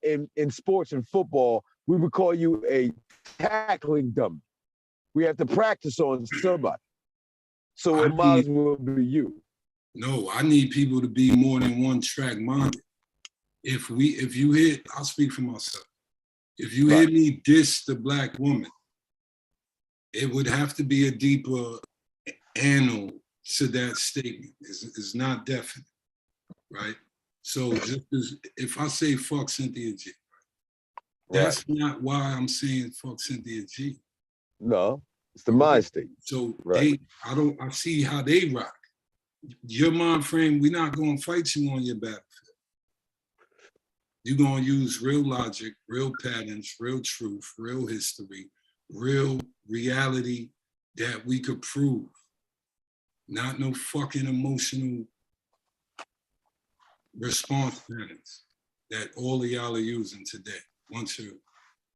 in sports and football. We would call you a tackling dummy. We have to practice on somebody. So it might as well be you. No, I need people to be more than one track minded. If you hear, I'll speak for myself. If you hear me diss the black woman, it would have to be a deeper angle to that statement. It's not definite, right? So just as, if I say fuck Cynthia G, that's not why I'm saying fuck Cynthia G. No, it's the mind state. So I see how they rock. Your mind frame, we're not gonna fight you on your battlefield. You're gonna use real logic, real patterns, real truth, real history, real reality that we could prove. Not no fucking emotional response patterns that all of y'all are using today. Bunch of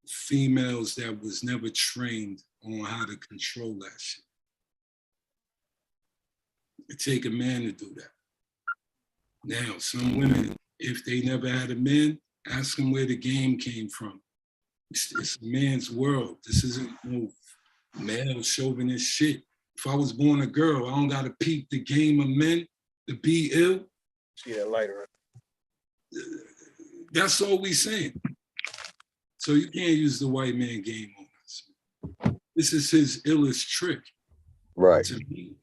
females that was never trained on how to control that shit. It take a man to do that. Now, some women, if they never had a man, ask them where the game came from. It's a man's world. This isn't no male chauvinist shit. If I was born a girl, I don't gotta peep the game of men to be ill. See that lighter. That's all we saying. So you can't use the white man game on us. This is his illest trick. Right. To me.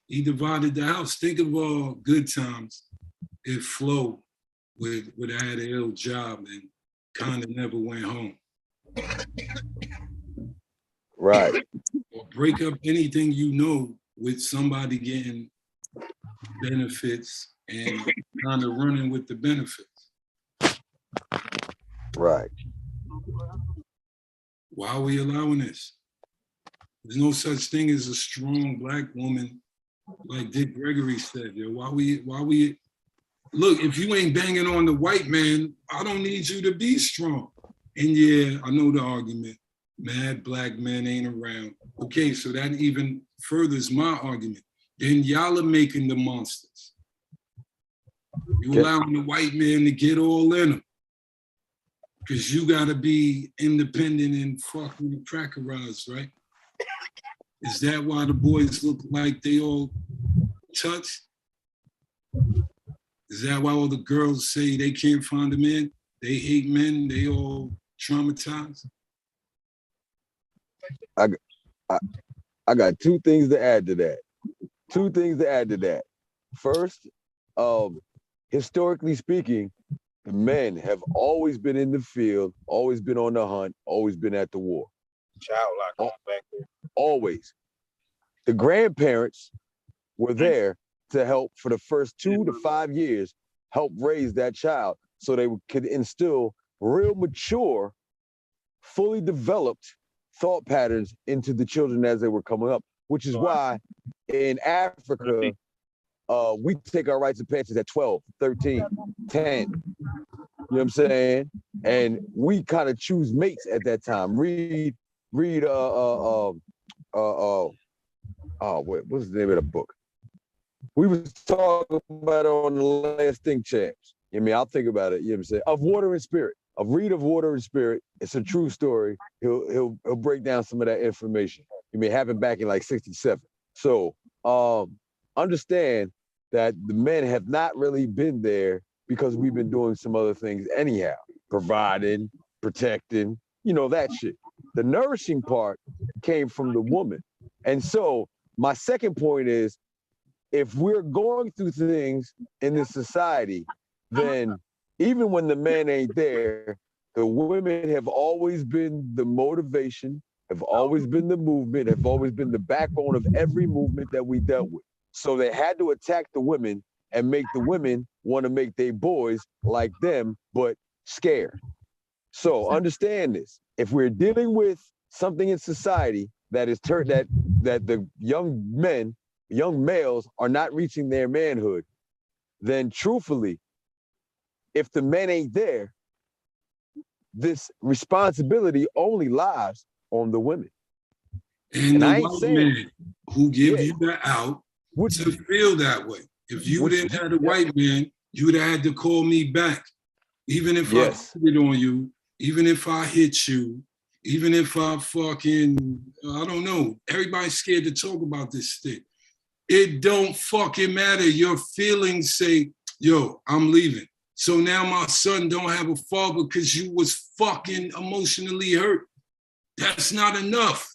He divided the house. Think of all good times if Flo would have had an ill job and kind of never went home. Right. Or break up anything you know with somebody getting benefits and kind of running with the benefits. Right. Why are we allowing this? There's no such thing as a strong black woman, like Dick Gregory said. Yo, why we look, if you ain't banging on the white man, I don't need you to be strong. And yeah, I know the argument. Mad black men ain't around. Okay, so that even furthers my argument. Then y'all are making the monsters. You allowing the white man to get all in them. Because you gotta be independent and fucking crackerized, right? Is that why the boys look like they all touched? Is that why all the girls say they can't find a man? They hate men, they all traumatized? I got two things to add to that. First, historically speaking, the men have always been in the field, always been on the hunt, always been at the war. Childlike back there. Always. The grandparents were there to help for the first 2 to 5 years, help raise that child so they could instill real mature, fully developed thought patterns into the children as they were coming up, which is why in Africa, we take our rites of passage at 12, 13, 10. You know what I'm saying? And we kind of choose mates at that time. Read what's the name of the book? We was talking about it on the last Think Champs. I mean, I'll think about it, you know what I'm saying? Of Water and Spirit. Of Read of Water and Spirit. It's a true story. He'll break down some of that information. You may have it back in like 67. So understand that the men have not really been there because we've been doing some other things anyhow. Providing, protecting, you know, that shit. The nourishing part came from the woman. And so my second point is, if we're going through things in this society, then even when the man ain't there, the women have always been the motivation, have always been the movement, have always been the backbone of every movement that we dealt with. So they had to attack the women and make the women want to make their boys like them, but scared. So understand this. If we're dealing with something in society that is that the young males are not reaching their manhood, then truthfully, if the men ain't there, this responsibility only lies on the women. And the white man who give you the out to feel that way. If you didn't have the white man, you would have had to call me back. Even if I cheated on you, even if I hit you, even if I fucking, I don't know, everybody's scared to talk about this shit. It don't fucking matter. Your feelings say, yo, I'm leaving. So now my son don't have a father because you was fucking emotionally hurt. That's not enough.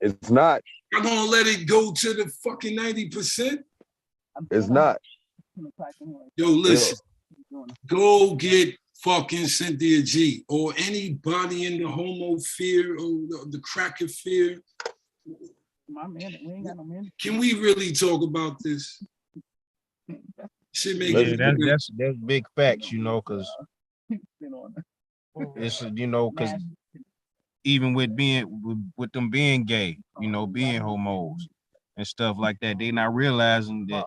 It's not. I'm gonna let it go to the fucking 90%. It's not. Yo, listen, go get fucking Cynthia G or anybody in the homo fear or the cracker fear. Can we really talk about this? That's big facts, you know, because it's, you know, because even with them being gay, you know, being homos and stuff like that, they not realizing that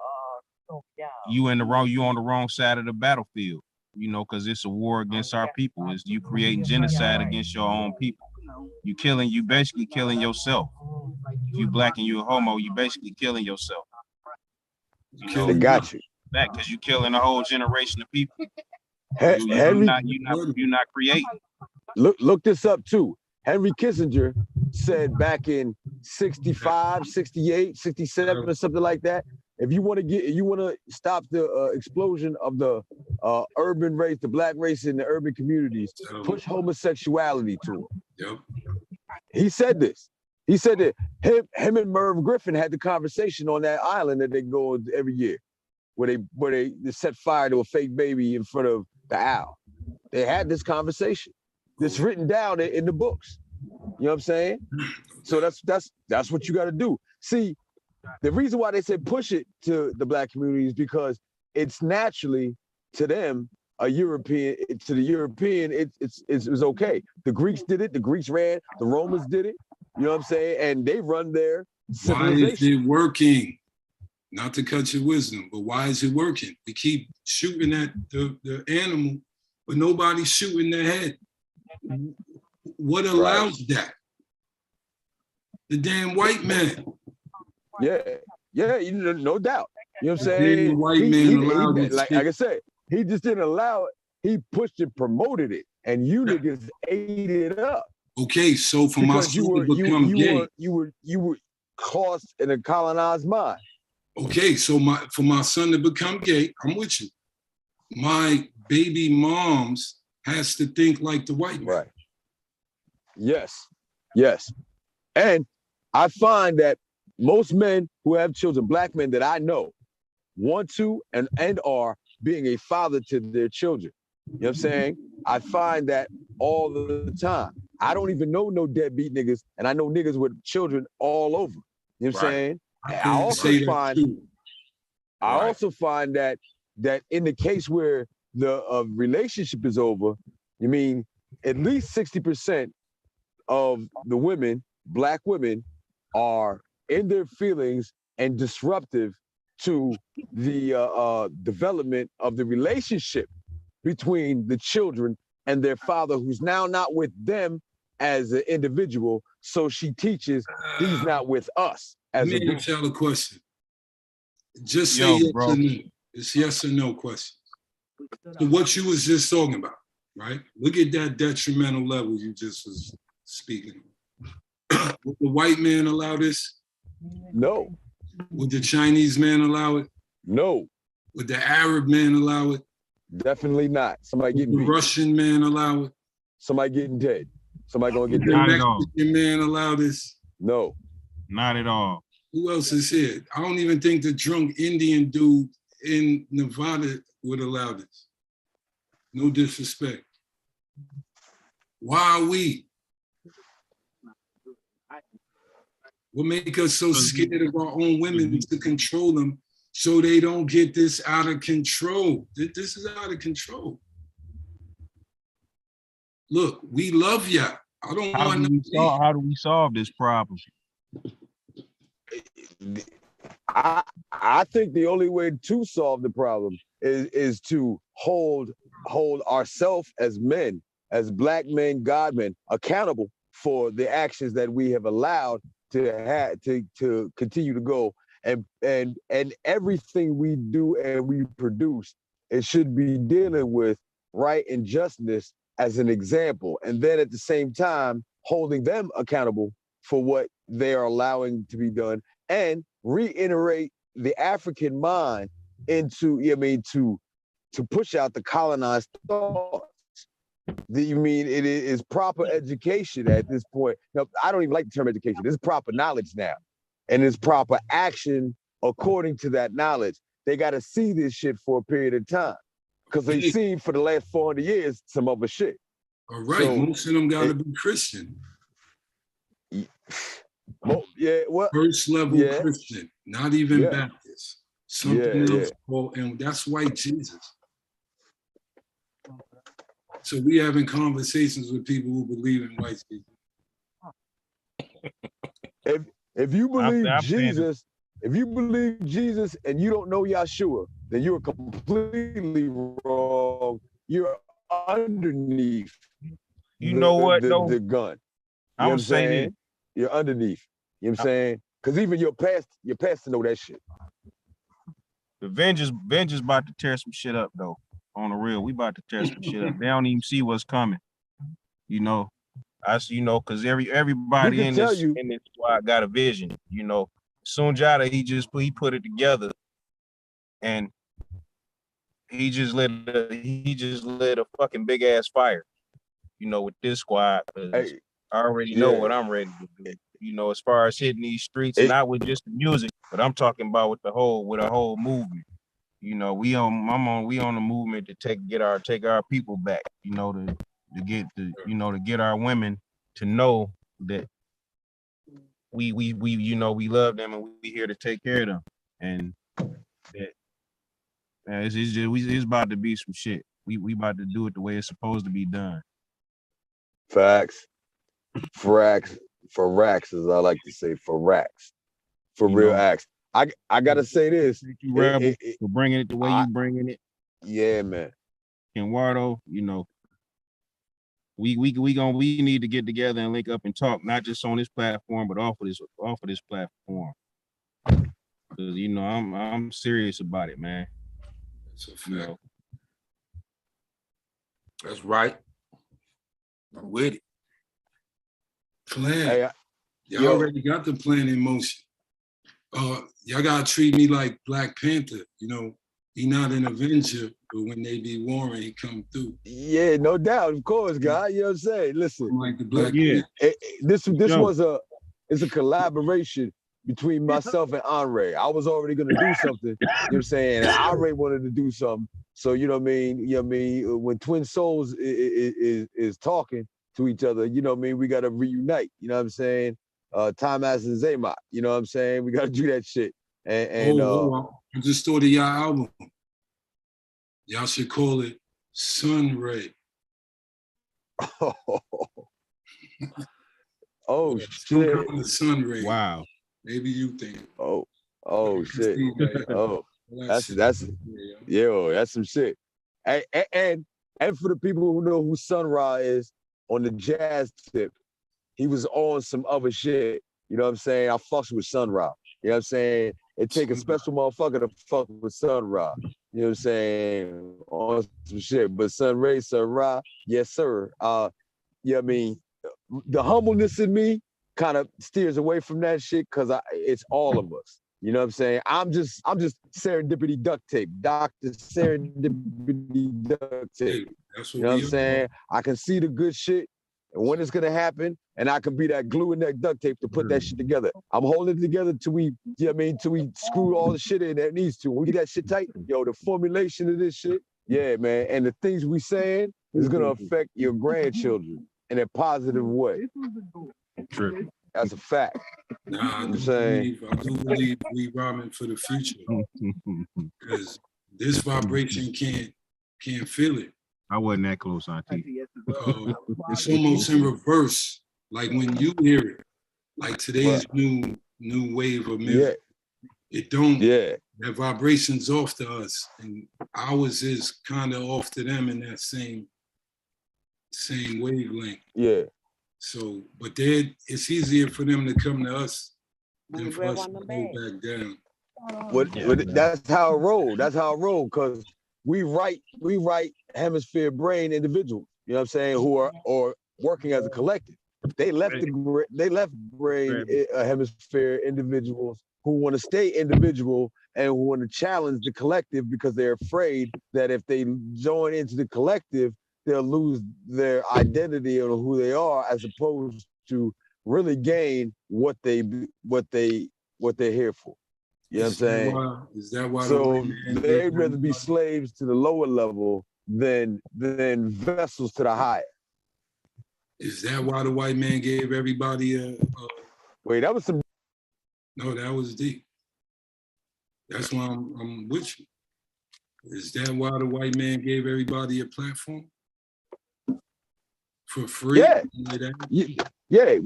you on the wrong side of the battlefield, you know, because it's a war against our people. It's you creating genocide against your own people. You basically killing yourself. If you black and you a homo, you basically killing yourself. You know, they got you. That because you killing a whole generation of people. You're not creating. Look this up too. Henry Kissinger said back in 65, 68, 67, or something like that, if you want to stop the explosion of the urban race, the black race in the urban communities, push homosexuality to them. Yep. He said this. He said that him and Merv Griffin had the conversation on that island that they go on every year, where they set fire to a fake baby in front of the owl. They had this conversation. It's written down in the books. You know what I'm saying? So that's what you got to do. See, the reason why they said push it to the black community is because it's naturally to them a European. To the European, it was okay. The Greeks did it. The Greeks ran. The Romans did it. You know what I'm saying? And they run their civilization. Why is it working? Not to cut your wisdom, but why is it working? We keep shooting at the animal, but nobody's shooting their head. What allows that? The damn white man. Yeah, no doubt. You know what I'm saying? The white man allowed it. Like I said, he just didn't allow it. He pushed it, promoted it, and you niggas ate it up. Okay, so for my son to become gay, you were caused in a colonized mind. Okay, so for my son to become gay, I'm with you. My baby moms has to think like the white man. Right. Yes. And I find that most men who have children, black men that I know, want to and are being a father to their children. You know what I'm saying? I find that all the time. I don't even know no deadbeat niggas, and I know niggas with children all over. You know what I'm saying? I also find that in the case where the relationship is over, you mean at least 60% of the women, black women, are in their feelings and disruptive to the development of the relationship between the children and their father, who's now not with them as an individual. So she teaches he's not with us as a group. Let me ask a question. Just say yes or no. It's yes or no question. So what you was just talking about, right? Look at that detrimental level you just was speaking. Would the white man allow this? No. Would the Chinese man allow it? No. Would the Arab man allow it? Definitely not. Somebody getting beat. The Russian man allow it? Somebody getting dead. Somebody gonna get dead. Would the Mexican man allow this? No. Not at all. Who else is here? I don't even think the drunk Indian dude in Nevada would allow this. No disrespect. Why are we? What make us so scared of our own women to control them so they don't get this out of control? This is out of control. Look, we love ya. I don't want how do we solve this problem? I think the only way to solve the problem is to hold ourselves as men, as Black men, God men, accountable for the actions that we have allowed to continue to go, and everything we do and we produce, it should be dealing with right and justness as an example, and then at the same time holding them accountable for what they are allowing to be done, and reiterate the African mind into, to push out the colonized thoughts. It is proper education at this point. Now, I don't even like the term education. This is proper knowledge now. And it's proper action according to that knowledge. They got to see this shit for a period of time. Because they've seen for the last 400 years some other shit. All right, so, most of them got to be Christian. Yeah, what? First level Christian, not even Baptist. Something else called, and that's white Jesus. So we having conversations with people who believe in white Jesus. If you believe Jesus, if you believe Jesus and you don't know Yahshua, then you're completely wrong. You're underneath. You know what? The gun. I'm gonna say that. You're underneath. You know what I'm saying? Because even your past know that shit. The Avengers about to tear some shit up though. On the real, we about to tear some shit up. They don't even see what's coming. Because everybody in this squad got a vision. Sundiata, he put it together, and he just lit a fucking big ass fire. With this squad, I already know what I'm ready to do. As far as hitting these streets, not with just the music, but I'm talking about with a whole movement. We on a movement to take our people back. To get our women to know that we love them and we here to take care of them, and that it's about to be some shit. We about to do it the way it's supposed to be done. Facts. For racks, as I like to say, for racks. For real acts. I gotta say this. Thank you, Rebel, for bringing it the way you bringing it. Yeah, man. Kenwardo, we need to get together and link up and talk, not just on this platform, but off of this platform. Because I'm serious about it, man. That's a fact. That's right. I'm with it. Plan. Hey, y'all already got the plan in motion. Y'all gotta treat me like Black Panther. He not an Avenger, but when they be warring, he come through. Yeah, no doubt, of course, guy. You know what I'm saying? Listen, I'm like the Black Panther. This it's a collaboration between myself and ANRAY. I was already gonna do something. You know what I'm saying? And ANRAY wanted to do something. So you know what I mean? You know what I mean? When twin souls is talking to each other, you know what I mean? We gotta reunite. You know what I'm saying? Time as in Zaymot. You know what I'm saying? We gotta do that shit. And I just thought of y'all album. Y'all should call it Sun Ray. Oh Some shit! kind of sun ray. Wow. Maybe you think. Oh shit! Oh, that's some shit. And for the people who know who Sun Ra is on the jazz tip, he was on some other shit. You know what I'm saying? I fucks with Sun Ra. You know what I'm saying? It take a special motherfucker to fuck with Sun Ra. You know what I'm saying? On some shit. But Sun Ra, yes, sir. You know what I mean? The humbleness in me kind of steers away from that shit because it's all of us. You know what I'm saying? I'm just serendipity duct tape, Dr. Serendipity duct tape. That's what you know what I'm saying? I can see the good shit and when it's gonna happen, and I can be that glue and that duct tape to put that shit together. I'm holding it together till we, you know what I mean, till we screw all the shit in that needs to. When we get that shit tight, the formulation of this shit, yeah, man. And the things we saying is gonna affect your grandchildren in a positive way. True. That's a fact. Nah, I'm saying, I do believe we robbing for the future because this vibration can't feel it. I wasn't that close, Auntie. It's almost in reverse. Like when you hear it, like today's new wave of music, it don't. Yeah. That vibration's off to us, and ours is kind of off to them in that same wavelength. Yeah. So, but it's easier for them to come to us than for us to go back down. That's how it roll. That's how it roll. Cause we write hemisphere brain individuals. You know what I'm saying? Who are or working as a collective. They left brain hemisphere individuals who want to stay individual and who want to challenge the collective because they're afraid that if they join into the collective, they'll lose their identity or who they are, as opposed to really gain what they're here for. You know what I'm saying? Is that why? So they'd rather be slaves to the lower level than vessels to the higher. Is that why the white man gave everybody a Wait, that was some. No, that was deep. That's why I'm with you. Is that why the white man gave everybody a platform? For free? Yeah. Like that? Yeah.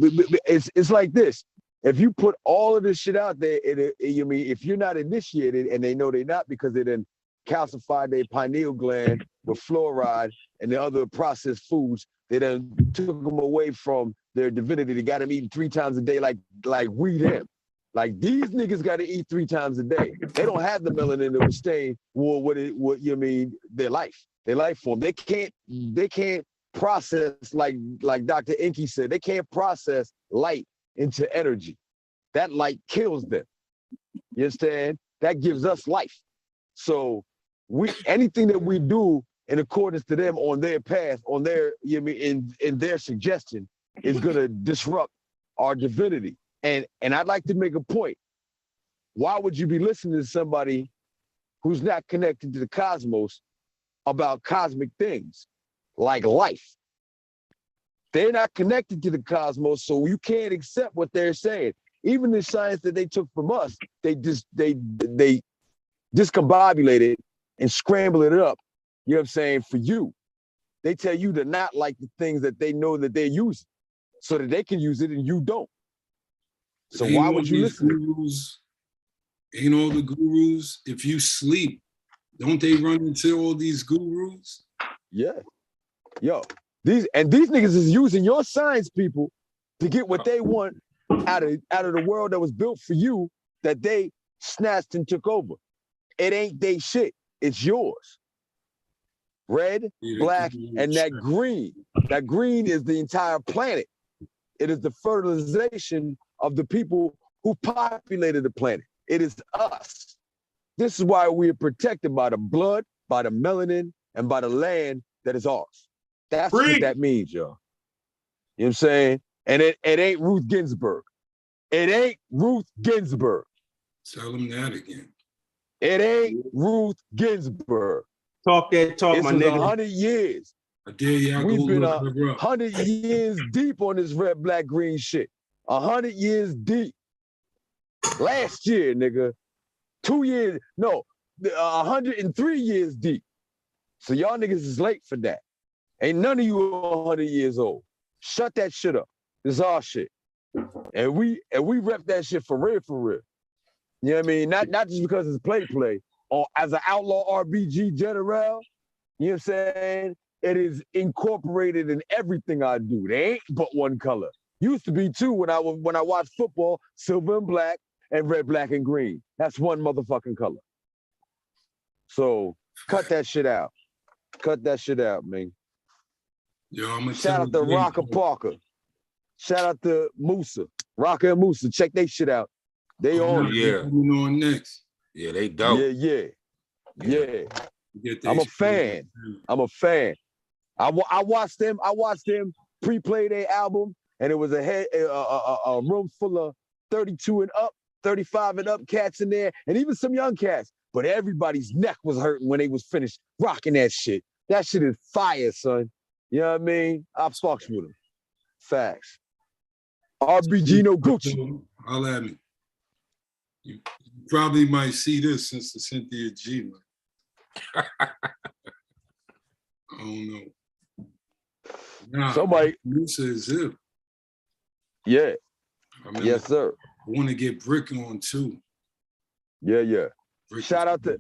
It's like this. If you put all of this shit out there, you mean if you're not initiated, and they know they're not because they done calcified their pineal gland with fluoride and the other processed foods, they done took them away from their divinity. They got them eating 3 times a day like we them. Like these niggas got to eat 3 times a day. They don't have the melanin to sustain their life form. They can't process like Dr. Inky said. They can't process light into energy. That light kills them. You understand? That gives us life. So anything that we do in accordance to them on their path, on their in their suggestion, is gonna disrupt our divinity. And I'd like to make a point. Why would you be listening to somebody who's not connected to the cosmos about cosmic things like life? They're not connected to the cosmos, so you can't accept what they're saying. Even the science that they took from us, they discombobulate it and scramble it up, you know what I'm saying, for you. They tell you to not like the things that they know that they're using so that they can use it and you don't. So why would you listen? Ain't all the gurus, if you sleep, don't they run into all these gurus? Yeah. Yo, these niggas is using your science people to get what they want out of the world that was built for you, that they snatched and took over. It ain't they shit. It's yours. Red, black, and that green. That green is the entire planet. It is the fertilization of the people who populated the planet. It is us. This is why we are protected by the blood, by the melanin, and by the land that is ours. That's what that means, y'all. You know what I'm saying? And it ain't Ruth Ginsburg. It ain't Ruth Ginsburg. Tell them that again. It ain't Ruth Ginsburg. Talk that talk, my nigga. 100 years. I dare y'all We've go been look her up. 100 years deep on this red, black, green shit. 100 years deep. Last year, nigga. 2 years, no, 103 years deep. So y'all niggas is late for that. Ain't none of you 100 years old. Shut that shit up. This is our shit. And we rep that shit for real, for real. You know what I mean? Not just because it's play. Or as an outlaw RBG general, you know what I'm saying? It is incorporated in everything I do. They ain't but one color. Used to be two when I watched football, silver and black and red, black, and green. That's one motherfucking color. So cut that shit out. Cut that shit out, man. Yo, I'm gonna shout out to Rocker Parker. Shout out to Musa. Rocker and Musa. Check they shit out. They on yeah. Coming on next. Yeah, they dope. Yeah. I'm a fan. I watched them pre-play their album, and it was a room full of 32 and up, 35 and up cats in there, and even some young cats. But everybody's neck was hurting when they was finished rocking that shit. That shit is fire, son. You know what I mean? I fucks with them. Facts. RBG no Gucci. Holla at me. You probably might see this since the Cynthia G, man. I don't know. Nah, Somebody. Lisa is it. Yeah. I mean, Yes, sir. I want to get Brick on too. Yeah, yeah. Brick Shout out to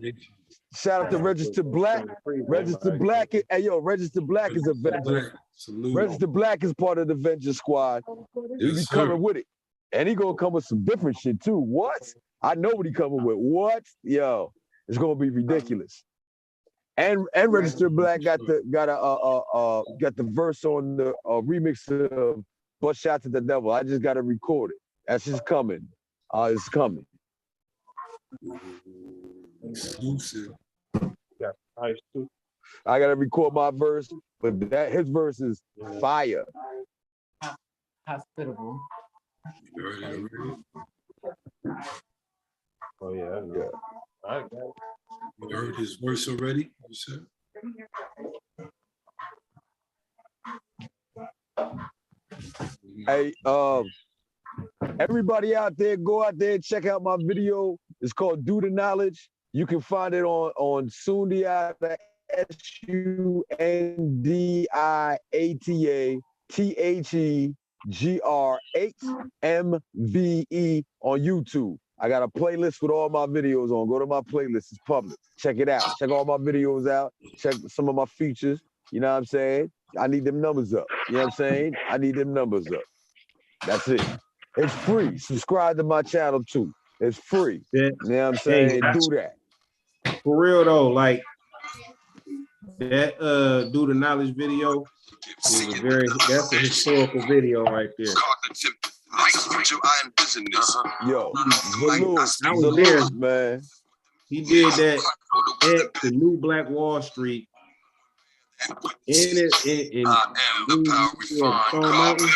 Registered Black. Registered Black. Hey, yo, Registered Black is a Avenger. Registered Black is part of the Avenger squad. He be coming with it. And he gonna come with some different shit too. What? I know what he coming with. What? Yo, it's gonna be ridiculous. And Registered Black got the verse on the remix of Butt Shot to the Devil. I just gotta record it. That's just coming. It's coming. Exclusive. Yeah, nice too. I gotta record my verse, but his verse is fire. Hospitable. You heard it already? Oh yeah. I got it. You heard his verse already? You said? Hey, everybody out there, go out there and check out my video. It's called Do the Knowledge. You can find it on Sundiata, SUNDIATA on YouTube. I got a playlist with all my videos on. Go to my playlist. It's public. Check it out. Check all my videos out. Check some of my features. You know what I'm saying? I need them numbers up. You know what I'm saying? I need them numbers up. That's it. It's free. Subscribe to my channel too. It's free. Yeah. You know what I'm saying? Hey, do that. For real though, like that Do the Knowledge video is that's a historical video right there. Yo, I was there, man. He did that at the New Black Wall Street. In Stone Mountain.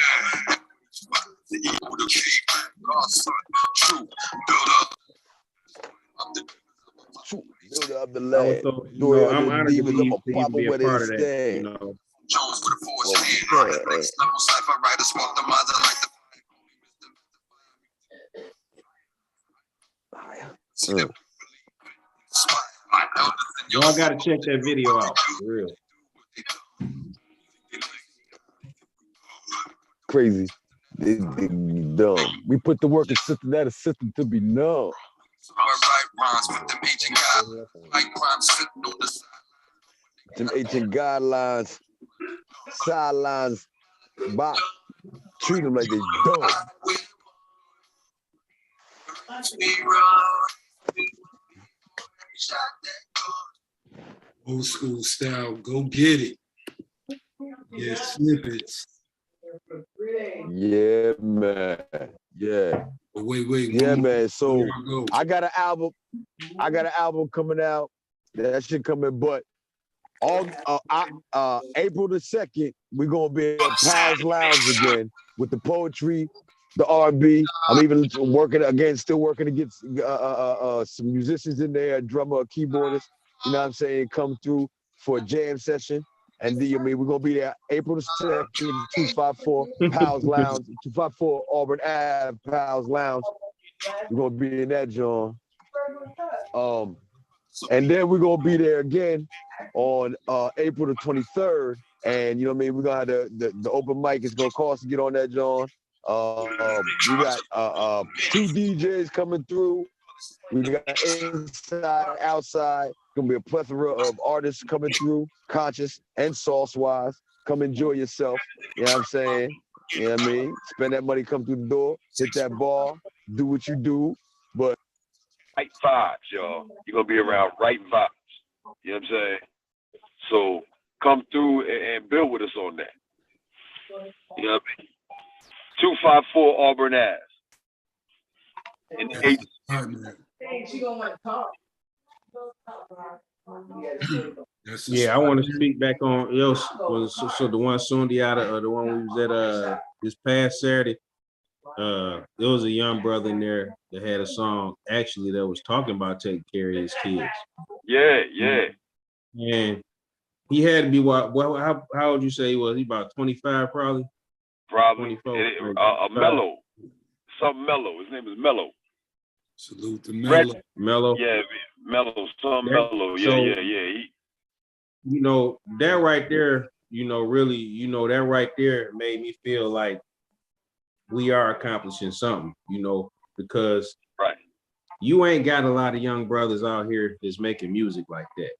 Builder of the land. So, I'm honored to be a part of that. You know. Jones with a force hand. Next level cypher writers spark the minds like the Y'all gotta check that video out. For real. Crazy. They dumb. We put the work in system that is system to be known. Them ancient guidelines, sidelines, treat them like they dumb. Old school style, go get it. Yeah, snippets. Yeah, man. Yeah. But wait. Yeah, man. So I got an album. Coming out. That shit coming, but April the 2nd, we're gonna be at Pal's Lounge again with the poetry, the R&B. I'm even still working to get some musicians in there, a drummer, a keyboardist. You know what I'm saying? Come through for a jam session. And we're gonna be there April the 2nd, 254 Pal's Lounge, 254 Auburn Ave, Pal's Lounge. We're gonna be in that joint. And then we're gonna be there again on April the 23rd. And you know what I mean? We're gonna have the open mic. It's gonna cost to get on that joint. We got 2 DJs coming through. We got inside, outside. Gonna be a plethora of artists coming through, conscious and sauce-wise. Come enjoy yourself. You know what I'm saying? You know what I mean? Spend that money, come through the door, hit that bar, do what you do. But right vibes, y'all. You're gonna be around right vibes. You know what I'm saying? So come through and build with us on that. You know what I mean? 254 Auburn Ave. And 8. She gonna want to talk. Yeah, I want to speak back on so the one Sundiata or the one we was at this past Saturday. There was a young brother in there that had a song actually that was talking about taking care of his kids. Yeah. And he had to be how old you say he was? He about 25 probably. Probably. 24. Mellow. Something Mellow. His name is Mellow. Salute to Mellow. Mellow. Yeah, Mellow. Something Mellow. Yeah, so, yeah. You know, that right there, you know, really, you know, that right there made me feel like we are accomplishing something, you know, because you ain't got a lot of young brothers out here that's making music like that.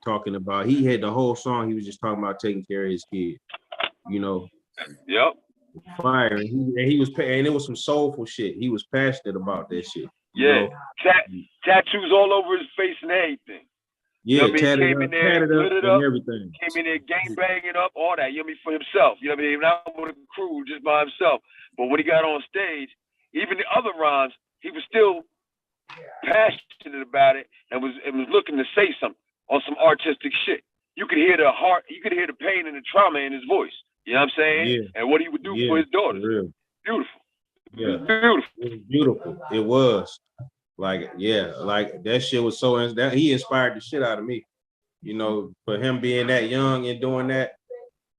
Talking about, he had the whole song, he was just talking about taking care of his kids, you know. Yep. Fire. And he was, and it was some soulful shit. He was passionate about that shit. You know? Tattoos all over his face and everything. Yeah, you know tatted came up, in there, lit it and up, everything. Came in there gang banging up, all that, you know what I mean, for himself. You know what I mean? Not with a crew, just by himself. But when he got on stage, even the other rhymes, he was still passionate about it and was looking to say something on some artistic shit. You could hear the heart, you could hear the pain and the trauma in his voice. You know what I'm saying? Yeah. And what he would do for his daughters. Beautiful. Yeah. Beautiful. It was beautiful. It was. Like, yeah, like that shit was so, that he inspired the shit out of me. You know, for him being that young and doing that,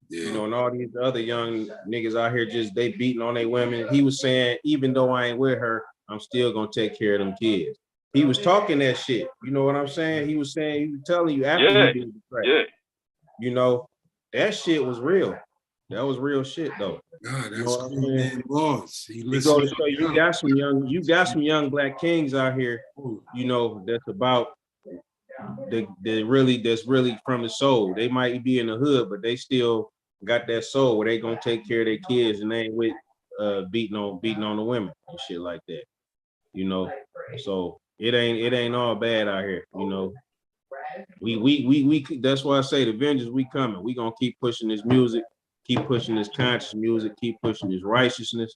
you know, and all these other young niggas out here just, they beating on their women. He was saying, even though I ain't with her, I'm still gonna take care of them kids. He was talking that shit. You know what I'm saying? He was saying, he was telling you after he did the track. You know, that shit was real. That was real shit though. God, that's you know what cool, man. Boss. He you go to show you got some young black kings out here, you know, that's about that's really from the soul. They might be in the hood, but they still got that soul where they gonna take care of their kids and they ain't with beating on the women and shit like that. You know, so it ain't all bad out here, you know. We that's why I say the vengeance, we coming. We gonna keep pushing this music, keep pushing this conscious music, keep pushing this righteousness.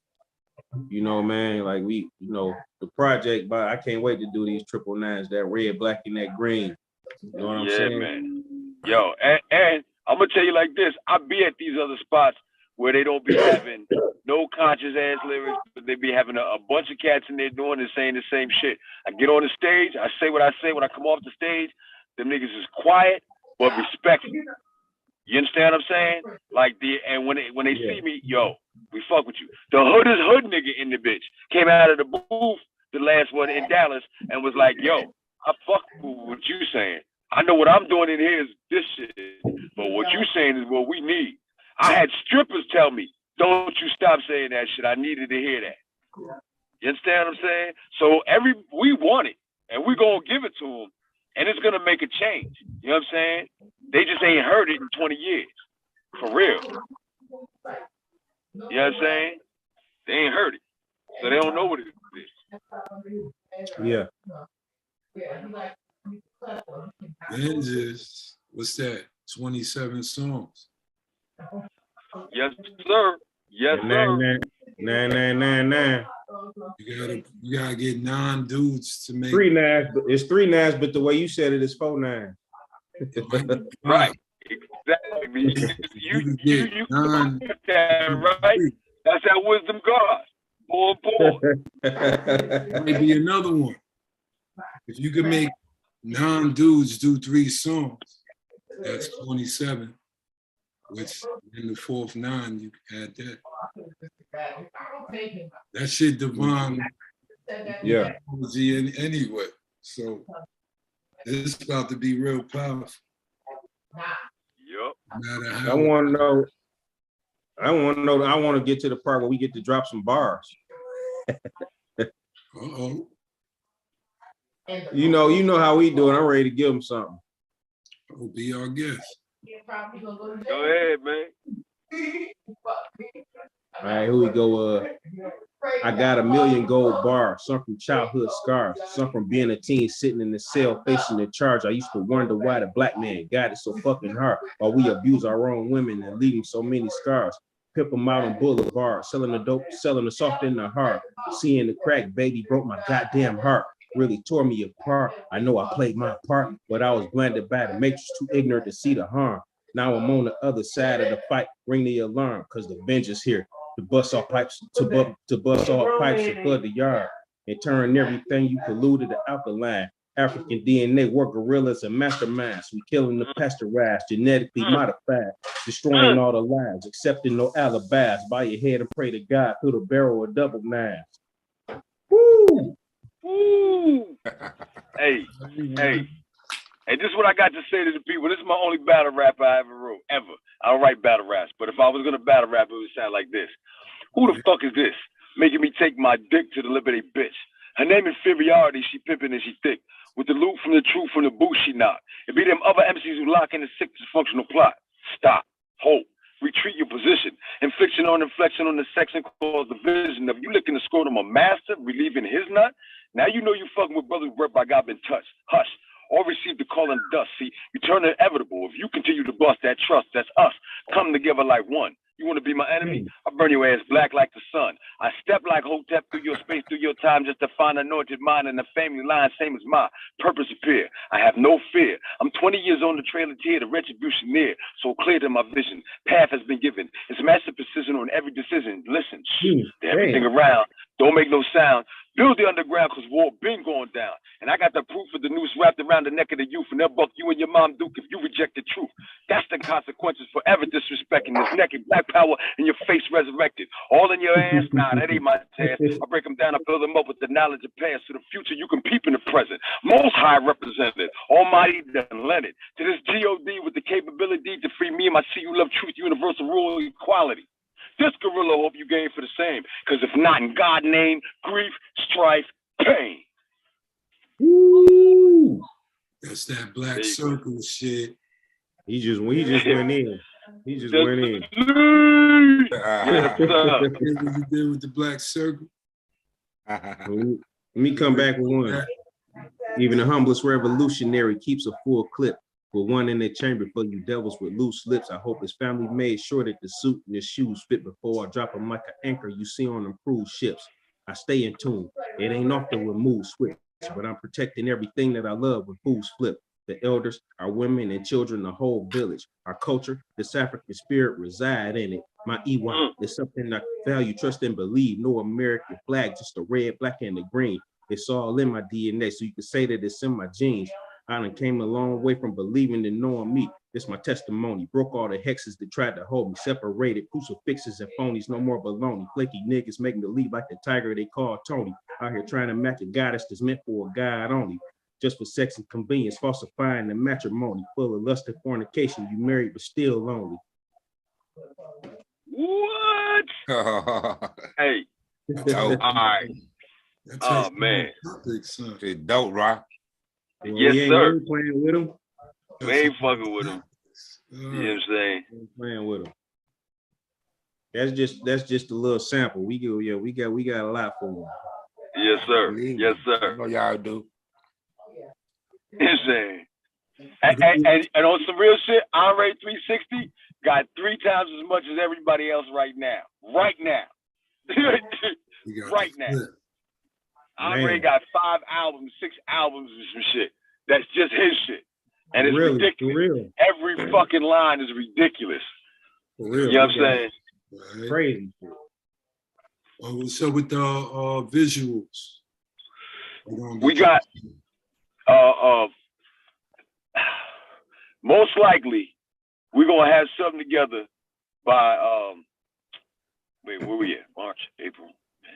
You know, man, like we, you know, the project, but I can't wait to do these 999s, that red, black, and that green. You know what I'm saying? Man. Yo, and I'm gonna tell you like this, I be at these other spots where they don't be having no conscious ass lyrics, but they be having a bunch of cats in there doing and saying the same shit. I get on the stage, I say what I say. When I come off the stage, them niggas is quiet but respectful. You understand what I'm saying? Like and when they see me, yo, we fuck with you. The hood nigga in the bitch came out of the booth, the last one in Dallas, and was like, yo, I fuck with what you saying. I know what I'm doing in here is this shit, but what you saying is what we need. I had strippers tell me, don't you stop saying that shit. I needed to hear that. You understand what I'm saying? So we want it, and we gonna give it to them, and it's gonna make a change. You know what I'm saying? They just ain't heard it in 20 years, for real. You know what I'm saying? They ain't heard it, so they don't know what it is. Yeah. Vengeance, what's that? 27 songs. Yes, sir. Yes, sir. 999. You gotta get 9 dudes to make 3 nines. It's 3 nines, but the way you said it is 4 nines. Right. Exactly. You get that right. That's that wisdom God. Boy. Maybe another one. If you could make 9 dudes do 3 songs, that's 27. Which in the 4th 9, you can add that. That shit divine. Yeah. Anyway, so it's about to be real powerful. Yep. No matter I how. want to get to the part where we get to drop some bars. Uh-oh. You know how we do it. I'm ready to give them something. Oh, be our guest. Go ahead, man. All right, here we go. I got a million gold bars, some from childhood scars, some from being a teen sitting in the cell facing the charge. I used to wonder why the black man got it so fucking hard, while we abuse our own women and leaving so many scars. Pimp them out on Boulevard, selling the dope, selling the soft in the heart. Seeing the crack, baby, broke my goddamn heart. Really tore me apart. I know I played my part, but I was blinded by the matrix, too ignorant to see the harm. Now I'm on the other side of the fight. Ring the alarm, cause the vengeance here. To bust all pipes, to bust all pipes and flood the yard and turn everything you polluted to alkaline. African DNA, we're gorillas and masterminds. We killing the pasteurized, genetically modified, destroying all the lives, accepting no alibis. Bow your head and pray to God through the barrel of double nines. Woo! Woo! Hey, hey. And this is what I got to say to the people. This is my only battle rap I ever wrote, ever. I don't write battle raps, but if I was going to battle rap, it would sound like this. Who the fuck is this? Making me take my dick to the liberty bitch. Her name inferiority, she pimping and she thick. With the loot from the truth from the boot she knock. It be them other MCs who lock in the sick dysfunctional plot. Stop. Hold. Retreat your position. Infliction on inflection on the section cause division. If you licking the scrotum of master, relieving his nut, now you know you fucking with brothers who by God been touched. Hush. Or receive the call and dust. See, you turn inevitable. If you continue to bust that trust, that's us. Come together like one. You want to be my enemy? I burn your ass black like the sun. I step like Hotep through your space, through your time, just to find anointed mind and the family line, same as mine. Purpose appear. I have no fear. I'm 20 years on the trail of tear, the retribution near. So clear to my vision. Path has been given. It's massive precision on every decision. Listen, to everything around. Don't make no sound. Build the underground because war been going down. And I got the proof of the noose wrapped around the neck of the youth, and they'll buck you and your mom Duke if you reject the truth. That's the consequences forever disrespecting this naked black power in your face resurrected. All in your ass? Nah, that ain't my task. I break them down, I fill them up with the knowledge of past. So the future you can peep in the present. Most high represented, almighty then Leonard. To this G.O.D. with the capability to free me and my see you love truth, universal rule equality. This gorilla hope you gain for the same. Because if not, in God's name, grief, strife, pain. Woo! That's that black circle shit. He just went in. He just went in. Yes, what you did with the black circle? Let me come back with one. Even the humblest revolutionary keeps a full clip. With one in the chamber for you devils with loose lips. I hope his family made sure that the suit and the shoes fit before I drop them like an anchor you see on them cruise ships. I stay in tune. It ain't often remove switch, but I'm protecting everything that I love when fools flip. The elders, our women and children, the whole village. Our culture, this African spirit reside in it. My Iwa is something I value, trust, and believe. No American flag, just the red, black, and the green. It's all in my DNA, so you can say that it's in my genes. I done came a long way from believing and knowing me. It's my testimony. Broke all the hexes that tried to hold me. Separated crucifixes and phonies. No more baloney. Flaky niggas making me leave like the tiger they call Tony. Out here trying to match a goddess that's meant for a god only. Just for sex and convenience. Falsifying the matrimony. Full of lust and fornication. You married but still lonely. What? Hey. All right. Oh, man. It's dope, right? Yes, sir. Playing with him. We ain't fucking with him. You know what I'm saying? Playing with him. That's just a little sample. We go, yeah, we got a lot for him. Yes, sir. Yes, sir. I know y'all do. You know what I'm saying? And on some real shit, ANRAY360 got 3 times as much as everybody else right now. Right now. Right now. Andre got 5 albums, 6 albums and some shit. That's just his shit. And it's ridiculous. Every fucking line is ridiculous. You know what I'm saying? Right. Crazy. Oh, what's up with the visuals? We got most likely we're gonna have something together by wait, where we at? March, April, May.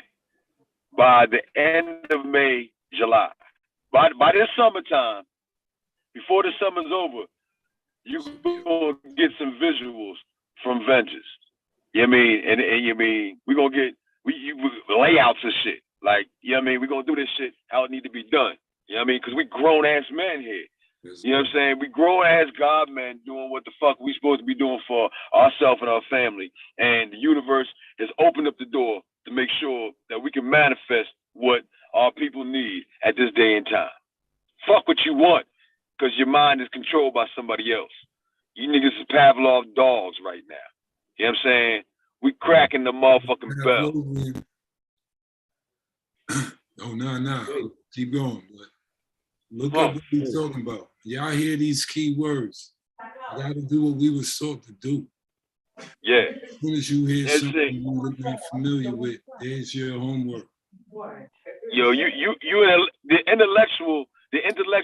By the end of May, July. By this summertime, before the summer's over, you gonna get some visuals from Vengeance. You know what I mean? And you mean we gonna get layouts and shit. Like, you know what I mean? We're gonna do this shit how it need to be done. You know what I mean? Because we grown ass men here. You know what I'm saying? We grown ass God men doing what the fuck we supposed to be doing for ourselves and our family. And the universe has opened up the door to make sure that we can manifest what our people need at this day and time. Fuck what you want, because your mind is controlled by somebody else. You niggas is Pavlov dogs right now. You know what I'm saying? We cracking the motherfucking bell. Oh, nah. Keep going. But look up what we're talking about. Y'all hear these key words. You got to do what we were taught to do. Yeah. As soon as you hear something you're not familiar with, there's your homework. Yo, the intellectual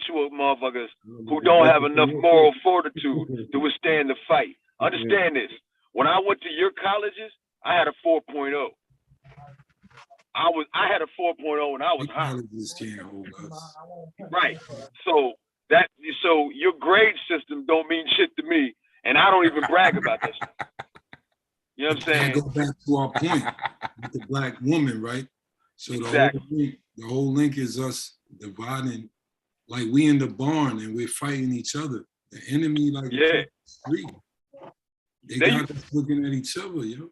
intellectual motherfuckers who don't have enough moral fortitude to withstand the fight. Understand this. When I went to your colleges, I had a 4.0. I had a 4.0 when I was high. Colleges can't hold us. Right. So your grade system don't mean shit to me, and I don't even brag about that shit. You know what I'm saying? Go back to our point with the black woman, right? So Exactly. the whole link is us dividing, like we in the barn and we're fighting each other. The enemy, like Yeah. the street. They got us looking at each other, yo.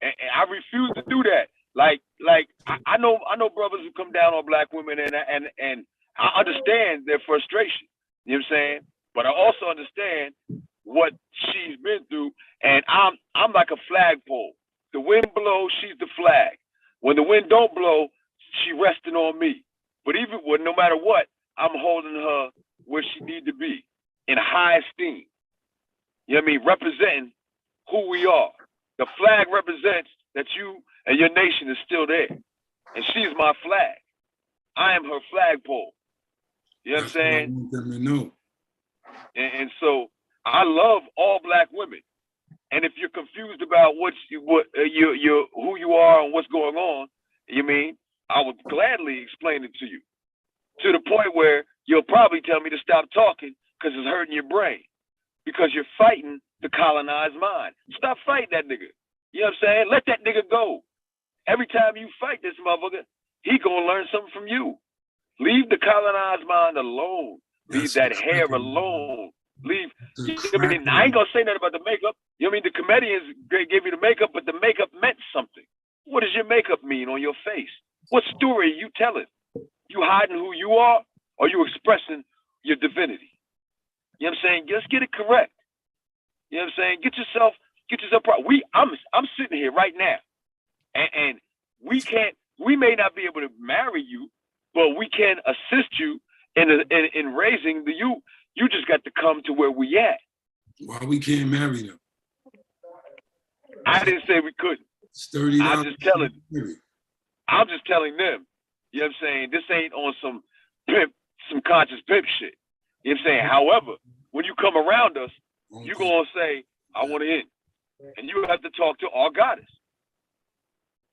And I refuse to do that. Like I know brothers who come down on black women, and I understand their frustration. You know what I'm saying? But I also understand what she's been through, and I'm like a flagpole. The wind blows, she's the flag. When the wind don't blow, she resting on me. But no matter what, I'm holding her where she need to be, in high esteem. You know what I mean? Representing who we are. The flag represents that you and your nation is still there. And she's my flag. I am her flagpole. You know what I'm saying? I want them to know. And so I love all black women. And if you're confused about who you are and what's going on, you mean, I would gladly explain it to you. To the point where you'll probably tell me to stop talking because it's hurting your brain. Because you're fighting the colonized mind. Stop fighting that nigga. You know what I'm saying? Let that nigga go. Every time you fight this motherfucker, he gonna learn something from you. Leave the colonized mind alone. Leave that hair alone. Leave. I mean, I ain't gonna say nothing about the makeup. You know what I mean? The comedians gave you the makeup, but the makeup meant something. What does your makeup mean on your face? What story are you telling? You hiding who you are, or you expressing your divinity? You know what I'm saying? Just get it correct. You know what I'm saying? Get yourself proud. I'm sitting here right now, and we may not be able to marry you, but we can assist you in raising the youth. You just got to come to where we at. Why we can't marry them? I didn't say we couldn't. I'm just telling them. You know what I'm saying? This ain't on some conscious pimp shit. You know what I'm saying? However, when you come around us, you're gonna say, I want in. And you have to talk to our goddess.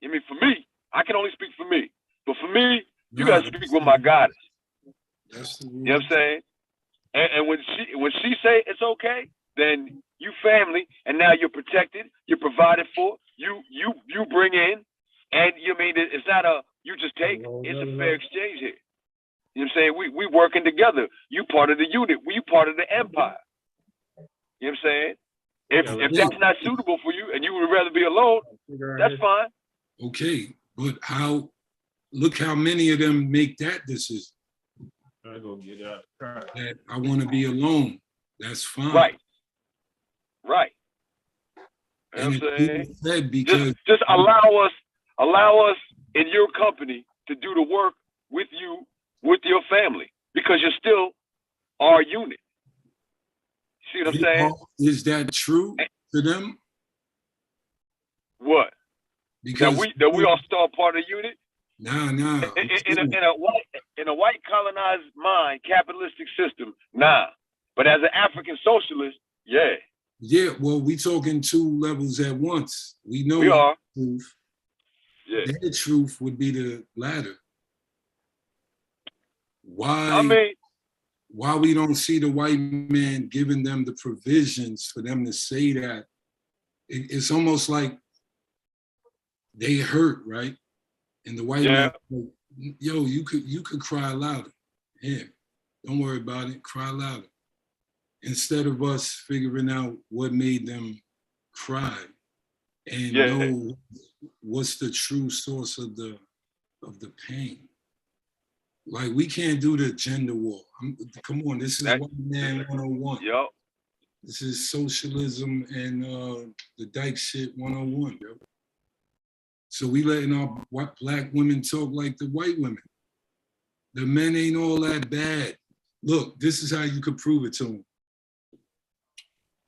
I mean, for me, I can only speak for me. But for me, you gotta speak with my goddess. You know what I'm saying? And when she say it's okay, then you family, and now you're protected, you're provided for, you bring in, and you mean it's not a you just take, it's a fair exchange here. You know what I'm saying? We working together. You part of the unit, we part of the empire. You know what I'm saying? If that's not suitable for you and you would rather be alone, that's fine. Okay, but look how many of them make that decision. I go get out. That I want to be alone. That's fine. Right. You know And what I'm saying? said because just allow us in your company to do the work with you, with your family, because you're still our unit. See what I'm saying? Is that true to them? What? Because that we all still part of the unit? Nah. In a white colonized mind, capitalistic system, nah. But as an African socialist, yeah. Yeah, well, we talking two levels at once. We know we are. Truth. Yeah. Their truth would be the latter. Why we don't see the white man giving them the provisions for them to say that? It's almost like they hurt, right? And the white man, like, yo, you could cry louder. Yeah, don't worry about it. Cry louder. Instead of us figuring out what made them cry and know what's the true source of the pain. Like, we can't do the gender war. Come on, this is White Man 101. Yo. This is socialism and the dyke shit 101, yo. So we letting our black women talk like the white women. The men ain't all that bad. Look, this is how you could prove it to them.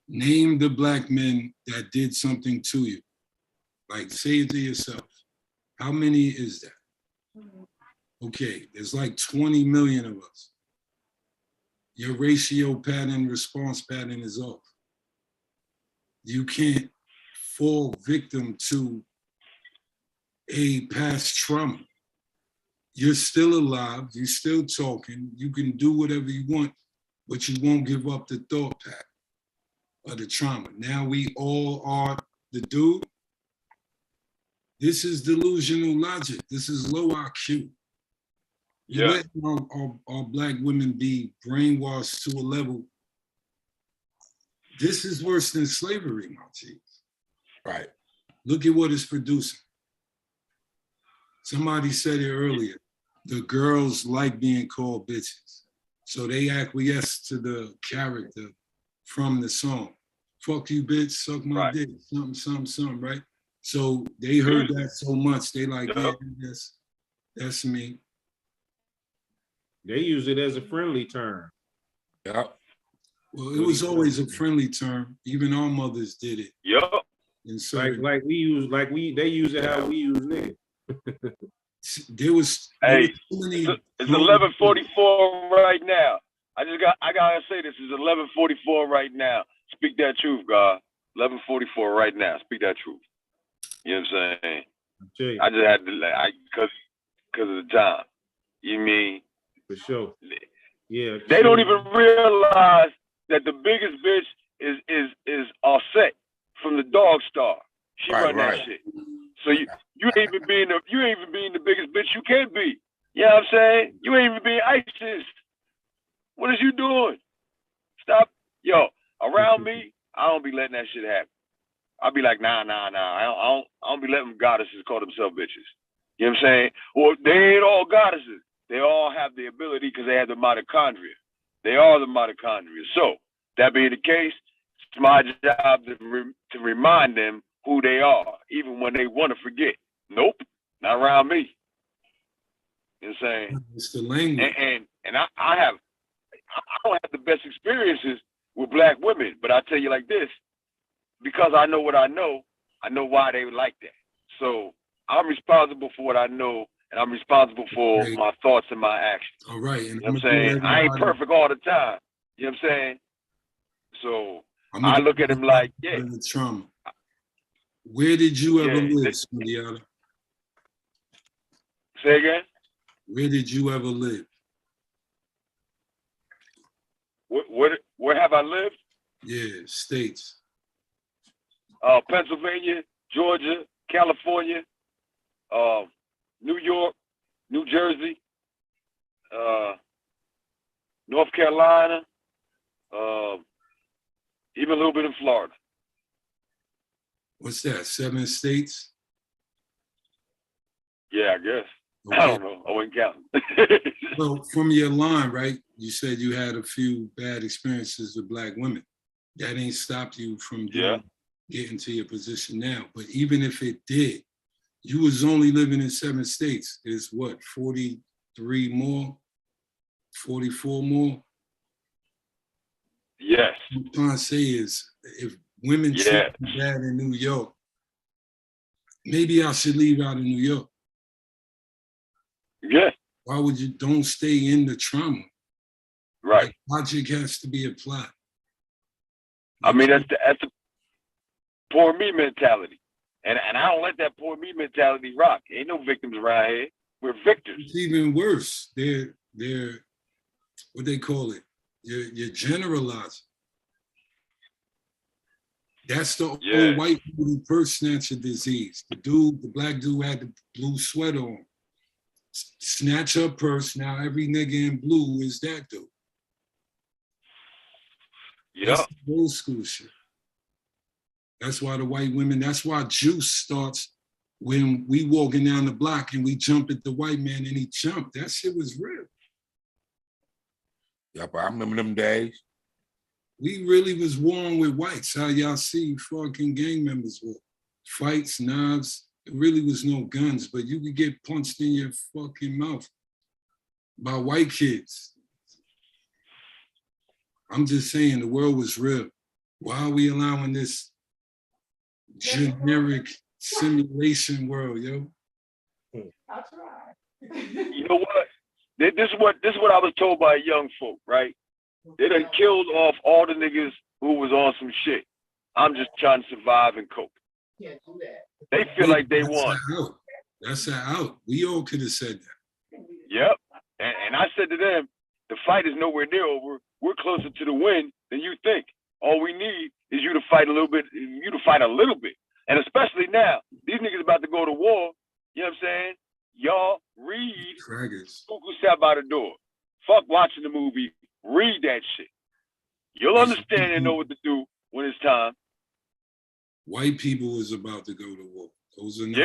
Name the black men that did something to you. Like, say it to yourself. How many is that? Okay, there's like 20 million of us. your ratio pattern, response pattern is off. You can't fall victim to a past trauma. You're still alive, you're still talking, you can do whatever you want, but you won't give up the thought pattern of the trauma. Now we all are the dude. This is delusional logic. This is low IQ. You let our Black women be brainwashed to a level. This is worse than slavery, my G. Right. Look at what it's producing. Somebody said it earlier. The girls like being called bitches. So they acquiesce to the character from the song. Fuck you, bitch, suck my dick, something, right? So they heard that so much, they like, yeah, that's me. They use it as a friendly term. Yep. Well, it was always a friendly term. Even our mothers did it. Yep. Like they use it how we use nigga. There was Hey, so many it's 11:44 right now. I gotta say this is 11:44 right now. Speak that truth, God. 11:44 right now. Speak that truth. You know what I'm saying? I just had to, because of the time. You mean? For sure. Yeah. They don't even realize that the biggest bitch is Offset from the Dog Star. She run that shit. So you ain't even being the biggest bitch you can be. You know what I'm saying? You ain't even being ISIS. What is you doing? Stop. Yo, around me, I don't be letting that shit happen. I'll be like, nah. I don't be letting goddesses call themselves bitches. You know what I'm saying? Well, they ain't all goddesses. They all have the ability because they have the mitochondria. They are the mitochondria. So, that being the case, it's my job to remind them who they are, even when they want to forget. Nope, not around me. You know what I'm saying? It's the language. And I don't have the best experiences with Black women, but I tell you like this, because I know what I know why they would like that. So I'm responsible for what I know, and I'm responsible for my thoughts and my actions. All right. And you know what I'm saying? I ain't perfect all the time. You know what I'm saying? So I look at him like, yeah. The trauma. Where did you ever live, Sundiata? Say again? Where did you ever live? Where have I lived? Yeah, states. Pennsylvania, Georgia, California, New York, New Jersey, North Carolina, even a little bit in Florida. What's that, 7 states? Yeah, I guess. Okay. I don't know. I wasn't counting. Well, from your line, right, you said you had a few bad experiences with Black women. That ain't stopped you from getting to your position now. But even if it did, you was only living in 7 states. There's what, 43 more? 44 more? Yes. What I'm trying to say is, if women treat me bad in New York, maybe I should leave out of New York. Yeah. Why would you don't stay in the trauma? Right. Like, logic has to be applied. I mean, that's the poor me mentality. And I don't let that poor me mentality rock. Ain't no victims around here. We're victors. It's even worse. They're what they call it. You're generalizing. That's the old white people purse snatcher disease. The Black dude had the blue sweater on. Snatch her purse. Now every nigga in blue is that dude. Yeah. That's old school shit. That's why the white women, that's why juice starts when we walking down the block and we jump at the white man and he jumped. That shit was real. Yep, I remember them days. We really was warring with whites. How y'all see fucking gang members were. Fights, knives. It really was no guns, but you could get punched in your fucking mouth by white kids. I'm just saying the world was real. Why are we allowing this generic simulation world, yo? I'll try. You know what? This is what I was told by young folk, right? They done killed off all the niggas who was on some shit. I'm just trying to survive and cope. They feel like they won. That's an out. We all could have said that. Yep. And I said to them, the fight is nowhere near over. We're closer to the win than you think. All we need is you to fight a little bit, And especially now, these niggas about to go to war. You know what I'm saying? Y'all read who sat by the door. Fuck watching the movie. Read that shit. You'll understand and know what to do when it's time. White people is about to go to war. Those are not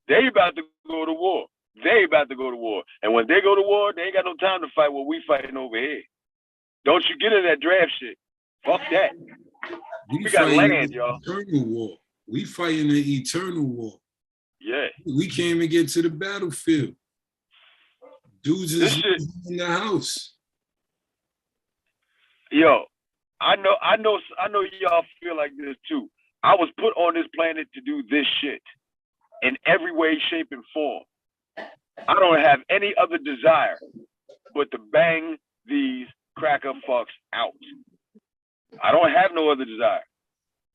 they about to go to war. They about to go to war. And when they go to war, they ain't got no time to fight what we fighting over here. Don't you get in that draft shit. Fuck that. We got land, y'all. Eternal war. We fighting the eternal war. Yeah. We can't even get to the battlefield. Dudes is in the house. Yo, I know y'all feel like this too. I was put on this planet to do this shit in every way, shape, and form. I don't have any other desire but to bang these cracker fucks out. I don't have no other desire.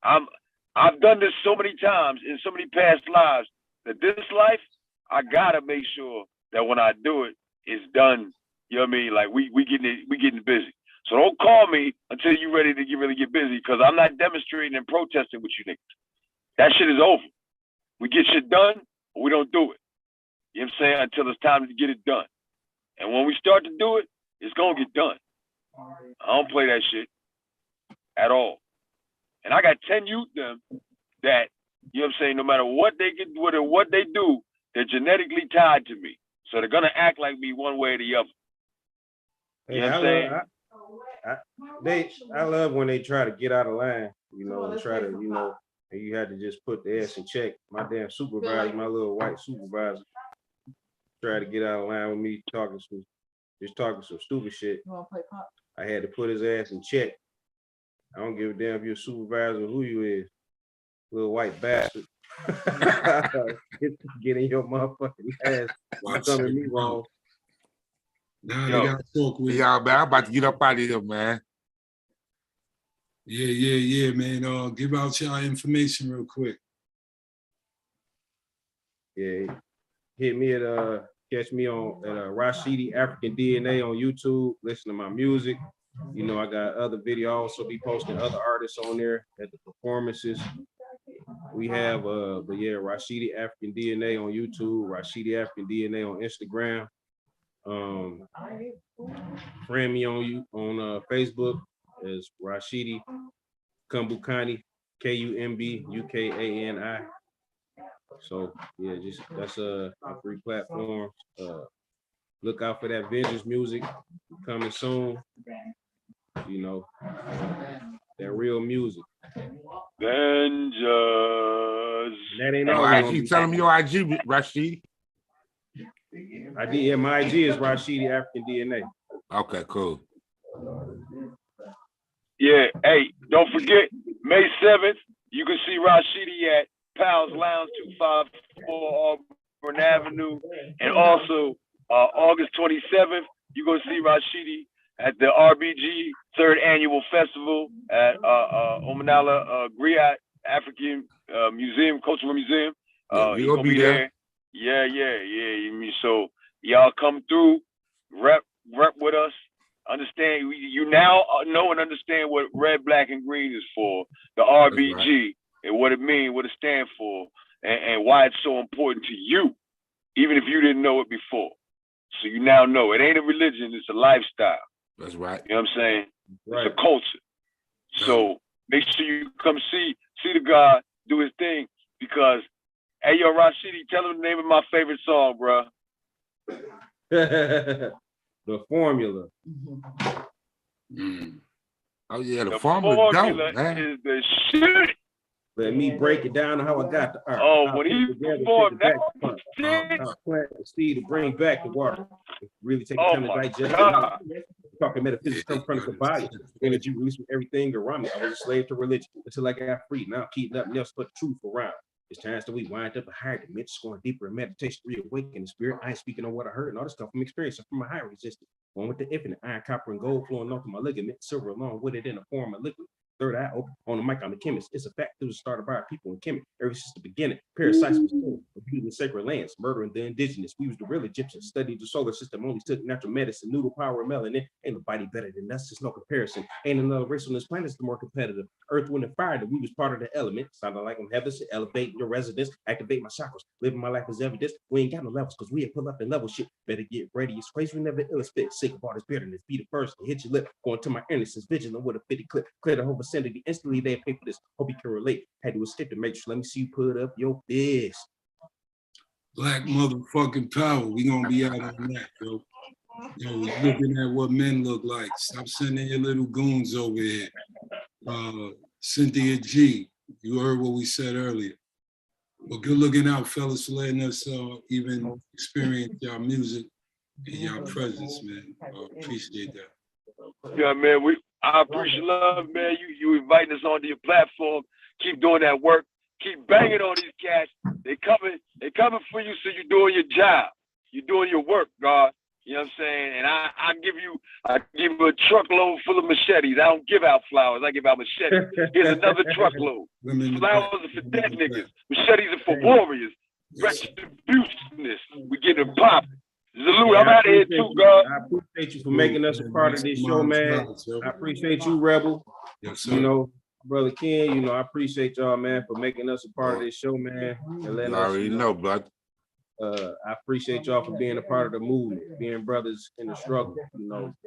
I've done this so many times in so many past lives that this life, I gotta make sure that when I do it, it's done. You know what I mean? Like we getting busy. So don't call me until you're ready to really get busy, because I'm not demonstrating and protesting with you niggas. That shit is over. We get shit done, or we don't do it. You know what I'm saying? Until it's time to get it done. And when we start to do it, it's gonna get done. I don't play that shit at all. And I got 10 youth them that, you know what I'm saying, no matter what they get, what they do, they're genetically tied to me. So they're gonna act like me one way or the other. You know what I'm saying? I love when they try to get out of line, you know, and try to, you know, and you had to just put the ass in check. My damn supervisor, my little white supervisor, tried to get out of line with me talking some stupid shit. I had to put his ass in check. I don't give a damn if you're a supervisor or who you is, little white bastard. Get in your motherfucking ass. Something me wrong. Now they gotta talk with y'all, man. I'm about to get up out of here, man. Yeah, man. Give out y'all information real quick. Yeah, hit me at catch me on at Rashidi African DNA on YouTube. Listen to my music. You know, I got other video. I also be posting other artists on there at the performances. We have but yeah, Rashidi African DNA on YouTube, Rashidi African DNA on Instagram. Friend me on Facebook as Rashidi Kumbukani, Kumbukani. So yeah, just that's a free platform. Look out for that Vengeance music coming soon. You know, that real music. Vengeance. That ain't all. IG, tell them your IG, Rashidi. Yeah, my IG is Rashidi African DNA. Okay, cool. Yeah, hey, don't forget, May 7th, you can see Rashidi at Pals Lounge 254 Auburn Avenue. And also, August 27th, you're going to see Rashidi at the RBG 3rd Annual Festival at Omanala Griot African Museum, Cultural Museum. You're going to be there. Yeah. So y'all come through, rep with us. Understand, you now know and understand what red, black, and green is for, the RBG, right, and what it means, what it stands for, and why it's so important to you, even if you didn't know it before. So you now know. It ain't a religion, it's a lifestyle. That's right. You know what I'm saying? Right. It's a culture. So make sure you come see the God do his thing, because, hey, yo, Rashidi, tell him the name of my favorite song, bro. The Formula. Oh yeah, the formula dope, man. Is the shit. Let me break it down to how I got the art. Oh, when he performed that shit. Plant the seed to bring back the water. Really take time to digest it. Talking metaphysics come from the body. Energy release from everything around me. I was a slave to religion until I got free. Now I'm keeping nothing else but the truth around. It's times that we wind up a higher dimension, going deeper in meditation, reawaken the spirit. I ain't speaking on what I heard and all this stuff from experience from a higher resistance. One with the infinite iron, copper, and gold flowing off of my ligament, silver along with it in the form of liquid. Third eye open. On the mic, I'm a chemist. It's a fact that was started by our people in Kemet. Ever since the beginning, parasites was still abusing sacred lands, murdering the indigenous. We was the real Egyptians. Studied the solar system, only took natural medicine, noodle power, melanin. Ain't nobody better than us. There's no comparison. Ain't another race on this planet that's the more competitive. Earth, wind, and fire. That we was part of the element. Sounding like I'm heavens, elevate your residence, activate my chakras, living my life as evidence. We ain't got no levels because we ain't pull up and level shit. Better get ready. It's crazy. We never illustrate. Sick of all this bitterness. Be the first to hit your lip. Going to my innocence, vigilant with a 50 clip. Clear the whole vicinity instantly. They pay for this. Hope you can relate. Had to escape the matrix. Let me see you put up your fist. Black motherfucking power. We gonna be out on that, yo. Yo, we looking at what men look like. Stop sending your little goons over here. Cynthia G, you heard what we said earlier. Well, good looking out, fellas, for letting us even experience y'all music and y'all presence, man. Appreciate that. Yeah, man. I appreciate love, man. You inviting us onto your platform. Keep doing that work. Keep banging on these cats. They coming for you, so you're doing your job. You're doing your work, God. You know what I'm saying? And I give you a truckload full of machetes. I don't give out flowers. I give out machetes. Here's another truckload. Flowers are for dead niggas. Machetes are for warriors. Retributionists. We get them popping. Salute, I'm out of here too, God. I appreciate you for making us a part of this show, man. I appreciate you, Rebel. Yes, you know, Brother Ken, I appreciate y'all, man, for making us a part of this show, man. And letting You us, already know, bud. I appreciate y'all for being a part of the movement, being brothers in the struggle,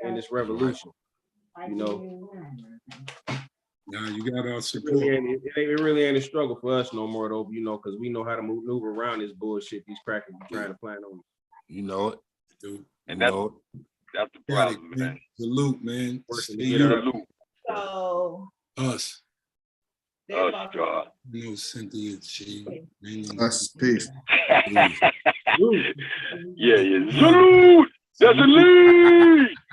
in this revolution. Now you got our support. It really ain't a struggle for us no more, though, because we know how to maneuver around this bullshit these crackers be trying to plan on. You know it. Dude. And that's the problem, man. Salute, man. Salute. So Us. God. No, Cynthia G. Us, peace. Yeah. Salute. That's a lead.